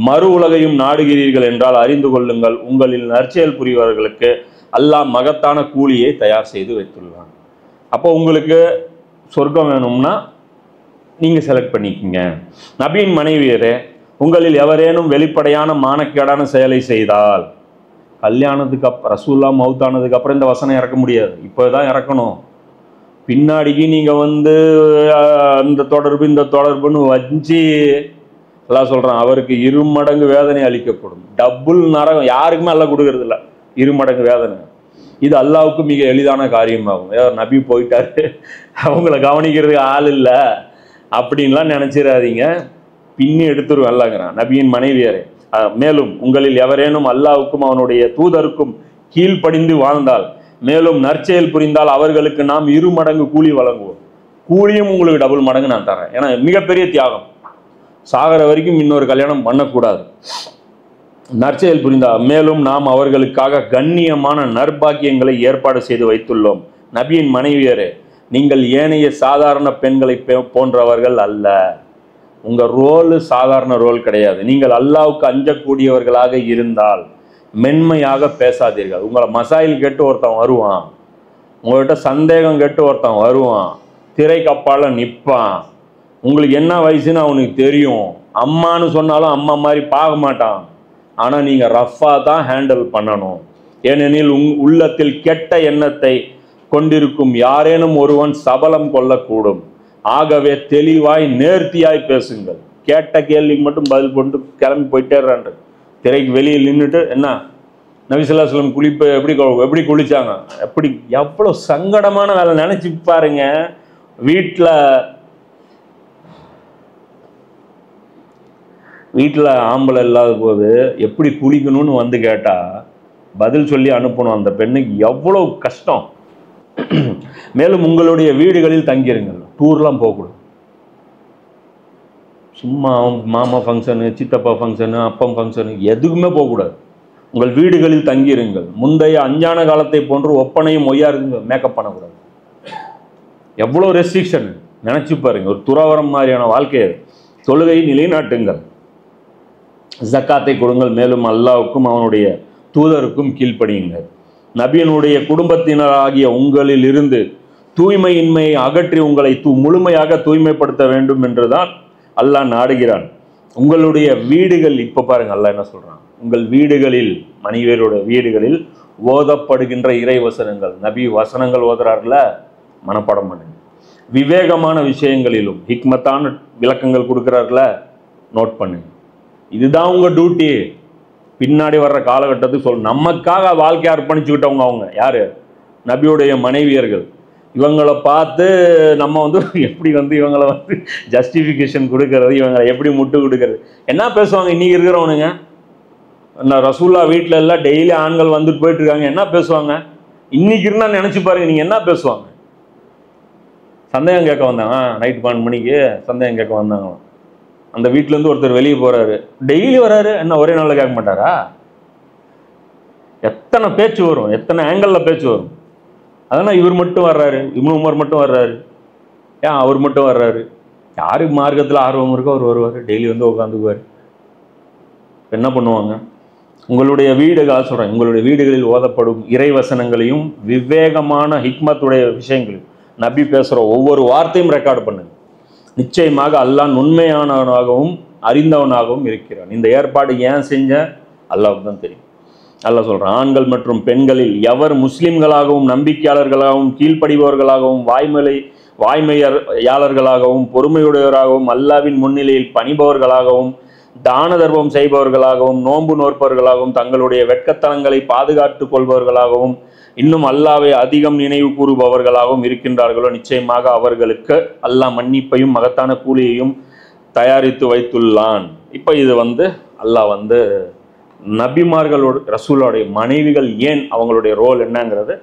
மறு உலகையும் நாடுகிறீர்கள் என்றால் அறிந்து கொள்ளுங்கள், உங்களில் நற்செயல் புரிவர்களுக்கு அல்லாஹ் மகத்தான கூலியை தயார் செய்து வைத்துள்ளான். அப்போ உங்களுக்கு சொர்க்கம் வேணும்னா நீங்க செலக்ட் பண்ணிக்கங்க. நபியின் மனைவியரே, உங்களில் எவரேனும் வெளிப்படையான மானக்கேடான செயலை செய்தால், கல்யாணத்துக்கு ரசூலுல்லாஹ் மௌத்தானதுக்கு அப்புறம் இந்த வசனம் இறக்க முடியாது, இப்போதான் இறக்கணும். பின்னாடிக்கு நீங்க இந்த தொடர்புன்னு வச்சு எல்லாம் சொல்றான், அவருக்கு 2 மடங்கு வேதனை அளிக்கப்படும். டபுள் நரகம் யாருக்குமே அல்லாஹ் கொடுக்கறது இல்லை, 2 மடங்கு வேதனை. இது அல்லாஹ்வுக்கு மிக எளிதான காரியமாகும். நபி போயிட்டாரு, அவங்கள கவனிக்கிறதுக்கு ஆள் இல்லை அப்படின்லாம் நினைச்சிடாதீங்க. பின்னி எடுத்துருவேன் அல்லாஹ்ங்கிறான். நபியின் மனைவியரே, மேலும் உங்களில் எவரேனும் அல்லாஹ்வுக்கும் அவனுடைய தூதருக்கும் கீழ்ப்படிந்து வாழ்ந்தால் மேலும் நற்செயல் புரிந்தால் அவர்களுக்கு நாம் 2 மடங்கு கூலி வழங்குவோம். கூலியும் உங்களுக்கு டபுள் மடங்கு நான் தரேன். ஏன்னா மிகப்பெரிய தியாகம். சாகர வரைக்கும் இன்னொரு கல்யாணம் பண்ணக்கூடாது. நற்செயல் புரிந்தால் மேலும் நாம் அவர்களுக்காக கண்ணியமான நற்பாக்கியங்களை ஏற்பாடு செய்து வைத்துள்ளோம். நபியின் மனைவியரே, நீங்கள் ஏனைய சாதாரண பெண்களை போன்றவர்கள் அல்ல. உங்க ரோல் சாதாரண ரோல் கிடையாது. நீங்கள் அல்லாஹ்வுக்கு அஞ்சக்கூடியவர்களாக இருந்தால் மென்மையாக பேசாதீர்கள். உங்களை மசாயில் கேட்டு ஒருத்தன் வருவான், உங்கள்கிட்ட சந்தேகம் கேட்டு ஒருத்தன் வருவான், திரை கப்பால நிற்பான். உங்களுக்கு என்ன வயசுன்னு அவனுக்கு தெரியும். அம்மானு சொன்னாலும் அம்மா மாதிரி பார்க்க மாட்டான். ஆனால் நீங்கள் ரஃப்பாக தான் ஹேண்டில் பண்ணணும். ஏனெனில் உள்ளத்தில் கெட்ட எண்ணத்தை கொண்டிருக்கும் யாரேனும் ஒருவன் சபலம் கொள்ளக்கூடும். ஆகவே தெளிவாய் நேர்த்தியாய் பேசுங்கள். கேட்ட கேள்விக்கு மட்டும் பதில் போட்டு கிளம்பி போயிட்டேறான்ற. திரைக்கு வெளியில் நின்றுட்டு என்ன நபி ஸல்லல்லாஹு அலைஹி வஸல்லம் எப்படி குளிச்சாங்க, எப்படி எவ்வளோ சங்கடமான வேலை நினச்சி பாருங்க. வீட்டில் ஆம்பளை இல்லாத போது எப்படி குளிக்கணும்னு வந்து கேட்டால் பதில் சொல்லி அனுப்பணும். அந்த பெண்ணுக்கு எவ்வளோ கஷ்டம். மேலும் உங்களுடைய வீடுகளில் தங்கிருங்கள். டூர்லாம் போகக்கூடாது. சும்மா மாமா ஃபங்க்ஷனு, சித்தப்பா ஃபங்க்ஷனு, அப்பம் ஃபங்க்ஷனு எதுக்குமே போகக்கூடாது. உங்கள் வீடுகளில் தங்கியிருங்கள். முந்தைய அஞ்ஞான காலத்தை போன்று ஒப்பனையும் ஒய்யாருக்கு மேக்கப் பண்ணக்கூடாது. எவ்வளோ ரெஸ்ட்ரிக்ஷன் நினச்சி பாருங்க. ஒரு துறவரம் மாதிரியான வாழ்க்கையை. தொழுகை நிலைநாட்டுங்கள், ஜக்காத்தை கொடுங்கள், மேலும் அல்லாஹ்வுக்கும் அவனுடைய தூதருக்கும் கீழ்ப்படியுங்கள். நபியினுடைய குடும்பத்தினராகிய உங்களில் இருந்து தூய்மையின்மையை அகற்றி உங்களை முழுமையாக தூய்மைப்படுத்த வேண்டும் என்றுதான் அல்லாஹ் நாடுகிறான். உங்களுடைய வீடுகள், இப்போ பாருங்க அல்லாஹ் என்ன சொல்றான், உங்கள் வீடுகளில், மனைவியருடைய வீடுகளில் ஓதப்படுகின்ற இறை வசனங்கள், நபி வசனங்கள் ஓதுறாருல, மனப்பாடம் பண்ணுங்க. விவேகமான விஷயங்களிலும் ஹிக்மத்தான விளக்கங்கள் கொடுக்குறாருல, நோட் பண்ணுங்க. இதுதான் உங்க டியூட்டி. பின்னாடி வர்ற காலகட்டத்துக்கு நமக்காக வாழ்க்கையை அர்ப்பணிச்சுக்கிட்டவங்க அவங்க யாரு? நபியுடைய மனைவியர்கள். இவங்களை பார்த்து நம்ம எப்படி இவங்களை ஜஸ்டிஃபிகேஷன் கொடுக்கறது, இவங்களை எப்படி முட்டு கொடுக்கறது, என்ன பேசுவாங்க இன்னைக்கு இருக்கிறவனுங்க? ரசூல்லா வீட்டில் எல்லாம் டெய்லி ஆண்கள் வந்துட்டு போயிட்டு இருக்காங்க, என்ன பேசுவாங்க? இன்னைக்கு இருந்தா நினைச்சு பாருங்க, நீங்க என்ன பேசுவாங்க? சந்தேகம் கேட்க வந்தாங்க, நைட் 12 மணிக்கு சந்தேகம் கேட்க வந்தாங்களாம். அந்த வீட்டிலேருந்து ஒருத்தர் வெளியே போறாரு, டெய்லி வராரு, என்ன ஒரே நாளில் கேட்க மாட்டாரா? எத்தனை பேச்சு வரும், எத்தனை ஆங்கிளில் பேச்சு வரும். அதனால் இவர் மட்டும் வர்றாரு, இப்னு உமர் மட்டும் வர்றாரு, ஏன் அவர் மட்டும் வர்றாரு? யாருக்கு மார்க்கத்தில் ஆர்வம் இருக்கோ அவர் வருவார், டெய்லி உட்காந்துக்குவார். என்ன பண்ணுவாங்க? உங்களுடைய வீடுகள் சொல்கிறேன், உங்களுடைய வீடுகளில் ஓதப்படும் இறைவசனங்களையும் விவேகமான ஹிக்மத்துடைய விஷயங்களையும் நபி பேசுகிற ஒவ்வொரு வார்த்தையும் ரெக்கார்டு பண்ணுங்க. நிச்சயமாக அல்லாஹ் உண்மையானவனாகவும் அறிந்தவனாகவும் இருக்கிறான். இந்த ஏற்பாடு ஏன் செஞ்ச அல்லாஹ்வுக்கு தான் தெரியும். அல்லாஹ் சொல்கிறான், ஆண்கள் மற்றும் பெண்களில் எவர் முஸ்லிம்களாகவும் நம்பிக்கையாளர்களாகவும் கீழ்ப்படிபவர்களாகவும் வாய்மையாளர்களாகவும் பொறுமையுடையவராகவும் அல்லாஹ்வின் முன்னிலையில் பணிபவர்களாகவும் தான தர்மம் செய்பவர்களாகவும் நோன்பு நோற்பவர்களாகவும் தங்களுடைய வெட்கத்தனங்களை பாதுகாத்துக் கொள்பவர்களாகவும் இன்னும் அல்லாஹ்வை அதிகம் நினைவு கூறுபவர்களாகவும் இருக்கின்றார்களோ நிச்சயமாக அவர்களுக்கு அல்லாஹ் மன்னிப்பையும் மகத்தான கூலியையும் தயாரித்து வைத்துள்ளான். இப்போ இது அல்லாஹ் நபிமார்களோட ரசூலுடைய மனைவிகள் ஏன் அவங்களுடைய ரோல் என்னங்கிறது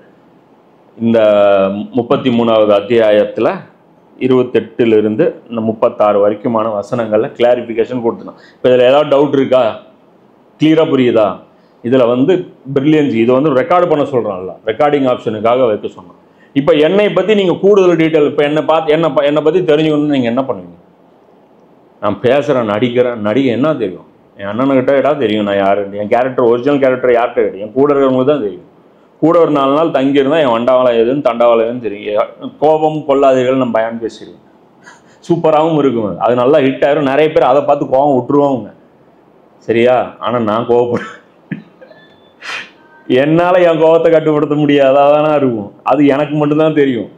இந்த 33வது அத்தியாயத்தில் 28 இந்த 36 வரைக்குமான வசனங்களில் கிளாரிஃபிகேஷன் கொடுத்துனான். இப்போ இதில் ஏதாவது டவுட் இருக்கா? கிளியராக புரியுதா? இதில் பிரில்லியன்ஸ் இது ரெக்கார்டு பண்ண சொல்கிறான்ல, ரெக்கார்டிங் ஆப்ஷனுக்காக வைக்க சொன்னான். இப்போ என்னை பற்றி நீங்கள் கூடுதல் டீட்டெயில், இப்போ என்னை பற்றி தெரிஞ்சுக்கணும்னு நீங்கள் என்ன பண்ணுவீங்க? நான் பேசுகிறேன், நடிகை என்ன தெரியும்? என் அண்ணனுக்கிட்ட இடம் தெரியும் நான் யார், என் கேரக்டர் ஒரிஜினல் கேரக்டர் யார்கிட்ட தெரியும்? என் கூட இருக்கிறவங்களுக்கு தான் தெரியும். கூட ஒரு 4 நாள் தங்கியிருந்தால் என் வண்டாவளம் எதுன்னு தண்டாவளம் எதுன்னு தெரியும். கோபம் கொள்ளாதீர்கள் நம்ம பயன் பேசிடுவோம், சூப்பராகவும் இருக்கும். அது நல்லா ஹிட் ஆயிரும். நிறைய பேர் அதை பார்த்து கோபம் விட்டுருவாங்க, சரியா? ஆனால் நான் கோபப்படுறேன், என்னால் என் கோபத்தை கட்டுப்படுத்த முடியாதாதானா இருக்கும். அது எனக்கு மட்டும்தான் தெரியும்.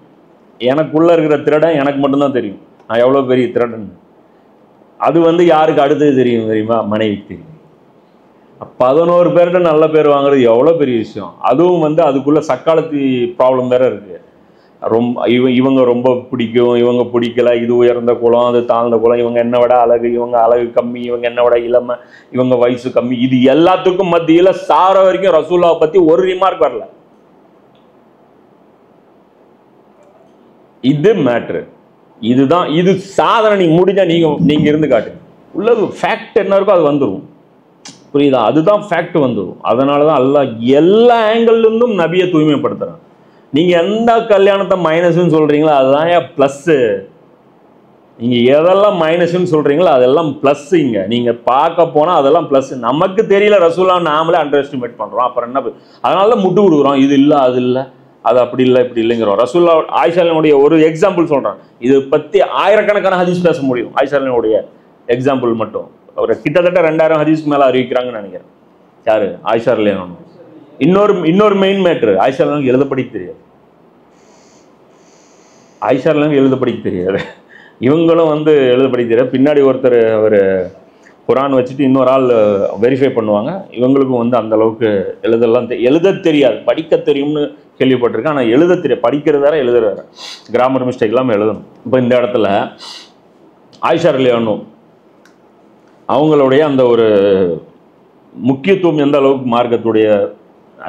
எனக்குள்ளே இருக்கிற திருடன் எனக்கு மட்டும்தான் தெரியும், நான் எவ்வளோ பெரிய திருடன். அது யாருக்கு அடுத்தது தெரியும் தெரியுமா? மனைவிக்கு தெரியும். 11 பேர்கிட்ட நல்ல பேர் வாங்குறது எவ்வளோ பெரிய விஷயம். அதுவும் அதுக்குள்ளே சக்காலத்தி ப்ராப்ளம் வேற இருக்குது. இவங்க ரொம்ப பிடிக்கும், இவங்க பிடிக்கல, இது உயர்ந்த குலம், அது தாழ்ந்த குலம், இவங்க என்ன விட அழகு, இவங்க அழகு கம்மி, இவங்க என்ன விட இளமை, இவங்க வயசு கம்மி, இது எல்லாத்துக்கும் மத்தியில் சார வரைக்கும் ரசூலுல்லாஹ் பத்தி ஒரு ரிமார்க் வரல. இது மேட்ரு. இதுதான், இது சாதனை. நீங்க முடிஞ்சா நீங்க இருந்து காட்டு. உள்ளது ஃபேக்ட் என்ன இருக்கோ அது வந்துடும். புரியுதா? அதுதான் ஃபேக்ட் வந்துடும். அதனாலதான் அல்லாஹ் எல்லா ஆங்கிள் இருந்தும் நபியை தூய்மைப்படுத்துறான். நீங்க எந்த கல்யாணத்தை மைனஸ்ன்னு சொல்றீங்களோ அதுதான் பிளஸ். நீங்க எதெல்லாம் மைனஸ்ன்னு சொல்றீங்களோ அதெல்லாம் பிளஸ். இங்க நீங்க பார்க்க போனா அதெல்லாம் பிளஸ். நமக்கு தெரியல ரசூலுல்லாஹ் நாமளே அண்டர் எஸ்டிமேட் பண்றோம். அப்புறம் என்ன? அதனால முட்டு கொடுக்குறோம். இது இல்லை, அது இல்லை, அது அப்படி இல்லை, இப்படி இல்லைங்கிறோம். ரசூலுல்லாஹ் ஆயிஷாவுடைய ஒரு எக்ஸாம்பிள் சொல்றேன். இதை பத்தி ஆயிரக்கணக்கான ஹதீஸ் பேச முடியும். ஆயிஷாவுடைய எக்ஸாம்பிள் மட்டும் ஒரு கிட்டத்தட்ட 2000 ஹதீஸ்க்கு மேல அறிவிக்கிறாங்கன்னு நினைக்கிறேன். யாரு? ஆயிஷா ரலியல்லாஹு அன்ஹா. இன்னொரு மெயின் மேட்ரு, ஆயிஷா ரலியல்லாஹு அன்ஹா எழுத படிக்க தெரியாது. ஆயிஷா ரலியல்லாஹு அன்ஹா எழுத படிக்க தெரியாது. இவங்களும் எழுத படிக்க தெரியாது. பின்னாடி ஒருத்தர் அவர் குரான் வச்சுட்டு இன்னொரு ஆள் வெரிஃபை பண்ணுவாங்க. இவங்களுக்கும் அந்த அளவுக்கு எழுத தெரியாது. படிக்க தெரியும்னு கேள்விப்பட்டிருக்கேன். ஆனால் எழுத தெரியாது. படிக்கிறது வேற, எழுதுற வேற. கிராமர் மிஸ்டேக் இல்லாமல் எழுதணும். இப்போ இந்த இடத்துல ஆயிஷா ரலியல்லாஹு அன்ஹா அவங்களுடைய அந்த ஒரு முக்கியத்துவம் எந்த அளவுக்கு மார்க்கத்துடைய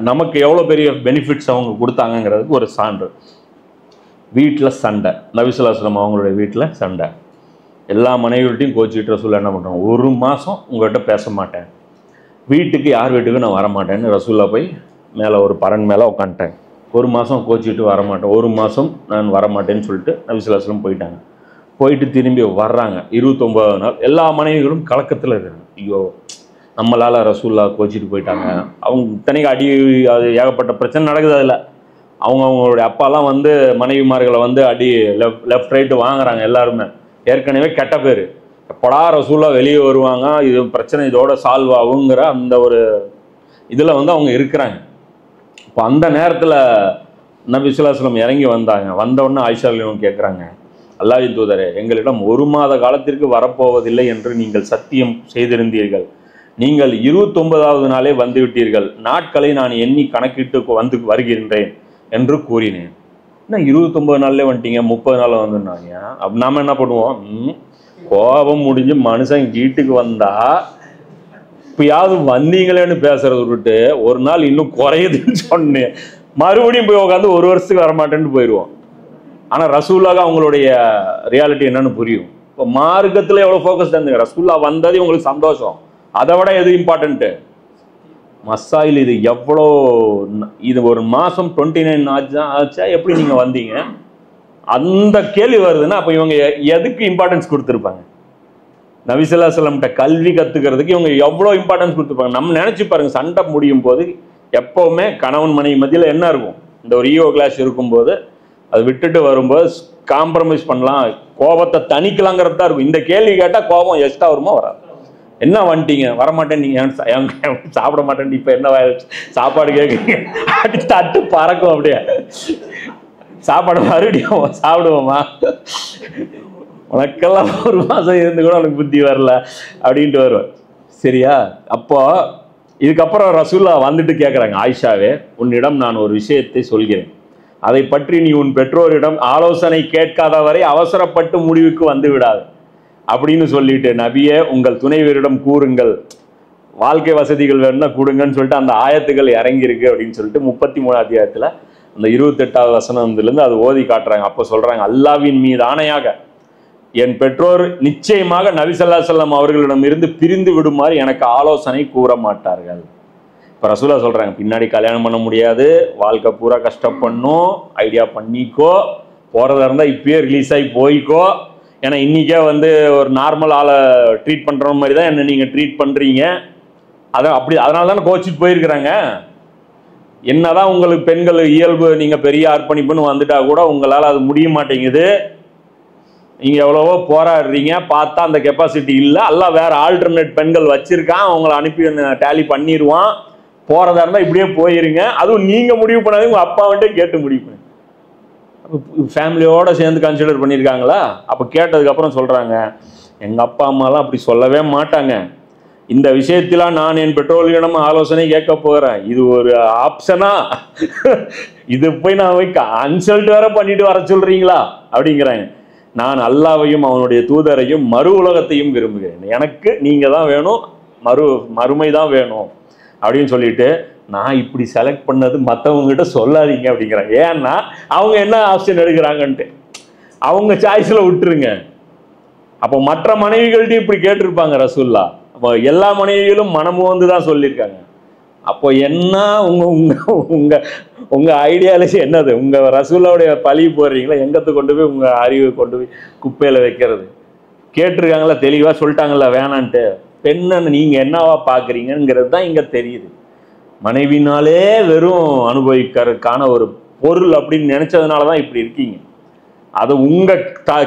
நமக்கு எவ்வளோ பெரிய பெனிஃபிட்ஸ் அவங்க கொடுத்தாங்கங்கிறதுக்கு ஒரு சான்று. வீட்டில் சண்டை, நபி ஸல்லல்லாஹு அலைஹி வஸல்லம் அவங்களுடைய வீட்டில் சண்டை. எல்லா மனைவிகள்ட்டையும் கோச்சிக்கிட்டு ரசூலுல்லாஹ் என்ன பண்ணுறாங்க? 1 மாதம் உங்கள்கிட்ட பேச மாட்டேன், வீட்டுக்கு யார் வீட்டுக்கு நான் வரமாட்டேன்னு ரசூலுல்லாஹ் போய் மேலே ஒரு பரன் மேலே உட்காந்துட்டேன். 1 மாதம் கோச்சிக்கிட்டு வரமாட்டேன், 1 மாதம் நான் வரமாட்டேன்னு சொல்லிட்டு நபி ஸல்லல்லாஹு அலைஹி வஸல்லம் போயிட்டாங்க. போயிட்டு திரும்பி வர்றாங்க 29வது நாள். எல்லா மனைவிகளும் கலக்கத்தில் இருக்காங்க. ஐயோ நம்மளால் ரசூலுல்லாஹ் கோச்சிட்டு போயிட்டாங்க. அவங்க இத்தனைக்கு அடி, அது ஏகப்பட்ட பிரச்சனை நடக்குது. அதில் அவங்களுடைய அப்பாலாம் மனைவிமார்களை அடி லெஃப்ட் ரைட்டு வாங்குறாங்க. எல்லாருமே ஏற்கனவே கெட்ட பேர். எப்படா ரசூலுல்லாஹ் வெளியே வருவாங்க, இது பிரச்சனை இதோட சால்வ் ஆகுங்கிற அந்த ஒரு இதில் அவங்க இருக்கிறாங்க. இப்போ அந்த நேரத்தில் நபி ஸல்லல்லாஹு அலைஹி வஸல்லம் இறங்கி வந்தாங்க. வந்தவுடனே ஆயிஷா ரலியல்லாஹு அன்ஹா கேட்குறாங்க, அல்லாஹ்வின் தூதரே, எங்களிடம் 1 மாத காலத்திற்கு வரப்போவதில்லை என்று நீங்கள் சத்தியம் செய்திருந்தீர்கள். நீங்கள் 29வது நாளே வந்துவிட்டீர்கள். நாட்களை நான் எண்ணி கணக்கிட்டு வருகின்றேன் என்று கூறினேன். என்ன 29 நாள்லேயே வந்துட்டீங்க, 30 நாள் வந்துருந்தாங்க. அப்போ நாம என்ன பண்ணுவோம்? கோபம் முடிஞ்சு மனுஷன் வீட்டுக்கு வந்தா இப்பயாவது வந்தீங்களேன்னு பேசுறத விட்டுட்டு ஒரு நாள் இன்னும் குறையுதுன்னு சொன்னேன், மறுபடியும் போய் உட்காந்து 1 வருஷத்துக்கு வரமாட்டேன்னு போயிடுவோம். ஆனால் ரசூலுல்லாஹ் அவங்களுடைய ரியாலிட்டி என்னன்னு புரியும். இப்போ மார்க்கத்தில் எவ்வளோ ஃபோக்கஸ் இருந்துங்க. ரசூலுல்லாஹ் வந்தது உங்களுக்கு சந்தோஷம், அதை விட எது இம்பார்ட்டன்ட்டு? மசாயில் இது எவ்வளோ, இது 1 மாதம் 29 ஆச்சா, எப்படி நீங்கள் வந்தீங்க? அந்த கேள்வி வருதுன்னா அப்போ இவங்க எதுக்கு இம்பார்ட்டன்ஸ் கொடுத்துருப்பாங்க? நபி ஸல்லல்லாஹு அலைஹி வஸல்லம் கல்வி கற்றுக்கிறதுக்கு இவங்க எவ்வளோ இம்பார்ட்டன்ஸ் கொடுத்துருப்பாங்க. நம்ம நினச்சி பாருங்க, சண்டை முடியும் போது எப்போவுமே கணவன் மனைவி மத்தியில் என்ன இருக்கும்? இந்த ஒரு ஈகோ கிளாஷ் இருக்கும்போது அதை விட்டுட்டு வரும்போது காம்ப்ரமைஸ் பண்ணலாம், கோபத்தை தணிக்கலாங்கிறது தான் இருக்கும். இந்த கேள்வி கேட்டால் கோபம் எக்ஸ்ட்ரா வருமா வராது? என்ன வந்துட்டீங்க, வரமாட்டேன், நீங்கள் சாப்பிட மாட்டேன், இப்போ என்ன சாப்பாடு கேட்குறீங்க, அடுத்து தட்டு பறக்கும். அப்படியே சாப்பாடு மறுபடியும் சாப்பிடுவோமா, உனக்கெல்லாம் 1 மாதம் இருந்து கூட உனக்கு புத்தி வரல அப்படின்ட்டு வருவேன். சரியா? அப்போ இதுக்கப்புறம் ரசூலுல்லாஹ் வந்துட்டு கேட்குறாங்க, ஆயிஷாவே, உன்னிடம் நான் ஒரு விஷயத்தை சொல்கிறேன், அதை பற்றி நீ உன் பெற்றோரிடம் ஆலோசனை கேட்காத வரை அவசரப்பட்டு முடிவுக்கு வந்து விடாது அப்படின்னு சொல்லிட்டு, நபியே உங்கள் துணைவரிடம் கூறுங்கள், வாழ்க்கை வசதிகள் வேணும்னா கூடுங்கன்னு சொல்லிட்டு அந்த ஆயத்துக்கள் இறங்கியிருக்கு அப்படின்னு சொல்லிட்டு 33 அத்தியாயத்தில் அந்த 28வது வசனத்திலிருந்து அது ஓதி காட்டுறாங்க. அப்போ சொல்றாங்க, அல்லாஹ்வின் மீது ஆணையாக என் பெற்றோர் நிச்சயமாக நபி ஸல்லல்லாஹு அலைஹி வஸல்லம் அவர்களிடம் இருந்து பிரிந்து விடுமாறு எனக்கு ஆலோசனை கூற மாட்டார்கள். இப்போ ரசூலுல்லாஹ் சொல்றாங்க, பின்னாடி கல்யாணம் பண்ண முடியாது, வாழ்க்கை பூரா கஷ்டப்படணும், ஐடியா பண்ணிக்கோ, போறதா இருந்தால் இப்பயே ரிலீஸ் ஆகி போய்க்கோ, ஏன்னா இன்னைக்கே ஒரு நார்மல் ஆளை ட்ரீட் பண்ற மாதிரி தான் என்ன நீங்க ட்ரீட் பண்றீங்க. அதனால தானே கோச்சிட்டு போயிருக்கிறாங்க. என்னதான் உங்களுக்கு பெண்கள் இயல்பு, நீங்க பெரிய அர்ப்பணிப்புன்னு வந்துட்டா கூட உங்களால் அது முடிய மாட்டேங்குது. நீங்க எவ்வளவோ போராடுறீங்க, பார்த்தா அந்த கெப்பாசிட்டி இல்லை. எல்லாம் வேற ஆல்டர்னேட் பெண்கள் வச்சிருக்கான், அவங்கள அனுப்பி டேலி பண்ணிடுவான். போறதா இருந்தால் இப்படியே போயிருங்க. அதுவும் நீங்க முடிவு பண்ணாதே, உங்க அப்பா வந்துட்டு கேட்டு முடிவு பண்ணி ஃபேமிலியோட சேர்ந்து கன்சிடர் பண்ணியிருக்காங்களா? அப்போ கேட்டதுக்கப்புறம் சொல்றாங்க, எங்கள் அப்பா அம்மாலாம் அப்படி சொல்லவே மாட்டாங்க, இந்த விஷயத்தில நான் என் பெற்றோர்களிடம் ஆலோசனை கேட்க போகிறேன். இது ஒரு ஆப்ஷனா? இது போய் நான் போய் கன்சல்ட் வேற பண்ணிட்டு வர சொல்றீங்களா அப்படிங்கிறாங்க. நான் அல்லாஹ்வையும் அவனுடைய தூதரையும் மறு உலகத்தையும் விரும்புகிறேன். எனக்கு நீங்க தான் வேணும், மறுமை தான் வேணும் அப்படின்னு சொல்லிட்டு, நான் இப்படி செலக்ட் பண்ணது மற்றவங்ககிட்ட சொல்லாதீங்க அப்படிங்கிறாங்க. ஏன்னா அவங்க என்ன ஆப்ஷன் எடுக்கிறாங்கன்ட்டு அவங்க சாய்ஸ்ல விட்டுருங்க. அப்போ மற்ற மனைவிகள்ட்டையும் இப்படி கேட்டிருப்பாங்க ரசூல்லா. அப்போ எல்லா மனைவிகளும் மனமும் வந்து தான் சொல்லியிருக்காங்க. அப்போ என்ன உங்க உங்க உங்க உங்க ஐடியாலஜி என்னது? உங்க ரசூல்லாவுடைய பழி போடுறீங்களா? எங்கத்து கொண்டு போய் உங்க அறிவை கொண்டு போய் குப்பையில வைக்கிறது? கேட்டிருக்காங்களா? தெளிவா சொல்லிட்டாங்களா வேணான்ட்டு? பெண்ணை நீங்க என்னவா பாக்குறீங்கிறது தான் இங்க தெரியுது. மனைவினாலே வெறும் அனுபவிக்கிறதுக்கான ஒரு பொருள் அப்படின்னு நினைச்சதுனாலதான் இப்படி இருக்கீங்க. அது உங்க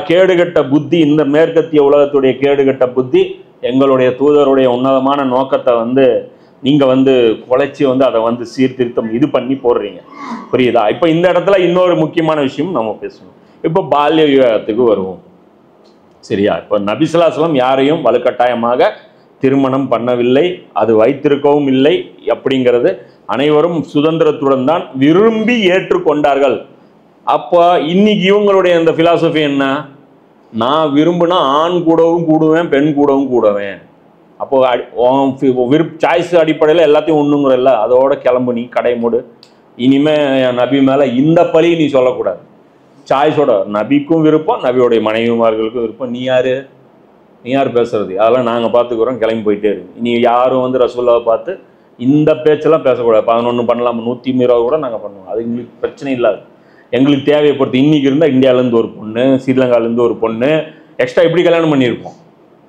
கேடுகட்ட புத்தி, இந்த மேற்கத்திய உலகத்துடைய கேடுகட்ட புத்தி எங்களுடைய தூதருடைய உன்னதமான நோக்கத்தை வந்து நீங்க வந்து குலைச்சி வந்து அதை வந்து சீர்திருத்தம் இது பண்ணி போடுறீங்க. புரியுதா? இப்போ இந்த இடத்துல இன்னொரு முக்கியமான விஷயம் நம்ம பேசணும். இப்போ பால்ய விவாகத்துக்கு வருவோம். சரியா? இப்போ நபி ஸல்லல்லாஹு அலைஹி வஸல்லம் யாரையும் வலுக்கட்டாயமாக திருமணம் பண்ணவில்லை, அது வைத்திருக்கவும் இல்லை. அப்படிங்கிறது அனைவரும் சுதந்திரத்துடன் தான் விரும்பி ஏற்றுக்கொண்டார்கள். அப்போ இன்னைக்கு இவங்களுடைய அந்த பிலாசபி என்ன? நான் விரும்புனா ஆண் கூடவும் கூடுவேன், பெண் கூடவும் கூடுவேன். அப்போ சாய்ஸ் அடிப்படையில் எல்லாத்தையும் ஒண்ணுங்கிறல்ல, அதோட கிளம்பு, நீ கடை மூடு. இனிமே நபி மேல இந்த பழி நீ சொல்லக்கூடாது. சாய்ஸோட நபிக்கும் விருப்பம், நபியோடைய மனைவிமார்களுக்கும் விருப்பம். நீ யார் பேசுறது? அதெல்லாம் நாங்கள் பார்த்துக்கிறோம், கிளம்பி போயிட்டே இருக்கு. இனி யாரும் வந்து ரசூல்லாவை பார்த்து இந்த பேச்செல்லாம் பேசக்கூடாது. 11 பண்ணலாம், 120 கூட நாங்கள் பண்ணுவோம். அது எங்களுக்கு பிரச்சனை இல்லாது. எங்களுக்கு தேவையை பொறுத்து இன்னைக்கு இருந்தால் இந்தியாவிலேருந்து ஒரு பொண்ணு, ஸ்ரீலங்காலேருந்து ஒரு பொண்ணு, எக்ஸ்ட்ரா இப்படி கல்யாணம் பண்ணியிருப்போம்.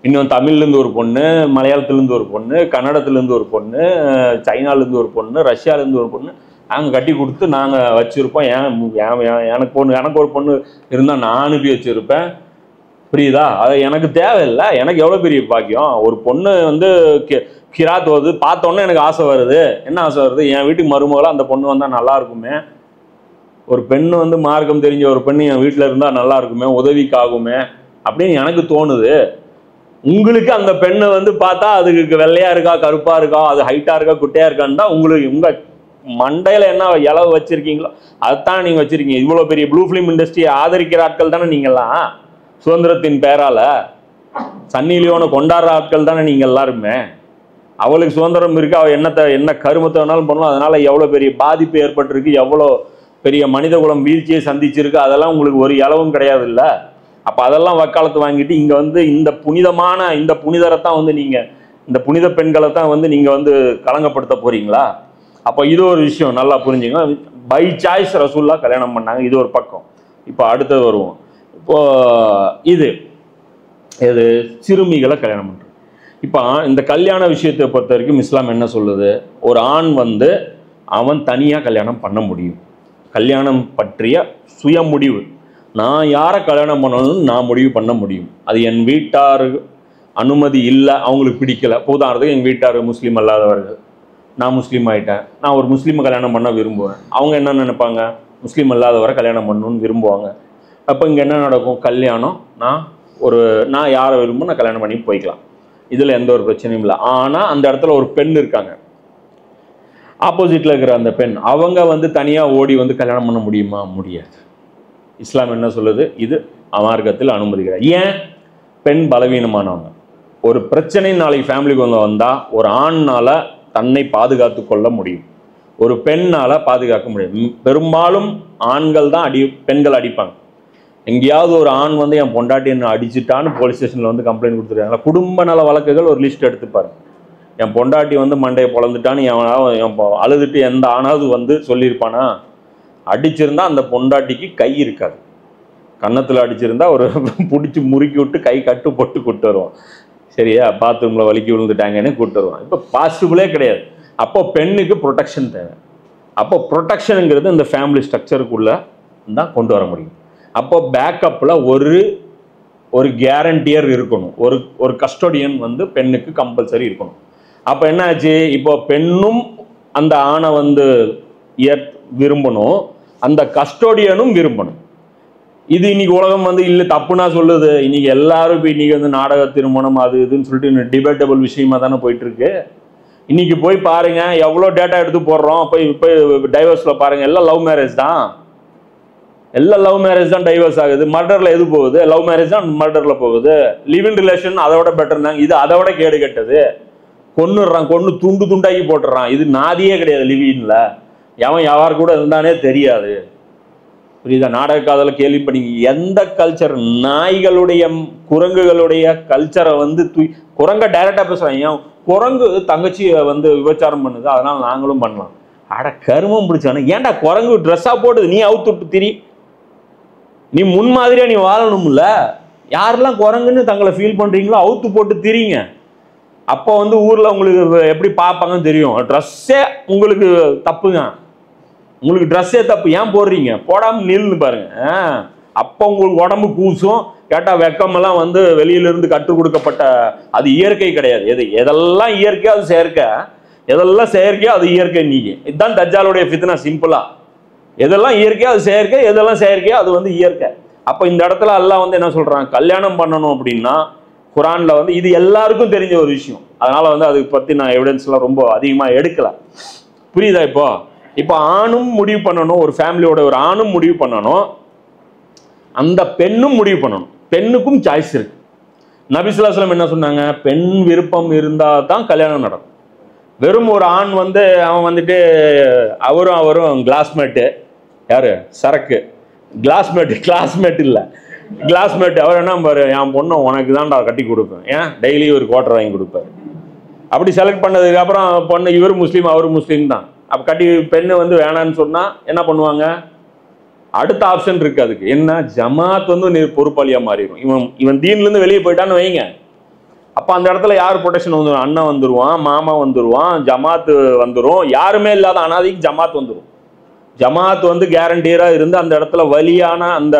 இன்னும் தமிழ்லேருந்து ஒரு பொண்ணு, மலையாளத்துலேருந்து ஒரு பொண்ணு, கன்னடத்துலேருந்து ஒரு பொண்ணு, சைனாலேருந்து ஒரு பொண்ணு, ரஷ்யாலேருந்து ஒரு பொண்ணு நாங்கள் கட்டி கொடுத்து நாங்கள் வச்சுருப்போம். எனக்கு ஒரு பொண்ணு இருந்தால் நான் அனுப்பி வச்சுருப்பேன். புரியுதா? அது எனக்கு தேவையில்லை. எனக்கு எவ்வளோ பெரிய பாக்கியம். ஒரு பொண்ணு வந்து கிராத் வருது, பார்த்தோன்னே எனக்கு ஆசை வருது. என்ன ஆசை வருது? என் வீட்டுக்கு மருமகளாக அந்த பொண்ணு வந்தால் நல்லா இருக்குமே. ஒரு பெண்ணு வந்து மார்க்கம் தெரிஞ்ச ஒரு பெண்ணு என் வீட்டில் இருந்தால் நல்லா இருக்குமே, உதவிக்கு ஆகுமே அப்படின்னு எனக்கு தோணுது. உங்களுக்கு அந்த பெண்ணை வந்து பார்த்தா அதுக்கு வெள்ளையா இருக்கா, கருப்பா இருக்கா, அது ஹைட்டா இருக்கா, குட்டையா இருக்கான்னு தான் உங்களுக்கு உங்க மண்டையில என்ன இளவு வச்சிருக்கீங்களோ அதுதான் நீங்க வச்சிருக்கீங்க. இவ்வளோ பெரிய ப்ளூ ஃபிலிம் இண்டஸ்ட்ரியை ஆதரிக்கிற ஆட்கள் தானே நீங்கள்லாம். சுதந்திரத்தின் பேரால சன்னி லியோனை கொண்டாடுற ஆட்கள் தானே நீங்க எல்லாருமே. அவளுக்கு சுதந்திரம் இருக்கு, அவள் என்ன கருமத்தை வேணாலும் பண்ணலாம். அதனால எவ்வளோ பெரிய பாதிப்பு ஏற்பட்டிருக்கு, எவ்வளோ பெரிய மனித குலம் வீழ்ச்சியை சந்திச்சிருக்கு, அதெல்லாம் உங்களுக்கு ஒரு இளவும் கிடையாது இல்லை. அப்போ அதெல்லாம் வக்காலத்து வாங்கிட்டு இங்கே வந்து இந்த புனிதரைத்தான் வந்து நீங்கள் இந்த புனித பெண்களை தான் வந்து நீங்கள் வந்து களங்கப்படுத்த போறீங்களா? அப்போ இது ஒரு விஷயம் நல்லா புரிஞ்சுங்க. பை சாய்ஸ் ரசூல்லா கல்யாணம் பண்ணாங்க, இது ஒரு பக்கம். இப்போ அடுத்தது வருவோம். இப்போ இது சிறுமிகளை கல்யாணம் பண்ணுறது. இப்போ இந்த கல்யாண விஷயத்தை பொறுத்த வரைக்கும் இஸ்லாம் என்ன சொல்லுது? ஒரு ஆண் வந்து அவன் தனியாக கல்யாணம் பண்ண முடியும். கல்யாணம் பற்றிய சுய முடிவு, நான் யாரை கல்யாணம் பண்ணணும்னு நான் முடிவு பண்ண முடியும். அது என் வீட்டார் அனுமதி இல்லை, அவங்களுக்கு பிடிக்கல. உதாரணத்துக்கு எங்கள் வீட்டார் முஸ்லீம் அல்லாதவர்கள், நான் முஸ்லீம் ஆகிட்டேன், நான் ஒரு முஸ்லீமை கல்யாணம் பண்ண விரும்புவேன். அவங்க என்ன நினைப்பாங்க? முஸ்லீம் அல்லாதவரை கல்யாணம் பண்ணணும்னு விரும்புவாங்க. அப்போ இங்கே என்ன நடக்கும்? கல்யாணம் நான் யாரை விரும்பும் நான் கல்யாணம் பண்ணி போய்க்கலாம். இதில் எந்த ஒரு பிரச்சனையும் இல்லை. ஆனால் அந்த இடத்துல ஒரு பெண் இருக்காங்க, ஆப்போசிட்டில் இருக்கிற அந்த பெண், அவங்க வந்து தனியாக ஓடி வந்து கல்யாணம் பண்ண முடியுமா? முடியாது. இஸ்லாம் என்ன சொல்லுது? இது அமார்க்கத்தில் அனுமதிக்கிறார். ஏன்? பெண் பலவீனமானவங்க. ஒரு பிரச்சனை நாளைக்கு ஃபேமிலிக்கு வந்தால் ஒரு ஆண்னால் தன்னை பாதுகாத்து கொள்ள முடியும், ஒரு பெண்ணால் பாதுகாக்க முடியும். பெரும்பாலும் ஆண்கள் தான் பெண்கள் அடிப்பாங்க. எங்கேயாவது ஒரு ஆண் வந்து என் பொண்டாட்டி என்ன அடிச்சுட்டான்னு போலீஸ் ஸ்டேஷனில் வந்து கம்ப்ளைண்ட் கொடுத்துருக்காங்க. குடும்ப நல வழக்குகள் ஒரு லிஸ்ட் எடுத்துப்பாரு. என் பொண்டாட்டி வந்து மண்டையை பொழந்துட்டான்னு என் அழுதுட்டு எந்த ஆணாவது வந்து சொல்லியிருப்பானா? அடிச்சிருந்தா அந்த பொண்டாட்டிக்கு கை இருக்காது, கன்னத்தில் அடிச்சிருந்தா ஒரு பிடிச்சி முறுக்கி விட்டு கை கட்டு போட்டு கூட்டு வருவான். சரியா? பாத்ரூமில் வலிக்கி விழுந்துட்டாங்கன்னு கூட்டு வருவான். இப்போ பாசிபிளே கிடையாது. அப்போ பெண்ணுக்கு ப்ரொடெக்ஷன் தேவை. அப்போ ப்ரொடெக்ஷனுங்கிறது இந்த ஃபேமிலி ஸ்ட்ரக்சருக்குள்ளே தான் கொண்டு வர முடியும். அப்போ பேக்கப்பில் ஒரு கேரண்டியர் இருக்கணும், ஒரு கஸ்டோடியன் வந்து பெண்ணுக்கு கம்பல்சரி இருக்கணும். அப்போ என்ன ஆச்சு? இப்போ பெண்ணும் அந்த ஆணை வந்து விரும்பணும், அந்த கஸ்டோடியனும் விரும்பணும். இது இன்னைக்கு உலகம் வந்து இல்லை தப்புனா சொல்லுது. இன்னைக்கு எல்லாரும் இப்போ இன்னைக்கு வந்து நாடக திருமணம் அது இதுன்னு சொல்லிட்டு டிபேட்டபிள் விஷயமா தானே போயிட்டு இருக்கு. இன்னைக்கு போய் பாருங்க, எவ்வளோ டேட்டா எடுத்து போடுறோம். போய் டைவர்ஸ்ல பாருங்க, எல்லாம் லவ் மேரேஜ் தான். எல்லாம் லவ் மேரேஜ் தான் டைவர்ஸ் ஆகுது. மர்டர்ல எது போகுது? லவ் மேரேஜ் தான் மர்டர்ல போகுது. லிவ் இன் ரிலேஷன் அதோட பெட்டர் தான். இது அதை விட கேடு கெட்டது. கொன்னுடுறான், கொண்டு துண்டு துண்டாக்கி போட்டுறான். இது நாதியே கிடையாது. லிவின்ல எவன் யார் கூட இருந்தானே தெரியாது. புரியுதா? நாடக காதல கேள்விப்பட்டீங்க. எந்த கல்ச்சர், நாய்களுடைய குரங்குகளுடைய கல்ச்சரை வந்து குரங்க டைரக்டா பேசுறாங்க. ஏன் குரங்கு தங்கச்சியை வந்து விபச்சாரம் பண்ணுது, அதனால நாங்களும் பண்ணலாம். அட கருமம் பிடிச்சானு. ஏன்டா குரங்கு ட்ரெஸ்ஸா போடுது, நீ அவுத்து விட்டு திரி. நீ முன்மாதிரியா நீ வாழணும்ல. யாரெல்லாம் குரங்குன்னு தங்களை ஃபீல் பண்றீங்களோ அவுத்து போட்டு திரிங்க. அப்போ வந்து ஊர்ல உங்களுக்கு எப்படி பார்ப்பாங்கன்னு தெரியும். ட்ரெஸ்ஸே உங்களுக்கு தப்புங்க. உங்களுக்கு ட்ரெஸ்ஸே தப்பு, ஏன் போடுறீங்க? போடாமல் நில்லுன்னு பாருங்க. அப்போ உங்களுக்கு உடம்பு கூசும். கேட்டால் வெக்கமெல்லாம் வந்து வெளியிலிருந்து கற்றுக் கொடுக்கப்பட்ட, அது இயற்கை கிடையாது. எதெல்லாம் இயற்கையோ அது செயற்கை, எதெல்லாம் செயற்கையோ அது இயற்கை. நீங்க இதுதான் தஜ்ஜாலுடைய ஃபித்னா. சிம்பிளா எதெல்லாம் இயற்கையோ அது செயற்கை, எதெல்லாம் செயற்கையோ அது வந்து இயற்கை. அப்போ இந்த இடத்துல அல்லாஹ் வந்து என்ன சொல்றான்? கல்யாணம் பண்ணணும் அப்படின்னா குரான்ல வந்து இது எல்லாருக்கும் தெரிஞ்ச ஒரு விஷயம். அதனால வந்து அதை பற்றி நான் எவிடன்ஸ்லாம் ரொம்ப அதிகமாக எடுக்கல. புரியுதா? இப்போ ஆணும் முடிவு பண்ணணும், ஒரு ஃபேமிலியோட ஒரு ஆணும் முடிவு பண்ணணும், அந்த பெண்ணும் முடிவு பண்ணணும். பெண்ணுக்கும் சாய்ஸ் இருக்கு. நபி ஸல்லல்லாஹு அலைஹி வஸல்லம் என்ன சொன்னாங்க? பெண் விருப்பம் இருந்தால் தான் கல்யாணம் நடக்கும். வெறும் ஒரு ஆண் வந்து அவன் வந்துட்டு அவரும் கிளாஸ்மேட்டு, யாரு சரக்கு கிளாஸ்மேட் இல்லை, கிளாஸ்மேட். அவர் என்ன பாரு, என் பொண்ணை உனக்கு தான்டா கட்டி கொடுப்பேன், ஏன் டெய்லி ஒரு குவார்டர் வாங்கி கொடுப்பாரு. அப்படி செலக்ட் பண்ணதுக்கு அப்புறம் பொண்ணு இவர் முஸ்லீம் அவர் முஸ்லீம் தான். அப்போ கட்டி பெண்ணு வந்து வேணான்னு சொன்னா என்ன பண்ணுவாங்க? அடுத்த ஆப்ஷன் இருக்கு. அதுக்கு என்ன? ஜமாத் வந்து பொறுப்பாளியா மாறிடும். இவன் தீன்ல இருந்து வெளியே போயிட்டான்னு வைங்க. அப்ப அந்த இடத்துல யார் ப்ரொடெக்ஷன் வந்துடும்? அண்ணன் வந்துருவான், மாமா வந்துருவான், ஜமாத்து வந்துடும். யாருமே இல்லாத அனாதைக்கு ஜமாத் வந்துடும். ஜமாத் வந்து கேரண்டியரா இருந்து அந்த இடத்துல வலியான அந்த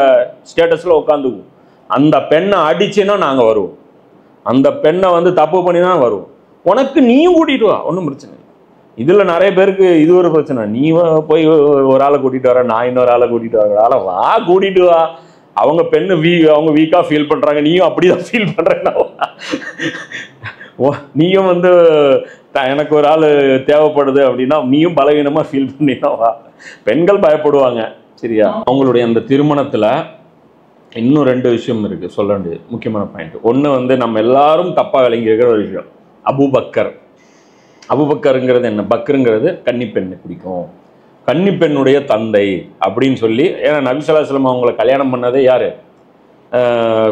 ஸ்டேட்டஸ்ல உட்காந்துக்கும். அந்த பெண்ணை அடிச்சுன்னா நாங்க வருவோம், அந்த பெண்ணை வந்து தப்பு பண்ணினா வருவோம். உனக்கு நீயும் கூட்டிட்டு வா, ஒன்றும் பிரச்சனை. இதுல நிறைய பேருக்கு இது ஒரு பிரச்சனை. நீ போய் ஒரு ஆளை கூட்டிட்டு வர, நான் இன்னொரு ஆளை கூட்டிட்டு வர, ஆளை வா கூட்டிட்டு வா. அவங்க பெண்ணு அவங்க வீக்கா ஃபீல் பண்றாங்க, நீயும் அப்படிதான் ஃபீல் பண்றேன்னா நீயும் வந்து எனக்கு ஒரு ஆள் தேவைப்படுது அப்படின்னா நீயும் பலவீனமா ஃபீல் பண்ணினா வா. பெண்கள் பயப்படுவாங்க. சரியா? அவங்களுடைய அந்த திருமணத்துல இன்னும் 2 விஷயம் இருக்கு சொல்ல வேண்டியது, முக்கியமான பாயிண்ட். ஒன்று வந்து நம்ம எல்லாரும் தப்பா விளங்கி இருக்கிற ஒரு விஷயம், அபூபக்கருங்கிறது என்ன? பக்கருங்கிறது கன்னிப்பெண்ணை பிடிக்கும், கன்னிப்பெண்ணுடைய தந்தை அப்படின்னு சொல்லி. ஏன்னா நபி ஸல்லல்லாஹு அலைஹி வஸல்லம் அவங்களை கல்யாணம் பண்ணதே யாரு?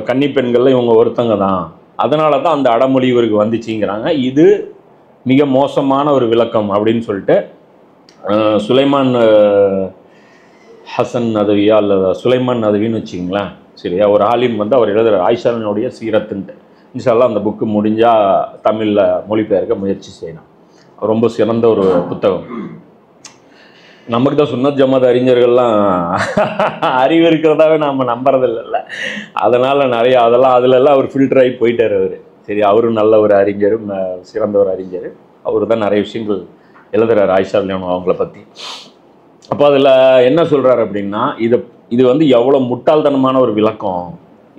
கன்னிப்பெண்கள்ல இவங்க ஒருத்தங்க தான். அதனால தான் அந்த அடமொழி இவருக்கு வந்துச்சுங்கிறாங்க. இது மிக மோசமான ஒரு விளக்கம் அப்படின்னு சொல்லிட்டு சுலைமான் ஹசன் நதவியா அல்லது சுலைமான் நதவின்னு வச்சுக்கிங்களேன். சரியா? ஒரு ஆலிம் வந்து அவர் எழுதுகிற ஆயிஷானுடைய சீரத்துன்ட்டு. இன்ஷால்லா அந்த புக்கு முடிஞ்சால் தமிழில் மொழிபெயர்க்க முயற்சி செய்யணும். ரொம்ப சிறந்த ஒரு புத்தகம். நமக்கு தான் சுன்னத் ஜமாத் அறிஞர்கள்லாம் அறிவு இருக்கிறதாவே நாம் நம்புறதில்ல. அதனால் நிறைய அதிலெல்லாம் அவர் ஃபில்டர் ஆகி போயிட்டார் அவர். சரி, அவரும் நல்ல ஒரு அறிஞரும் சிறந்த ஒரு அறிஞர். அவர் தான் நிறைய விஷயங்கள் எழுதுறாரு ஆயிஷா ரலியல்லாஹு அவங்கள பற்றி. அப்போ அதில் என்ன சொல்கிறாரு அப்படின்னா, இது வந்து எவ்வளோ முட்டாள்தனமான ஒரு விளக்கம்.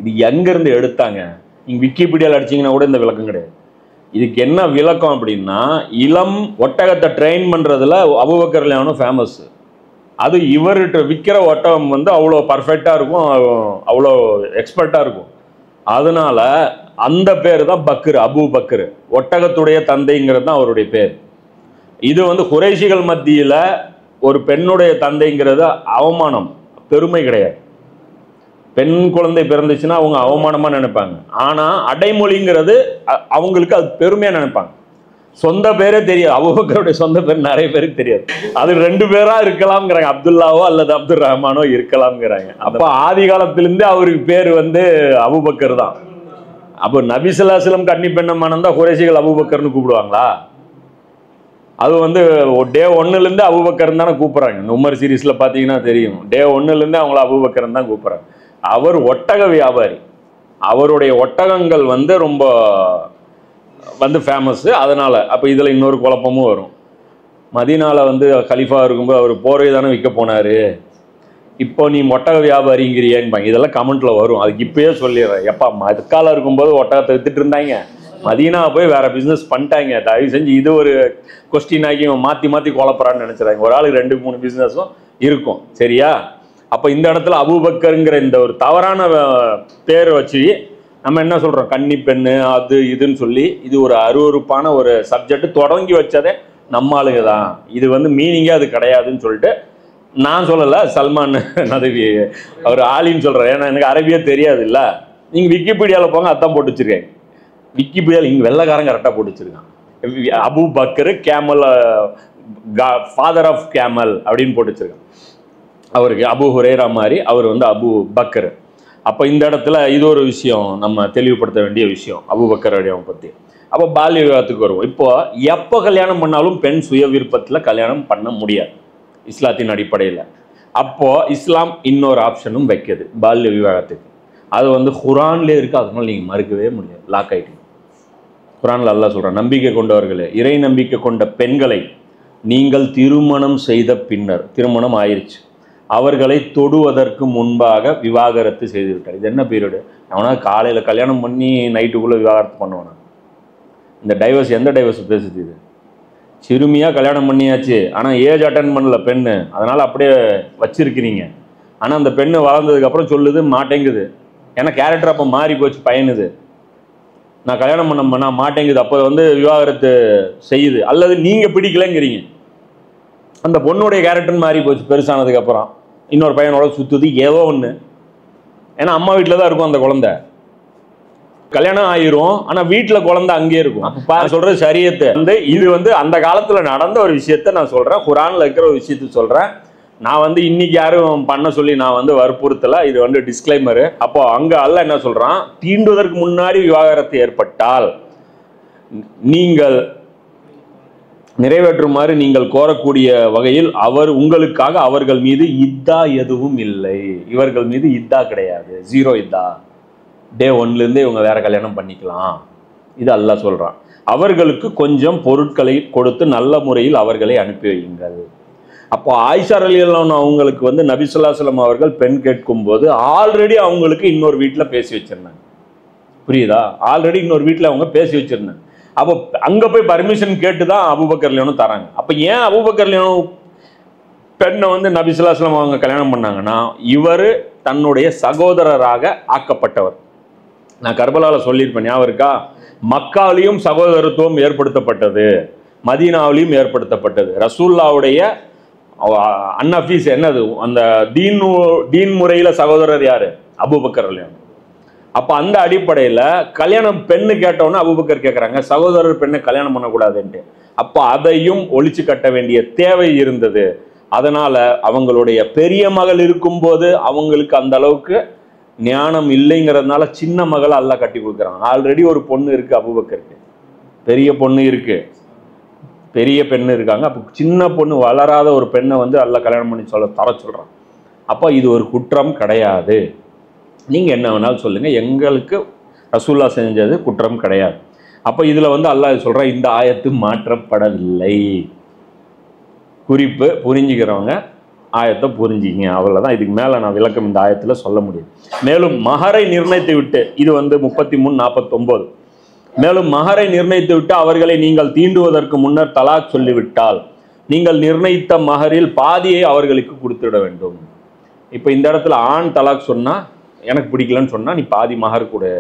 இது எங்கேருந்து எடுத்தாங்க? நீங்கள் விக்கிபீடியாவில் அடிச்சிங்கன்னா கூட இந்த விளக்கம் கிடையாது. இதுக்கு என்ன விளக்கம் அப்படின்னா, இளம் ஒட்டகத்தை ட்ரெயின் பண்ணுறதுல அபூபக்கர் ரலியல்லாஹு ஃபேமஸ். அது இவர்கிட்ட விற்கிற ஒட்டகம் வந்து அவ்வளோ பர்ஃபெக்டாக இருக்கும், அவ்வளோ எக்ஸ்பர்ட்டாக இருக்கும். அதனால அந்த பேர் தான் பக்கர், அபூபக்கர். ஒட்டகத்துடைய தந்தைங்கிறது தான் அவருடைய பேர். இது வந்து குறைஷிகள் மத்தியில் ஒரு பெண்ணுடைய தந்தைங்கிறது அவமானம், பெருமை கிடையாது. பெண் குழந்தை பிறந்துச்சுன்னா அவங்க அவமானமாக நினைப்பாங்க. ஆனால் அடைமொழிங்கிறது அவங்களுக்கு அது பெருமையாக நினைப்பாங்க. சொந்த பேரே தெரியாது. அபூபக்கருடைய சொந்த பேர் நிறைய பேருக்கு தெரியாது. அது 2 பேரா இருக்கலாம்ங்கிறாங்க, அப்துல்லாவோ அல்லது அப்துல் ரஹ்மானோ இருக்கலாம்ங்கிறாங்க. அப்போ ஆதி காலத்திலிருந்தே அவருக்கு பேர் வந்து அபூபக்கர் தான். அப்போ நபி ஸல்லல்லாஹு அலைஹி வஸல்லம் கன்னி பெண்ணமான தான் குறைஷிகள் அபூபக்கர்னு கூப்பிடுவாங்களா? அது வந்து டே 1லேருந்து அபூபக்கர்னு தானே கூப்பிட்றாங்க. உமர் சீரீஸில் பார்த்தீங்கன்னா தெரியும், டே 1லேருந்து அவங்கள அபூபக்கர்னு தான் கூப்பிட்றாங்க. அவர் ஒட்டக வியாபாரி. அவருடைய ஒட்டகங்கள் வந்து ரொம்ப வந்து ஃபேமஸ்ஸு. அதனால் அப்போ இதில் இன்னொரு குழப்பமும் வரும். மதீனாவில் வந்து கலீஃபா இருக்கும்போது அவர் போர்வை தானே விற்க போனார். இப்போ நீ ஒட்டக வியாபாரிங்கிறியேன்னு இதெல்லாம் கமெண்ட்ல வரும். அதுக்கு இப்பயே சொல்லிடுறேன், எப்பா மதுக்காலம் இருக்கும்போது ஒட்டகத்தை வித்துட்டு இருந்தாங்க, மதீனா போய் வேற பிசினஸ் பண்ணிட்டாங்க. தயவு செஞ்சு இது ஒரு கொஸ்டின் ஆகி மாற்றி மாற்றி குழப்பறான்னு நினைச்சிடாங்க. ஒரு ஆளுக்கு 2-3 பிஸ்னஸும் இருக்கும், சரியா? அப்போ இந்த இடத்துல அபூபக்கருங்கிற இந்த ஒரு தவறான பேரை வச்சு நம்ம என்ன சொல்கிறோம், கன்னி பெண்ணு அது இதுன்னு சொல்லி இது ஒரு அருவறுப்பான ஒரு சப்ஜெக்ட் தொடங்கி வச்சதே நம்ம ஆளுங்க தான். இது வந்து மீனிங்கே அது கிடையாதுன்னு சொல்லிட்டு நான் சொல்லலை, சல்மான் நதவி அவர் ஆலின்னு சொல்கிறார். ஏன்னா எனக்கு அரபியே தெரியாது இல்லை. நீங்கள் விக்கிபீடியாவில் போங்க, அதான் போட்டு வச்சுருக்கேன். விக்கிபீடியாவில் இங்கே வெள்ளைக்காரன் கரெக்டாக போட்டு வச்சுருக்கான். Abu Bakr camel, father of camel அப்படின்னு போட்டு வச்சுருக்கான். அவருக்கு அபு ஹுரைரா மாதிரி அவர் வந்து அபு பக்கர். அப்போ இந்த இடத்துல இது ஒரு விஷயம் நம்ம தெளிவுபடுத்த வேண்டிய விஷயம் அபூபக்கர் அடியாவை பற்றி. அப்போ பால்ய விவாகத்துக்கு வருவோம். இப்போ எப்போ கல்யாணம் பண்ணாலும் பெண் சுய விருப்பத்தில் கல்யாணம் பண்ண முடியாது இஸ்லாத்தின் அடிப்படையில். அப்போது இஸ்லாம் இன்னொரு ஆப்ஷனும் வைக்கிது பால்ய விவாகத்துக்கு. அது வந்து குரான்லேயே இருக்குது, அதனால நீங்கள் மறுக்கவே முடியாது, லாக் ஆகிட்டு. குரானில் அல்லாஹ் சொல்கிறான், நம்பிக்கை கொண்டவர்களே, இறை நம்பிக்கை கொண்ட பெண்களை நீங்கள் திருமணம் செய்த பின்னர், திருமணம் ஆயிடுச்சு, அவர்களை தொடுவதற்கு முன்பாக விவாகரத்து செய்து விட்டார். இது என்ன பீரியடு? அவனா காலையில் கல்யாணம் பண்ணி நைட்டுக்குள்ளே விவாகரத்து பண்ணுவானா? இந்த டைவர்ஸ் எந்த டைவர்ஸ் பேசுது? இது சிறுமியாக கல்யாணம் பண்ணியாச்சு, ஆனால் ஏஜ் அட்டன் பண்ணல பெண்ணு, அதனால் அப்படியே வச்சிருக்கிறீங்க. ஆனால் அந்த பெண்ணு வளர்ந்ததுக்கப்புறம் சொல்லுது மாட்டேங்குது. ஏன்னா கேரக்டர் அப்போ மாறி போச்சு பையனுது. நான் கல்யாணம் பண்ண மாட்டேங்குது, அப்போ வந்து விவாகரத்து செய்யுது. அல்லது நீங்கள் பிடிக்கலைங்கிறீங்க, அந்த பொண்ணுடைய கேரக்டர் மாறி போச்சு பெருசானதுக்கப்புறம், இன்னொரு பையனோட சுற்றுது ஏதோ ஒன்று. ஏன்னா அம்மா வீட்டில் தான் இருக்கும் அந்த குழந்தை. கல்யாணம் ஆயிரும், ஆனால் வீட்டில் குழந்தை அங்கேயே இருக்கும். அப்போ நான் சொல்கிறது சரியத்தை வந்து இது வந்து அந்த காலத்தில் நடந்த ஒரு விஷயத்த நான் சொல்கிறேன், குரானில் இருக்கிற ஒரு விஷயத்த சொல்கிறேன். நான் வந்து இன்னைக்கு யாரும் பண்ண சொல்லி நான் வந்து வற்புறுத்தலை, இது வந்து டிஸ்க்ளைமரு. அப்போ அங்கே அல்லாஹ் என்ன சொல்கிறான், தீண்டுவதற்கு முன்னாடி விவாகரத்து ஏற்பட்டால் நீங்கள் நிறைவேற்றுமாறு நீங்கள் கோரக்கூடிய வகையில் அவர் உங்களுக்காக அவர்கள் மீது இத்தா எதுவும் இல்லை. இவர்கள் மீது இத்தா கிடையாது, 0 இத்தா. டே 1லேருந்தே இவங்க வேற கல்யாணம் பண்ணிக்கலாம். இது அல்லாஹ் சொல்கிறான். அவர்களுக்கு கொஞ்சம் பொருட்களை கொடுத்து நல்ல முறையில் அவர்களை அனுப்பி வையுங்கள். அப்போ ஆயிஷா ரலியல்லாஹு அவங்களுக்கு வந்து நபி ஸல்லல்லாஹு அலைஹி வஸல்லம் அவர்கள் பெண் கேட்கும்போது ஆல்ரெடி அவங்களுக்கு இன்னொரு வீட்டில் பேசி வச்சிருந்தாங்க. புரியுதா? ஆல்ரெடி இன்னொரு வீட்டில் அவங்க பேசி வச்சிருந்தாங்க. அப்போ அங்கே போய் பர்மிஷன் கேட்டு தான் அபூபக்கர் ரலியல்லாஹு தராங்க. அப்போ ஏன் அபூபக்கர் ரலியல்லாஹு பெண்ணை வந்து நபி ஸல்லல்லாஹு அலைஹி வஸல்லம் அவங்க கல்யாணம் பண்ணாங்கன்னா, இவர் தன்னுடைய சகோதரராக ஆக்கப்பட்டவர். நான் கர்பலாவில் சொல்லியிருப்பேன், ஞாபகம் இருக்கா? மக்காவிலையும் சகோதரத்துவம் ஏற்படுத்தப்பட்டது, மதீனாவிலையும் ஏற்படுத்தப்பட்டது. ரசூல்லாவுடைய அன்னஃபீஸ் என்னது, அந்த தீன் முறையில் சகோதரர் யார்? அபூபக்கர் ரலியல்லாஹு. அப்போ அந்த அடிப்படையில் கல்யாணம் பெண்ணு கேட்டோன்னு அபூபக்கர் கேட்குறாங்க, சகோதரர் பெண்ணை கல்யாணம் பண்ணக்கூடாதுன்ட்டு. அப்போ அதையும் ஒழிச்சு கட்ட வேண்டிய தேவை இருந்தது. அதனால் அவங்களுடைய பெரிய மகள் இருக்கும்போது அவங்களுக்கு அந்த அளவுக்கு ஞானம் இல்லைங்கிறதுனால சின்ன மகளை அல்லாஹ் கட்டி கொடுக்குறாங்க. ஆல்ரெடி ஒரு பொண்ணு இருக்குது அபூபக்கருக்கு, பெரிய பொண்ணு இருக்குது, பெரிய பெண்ணு இருக்காங்க. அப்போ சின்ன பொண்ணு வளராத ஒரு பெண்ணை வந்து அல்லாஹ் கல்யாணம் பண்ணி தர சொல்கிறான். அப்போ இது ஒரு குற்றம் கிடையாது. நீங்கள் என்ன வேணாலும் சொல்லுங்கள், எங்களுக்கு ரசூல்லா செஞ்சது குற்றம் கிடையாது. அப்போ இதில் வந்து அல்லாஹ் சொல்கிறான், இந்த ஆயத்து மாற்றப்படவில்லை. குறிப்பு புரிஞ்சுக்கிறவங்க ஆயத்தை புரிஞ்சிங்க, அவ்வளோதான். இதுக்கு மேலே நான் விளக்கம் இந்த ஆயத்தில் சொல்ல முடியும். மேலும் மகரை நிர்ணயித்து விட்டு, இது வந்து 33:49, மேலும் மகரை நிர்ணயித்து விட்டு அவர்களை நீங்கள் தீண்டுவதற்கு முன்னர் தலாக் சொல்லிவிட்டால் நீங்கள் நிர்ணயித்த மகரில் பாதியை அவர்களுக்கு கொடுத்துட வேண்டும். இப்போ இந்த இடத்துல ஆண் தலாக் சொன்னால், எனக்கு பிடிக்கலன்னு சொன்னால் நீ பாதி மகர் கொடு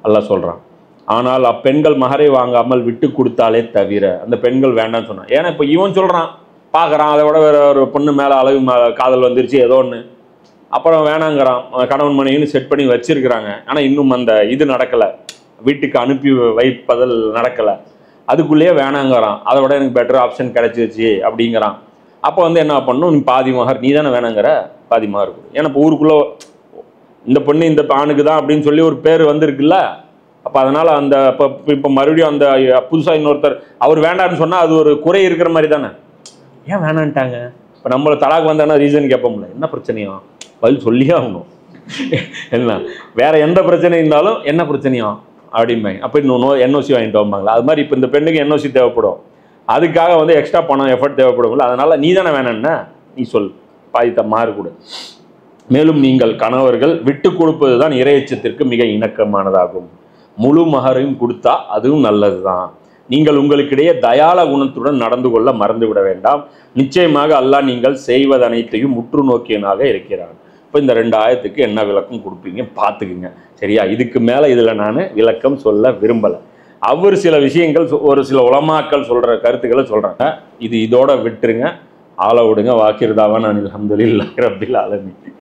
அல்லாஹ் சொல்கிறான். ஆனால் அப்பெண்கள் மகரை வாங்காமல் விட்டு கொடுத்தாலே தவிர, அந்த பெண்கள் வேண்டாம்னு சொன்னான். ஏன்னா இப்போ இவன் சொல்கிறான், பார்க்குறான், அதை விட வேற ஒரு பொண்ணு மேலே அளவு காதல் வந்துருச்சு ஏதோ ஒன்று, அப்புறம் வேணாங்கிறான். கணவன் மனைவின்னு செட் பண்ணி வச்சிருக்கிறாங்க, ஆனால் இன்னும் அந்த இது நடக்கலை, வீட்டுக்கு அனுப்பி வைப்பதில் நடக்கலை, அதுக்குள்ளேயே வேணாங்கிறான். அதை விட எனக்கு பெட்டர் ஆப்ஷன் கிடைச்சிருச்சு அப்படிங்கிறான். அப்போ வந்து என்ன பண்ணணும், நீ பாதி மகர், நீ தானே வேணாங்கிற, பாதி மகர் கொடு. ஏன்னா இப்போ ஊருக்குள்ளே இந்த பொண்ணு இந்த ஆணுக்கு தான் அப்படின்னு சொல்லி ஒரு பேர் வந்திருக்குல்ல. அப்போ அதனால் அந்த இப்போ மறுபடியும் அந்த புதுசாக இன்னொருத்தர் அவர் வேண்டான்னு சொன்னால் அது ஒரு குறை இருக்கிற மாதிரி தானே. ஏன் வேணான்ட்டாங்க? இப்போ நம்மளை தலாக் வந்தானா ரீசன் கேட்போம்ல, என்ன பிரச்சனையோ பதில் சொல்லியே ஆகணும். என்ன வேற எந்த பிரச்சனை இருந்தாலும் என்ன பிரச்சனையோ அப்படிம்பாங்க. அப்போ இன்னும் என்ஓசி வாங்கிட்டு வம்பாங்களா? அது மாதிரி இப்போ இந்த பெண்ணுக்கு என்ஓசி தேவைப்படும், அதுக்காக வந்து எக்ஸ்ட்ரா பணம் எஃபர்ட் தேவைப்படும்ல. அதனால் நீ தானே வேணான்னா நீ சொல், பாதித்த மாறு கூட. மேலும் நீங்கள் கணவர்கள் விட்டு கொடுப்பதுதான் இறையச்சத்திற்கு மிக இணக்கமானதாகும். முழு மகரையும் கொடுத்தா அதுவும் நல்லதுதான். நீங்கள் உங்களுக்கிடையே தயாள குணத்துடன் நடந்து கொள்ள மறந்து விட வேண்டாம். நிச்சயமாக அல்லாஹ் நீங்கள் செய்வதனைத்தையும் உற்று நோக்கியனாக இருக்கிறான். இப்போ இந்த 2 ஆயத்துக்கு என்ன விளக்கம் கொடுப்பீங்க பார்த்துக்குங்க. சரியா? இதுக்கு மேலே இதில் நான் விளக்கம் சொல்ல விரும்பலை. அவர் சில விஷயங்கள் ஒரு சில உலமாக்கள் சொல்கிற கருத்துக்களை சொல்கிறாங்க. இதோட விட்டுருங்க, ஆள விடுங்க. வாக்கிருதாவா நான் அல்ஹம்துலில்லாஹி ரப்பில் ஆலமீன்.